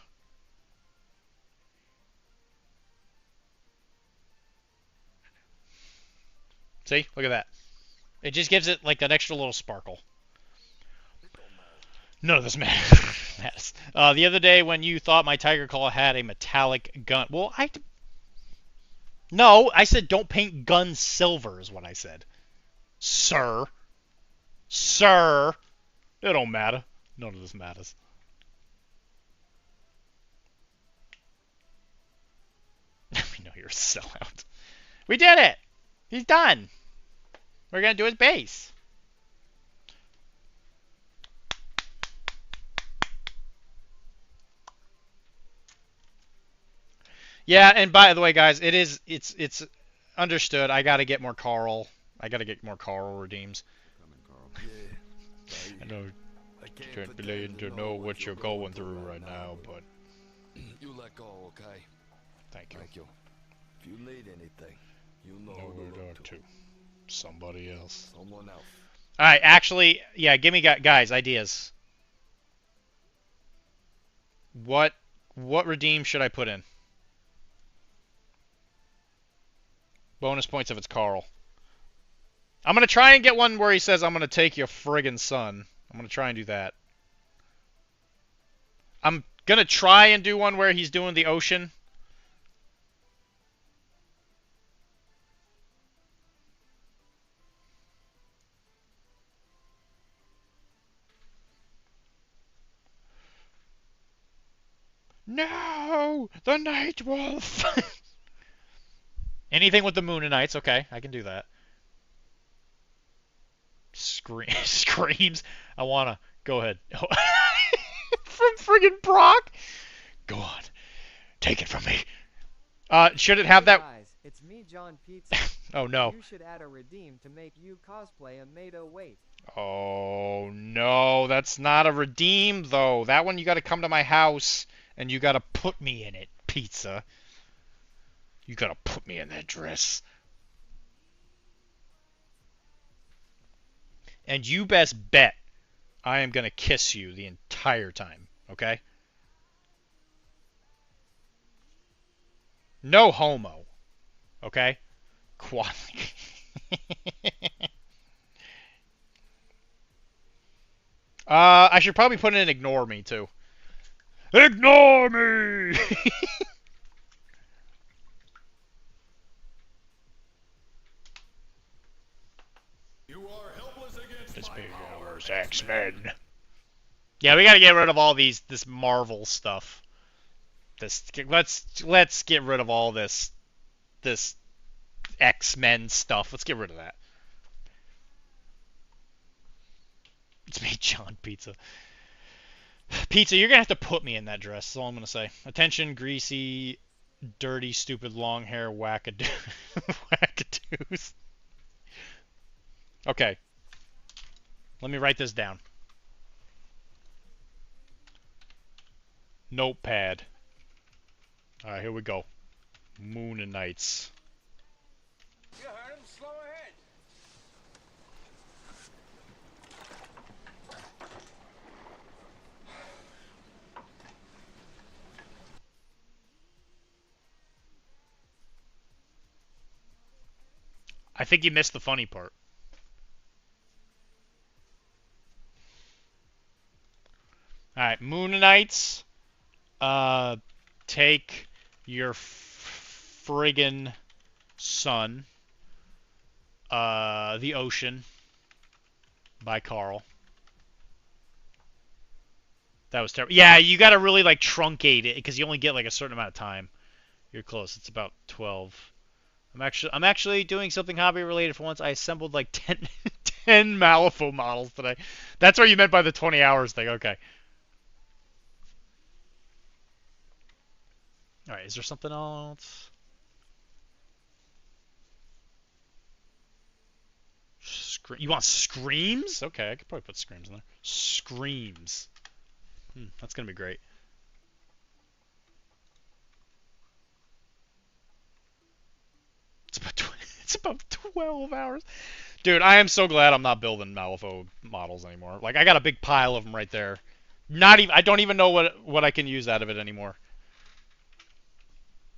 See? Look at that. It just gives it like an extra little sparkle. None of this matters. The other day when you thought my Tiger Claw had a metallic gun. Well, No, I said don't paint guns silver is what I said. Sir. Sir. It don't matter. None of this matters. We know you're a sellout. We did it! He's done! We're gonna do his base. Yeah, and by the way, guys, it's understood. I gotta get more Carl. I gotta get more Carl redeems. I know I can't can't begin to know what you're going through right now, but you let go, okay? thank you. Thank you. If you need anything, you know No, who to we look don't. to. to somebody else. Someone else. All right, actually, yeah, give me guys ideas. What redeem should I put in? Bonus points if it's Carl. I'm gonna try and get one where he says I'm gonna take your friggin' son. I'm gonna try and do that. I'm gonna try and do one where he's doing the ocean. No! The Night Wolf! Anything with the Moon and Knights, okay, I can do that. Screams. I wanna. Go ahead. From friggin' Brock? Go on. Take it from me. Should it have Hey that? guys, it's me, John Pizza. Oh no. You should add a redeem to make you cosplay a Mado Wait. Oh no, that's not a redeem though. That one you gotta come to my house and you gotta put me in it, Pizza. You gotta put me in that dress. And you best bet I am gonna kiss you the entire time, okay? No homo, okay? I should probably put in ignore me too. Ignore me! You are helpless against This my big power, hours, X-Men. Yeah, we gotta get rid of all this Marvel stuff. Let's get rid of all this X-Men stuff. Let's get rid of that. It's me, John Pizza. Pizza, you're gonna have to put me in that dress. That's all I'm gonna say. Attention, greasy, dirty, stupid, long hair, wackadoos. Okay. Let me write this down. Notepad. Alright, here we go. Moon and Nights. You heard him. Slow ahead. I think you missed the funny part. Alright, Moon and Nights. Take your friggin' son. The Ocean by Carl. That was terrible. Yeah, you gotta really like truncate it because you only get like a certain amount of time. You're close. It's about 12. I'm actually doing something hobby related for once. I assembled like 10 Malifaux models today. That's what you meant by the 20 hours thing. Okay. All right. Is there something else? You want screams? Okay, I could probably put screams in there. Screams. That's gonna be great. It's about 12 hours. Dude, I am so glad I'm not building Malifaux models anymore. Like, I got a big pile of them right there. I don't even know what I can use out of it anymore.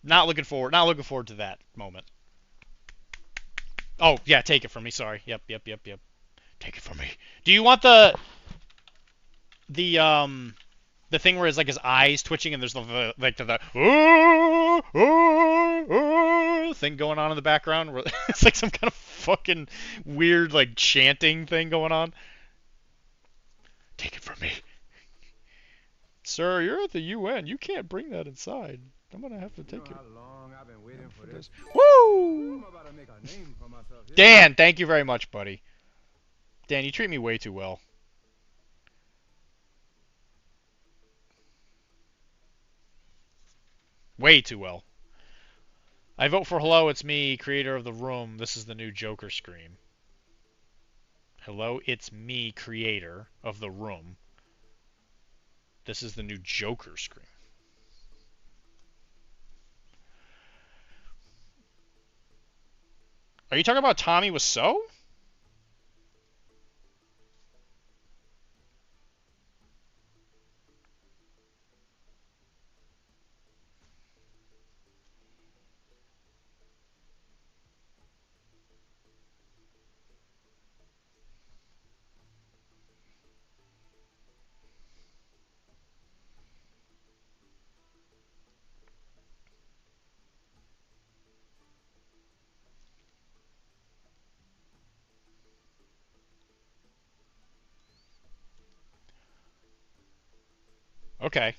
Not looking forward to that moment. Oh, yeah, take it from me. Sorry. Yep. Take it from me. Do you want the thing where it's like his eyes twitching and there's the thing going on in the background where it's like some kind of fucking weird like chanting thing going on? Take it from me. Sir, you're at the UN. You can't bring that inside. I'm gonna have to take it. How long I've been waiting for this? Woo! I'm about to make a name for myself here. Dan, thank you very much, buddy. Dan, you treat me way too well. Way too well. I vote for hello, it's me, creator of the room. This is the new Joker scream. Hello, it's me, creator of the room. This is the new Joker scream. Are you talking about Tommy Wiseau? Okay.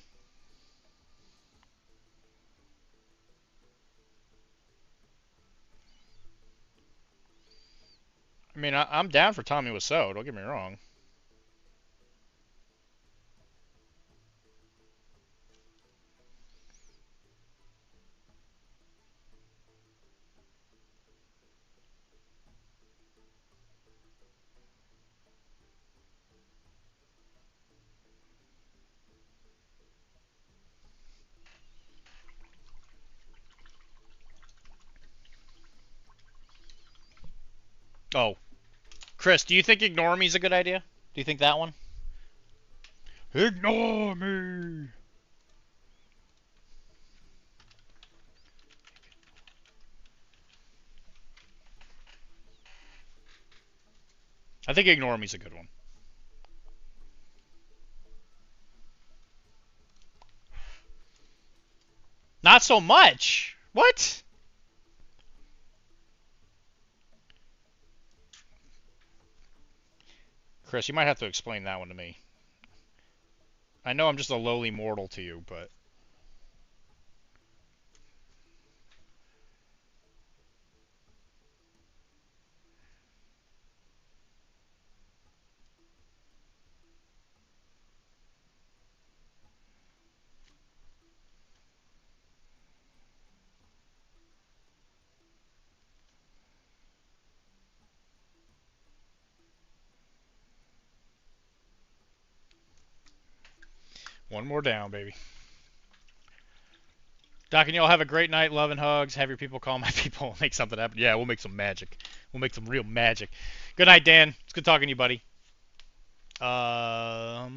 I mean, I'm down for Tommy Wiseau. Don't get me wrong. Oh, Chris, do you think Ignore Me is a good idea? Do you think that one? Ignore me. I think Ignore Me is a good one. Not so much. What? Chris, you might have to explain that one to me. I know I'm just a lowly mortal to you, but one more down, baby. Doc and y'all have a great night. Love and hugs. Have your people call my people. Make something happen. Yeah, we'll make some magic. We'll make some real magic. Good night, Dan. It's good talking to you, buddy. Not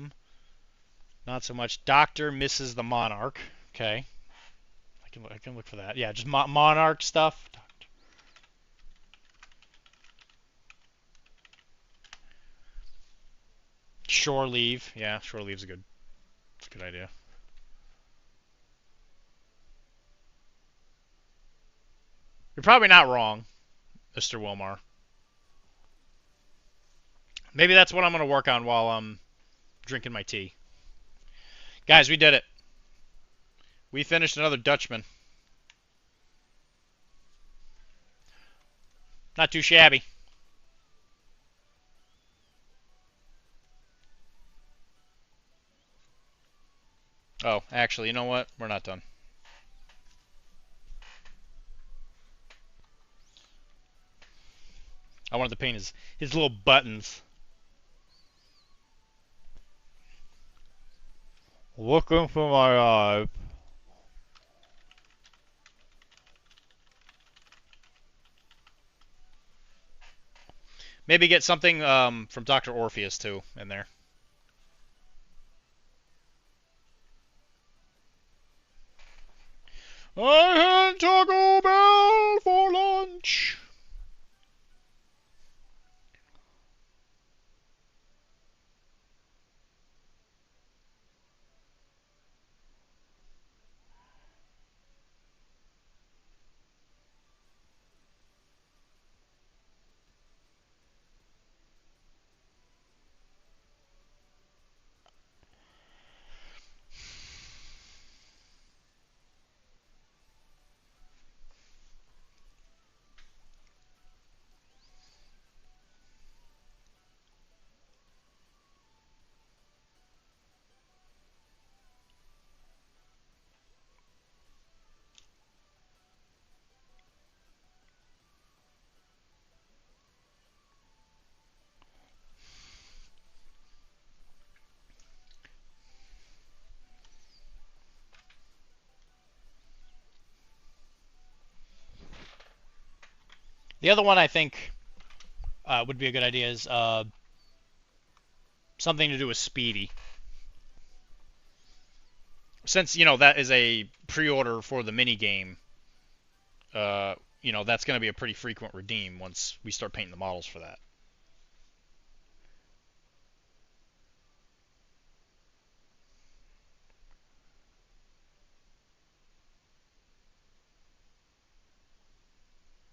so much. Doctor misses the Monarch. Okay, I can look for that. Yeah, just Monarch stuff. Shore leave. Yeah, shore leave's it's a good idea. You're probably not wrong, Mr. Wilmar. Maybe that's what I'm gonna work on while I'm drinking my tea. Guys, we did it. We finished another Dutchman. Not too shabby. Oh, actually, you know what? We're not done. I wanted to paint his little buttons. Looking for my eye. Maybe get something from Dr. Orpheus too in there. I had Taco Bell for lunch. The other one I think would be a good idea is something to do with Speedy. Since, that is a pre-order for the mini game, that's going to be a pretty frequent redeem once we start painting the models for that.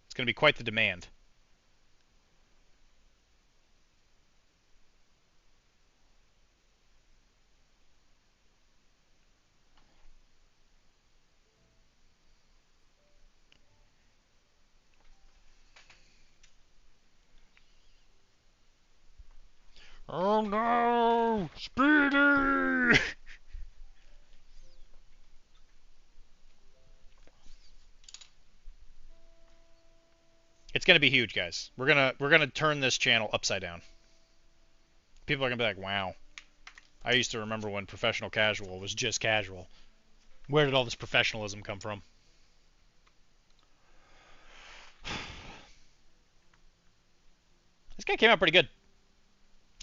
It's going to be quite the demand. Oh no! Speedy! It's gonna be huge, guys. We're gonna turn this channel upside down. People are gonna be like, wow. I used to remember when professional casual was just casual. Where did all this professionalism come from? This guy came out pretty good.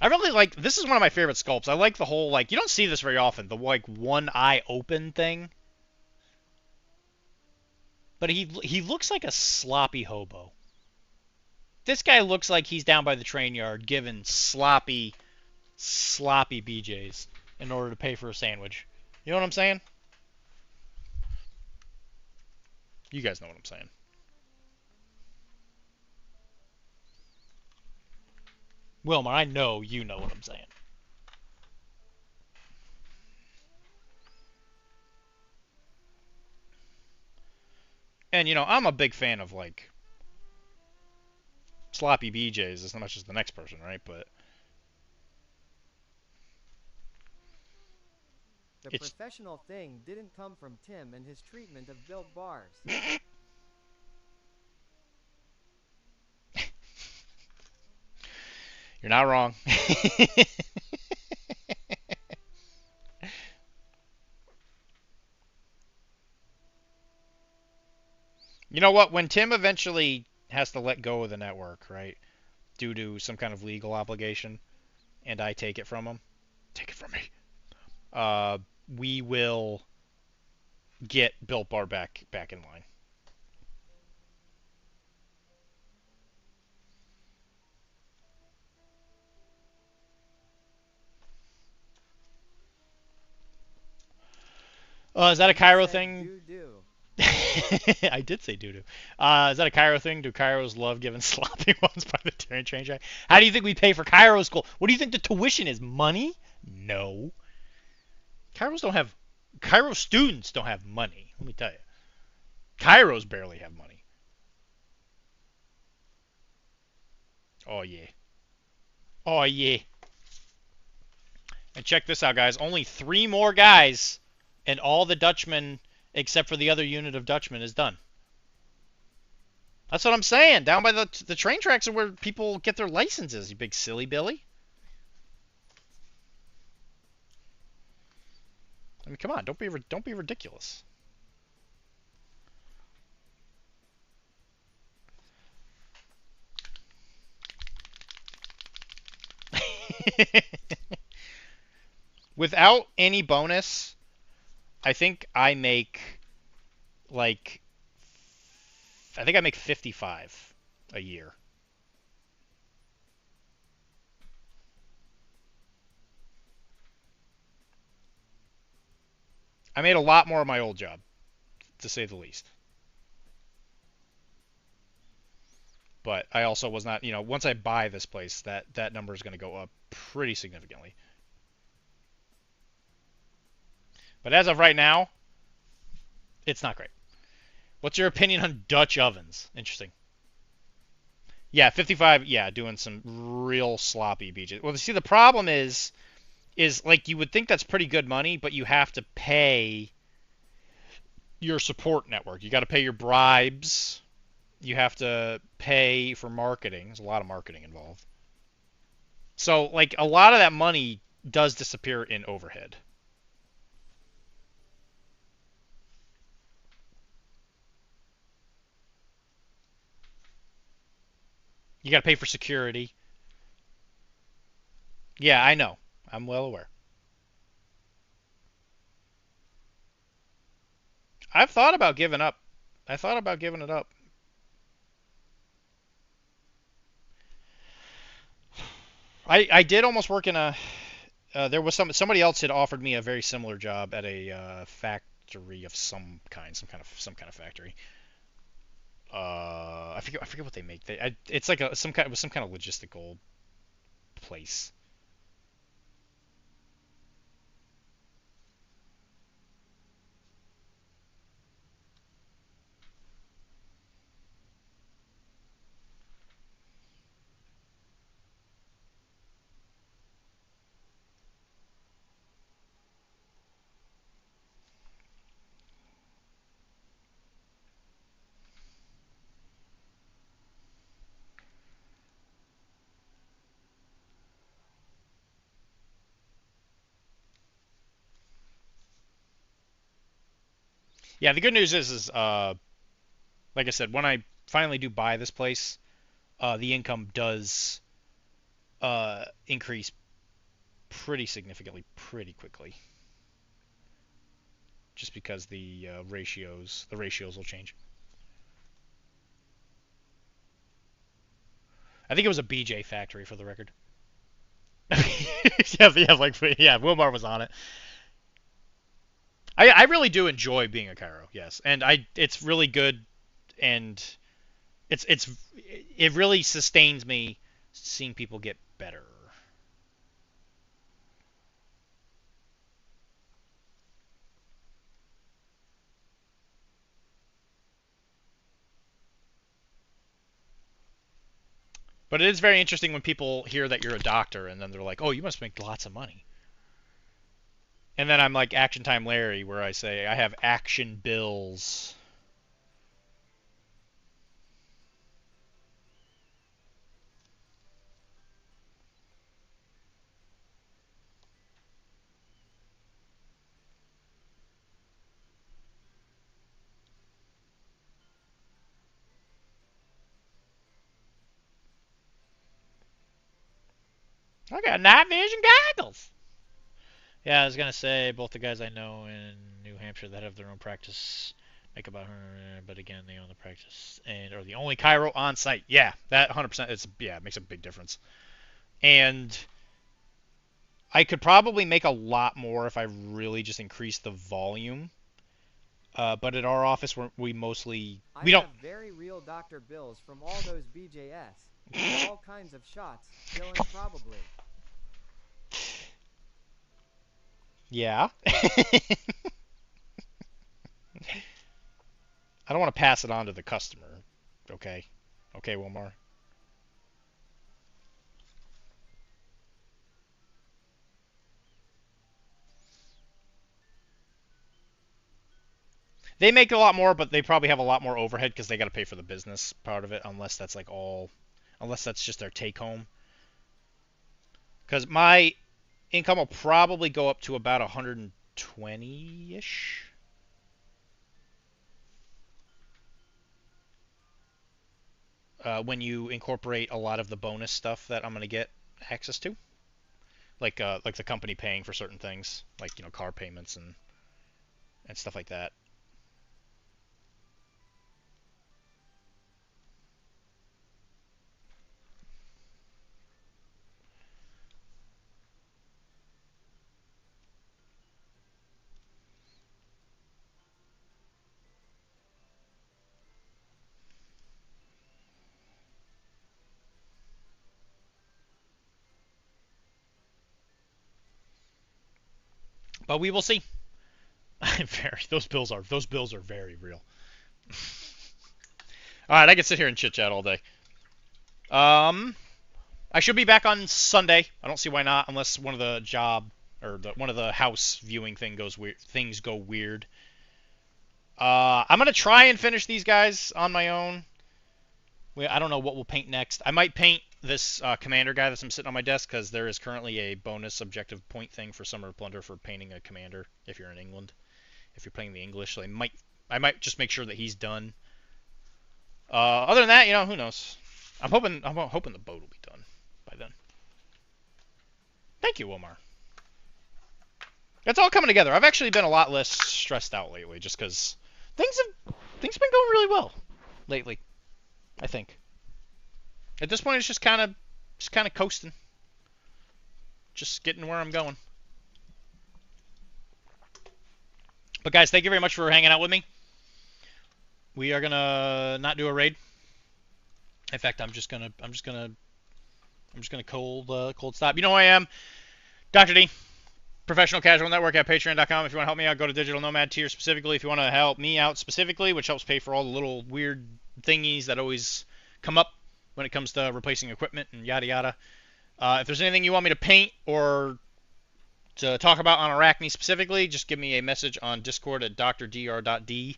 I really like, this is one of my favorite sculpts. I like the whole, like, you don't see this very often, the, like, one eye open thing. But he looks like a sloppy hobo. This guy looks like he's down by the train yard giving sloppy BJs in order to pay for a sandwich. You know what I'm saying? You guys know what I'm saying. Wilmer, I know you know what I'm saying. And, I'm a big fan of, like, sloppy BJs as much as the next person, right? But The professional thing didn't come from Tim and his treatment of built bars. you're not wrong. You know what? When Tim eventually has to let go of the network, right, due to some kind of legal obligation, and I take it from him, take it from me, we will get Built Bar back in line. Is that a Cairo thing? I did say doo-doo. Is that a Cairo thing? Do Cairos love giving sloppy ones by the train track? How do you think we pay for Cairo school? What do you think the tuition is? Money? No. Cairo students don't have money. Let me tell you. Cairos barely have money. Oh, yeah. Oh, yeah. And check this out, guys. Only 3 more guys, and all the Dutchmen, except for the other unit of Dutchmen, is done. That's what I'm saying. Down by the train tracks are where people get their licenses, you big silly Billy. I mean, come on. Don't be ridiculous. Without any bonus, I think I make like 55 a year. I made a lot more of my old job, to say the least. But I also was not, once I buy this place, that number is going to go up pretty significantly. But as of right now, it's not great. What's your opinion on Dutch ovens? Interesting. Yeah, 55, yeah, doing some real sloppy BJs. Well, see, the problem is like you would think that's pretty good money, but you have to pay your support network. You got to pay your bribes. You have to pay for marketing. There's a lot of marketing involved. So, like, a lot of that money does disappear in overhead. You got to pay for security. Yeah, I know. I'm well aware. I've thought about giving up. I thought about giving it up. I did almost work in a. There was somebody else had offered me a very similar job at a factory of some kind of factory. I forget what they make. It's like some kind of logistical place. Yeah, the good news is like I said, when I finally do buy this place, the income does increase pretty significantly, pretty quickly, just because the ratios will change. I think it was a BJ factory for the record. Yeah, Wilmar was on it. I really do enjoy being a Cairo, yes, and it's really good, and it's it really sustains me seeing people get better. But it is very interesting when people hear that you're a doctor and then they're like, "Oh, you must make lots of money." And then I'm like Action Time Larry, where I say I have action bills. I got night vision goggles. Yeah, I was gonna say both the guys I know in New Hampshire that have their own practice make about, but again they own the practice and are the only Cairo on site. Yeah, that 100%. It makes a big difference. And I could probably make a lot more if I really just increased the volume. But at our office, we mostly I we don't. have very real doctor bills from all those BJS. With all kinds of shots, killing probably. Yeah. I don't want to pass it on to the customer. Okay. Okay, Wilmar. They make a lot more, but they probably have a lot more overhead because they got to pay for the business part of it, unless that's just their take home. Because my income will probably go up to about 120-ish when you incorporate a lot of the bonus stuff that I'm going to get access to, like the company paying for certain things, like car payments and stuff like that. But we will see. Those bills are very real. All right, I can sit here and chit chat all day. Um, I should be back on Sunday. I don't see why not, unless one of the job or one of the house viewing things go weird. I'm gonna try and finish these guys on my own. I don't know what we'll paint next. I might paint this commander guy that's sitting on my desk because there is currently a bonus objective point thing for Summer of Plunder for painting a commander if you're in England. If you're playing the English, so I might just make sure that he's done. Other than that, who knows? I'm hoping the boat will be done by then. Thank you, Wilmar. It's all coming together. I've actually been a lot less stressed out lately, just because things been going really well lately. I think. At this point, it's just kind of coasting, just getting where I'm going. But guys, thank you very much for hanging out with me. We are gonna not do a raid. In fact, I'm just gonna cold stop. You know who I am, Dr.D. Professional Casual Network at Patreon.com. If you want to help me out, go to Digital Nomad tier specifically. If you want to help me out specifically, which helps pay for all the little weird thingies that always come up when it comes to replacing equipment and yada yada. If there's anything you want me to paint or to talk about on Arachne specifically, just give me a message on Discord at Dr.D,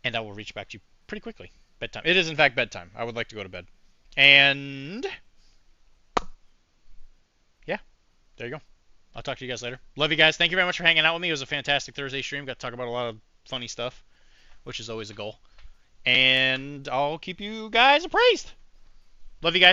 and I will reach back to you pretty quickly. Bedtime. It is, in fact, bedtime. I would like to go to bed. And yeah, there you go. I'll talk to you guys later. Love you guys. Thank you very much for hanging out with me. It was a fantastic Thursday stream. Got to talk about a lot of funny stuff, which is always a goal. And I'll keep you guys appraised. Love you guys.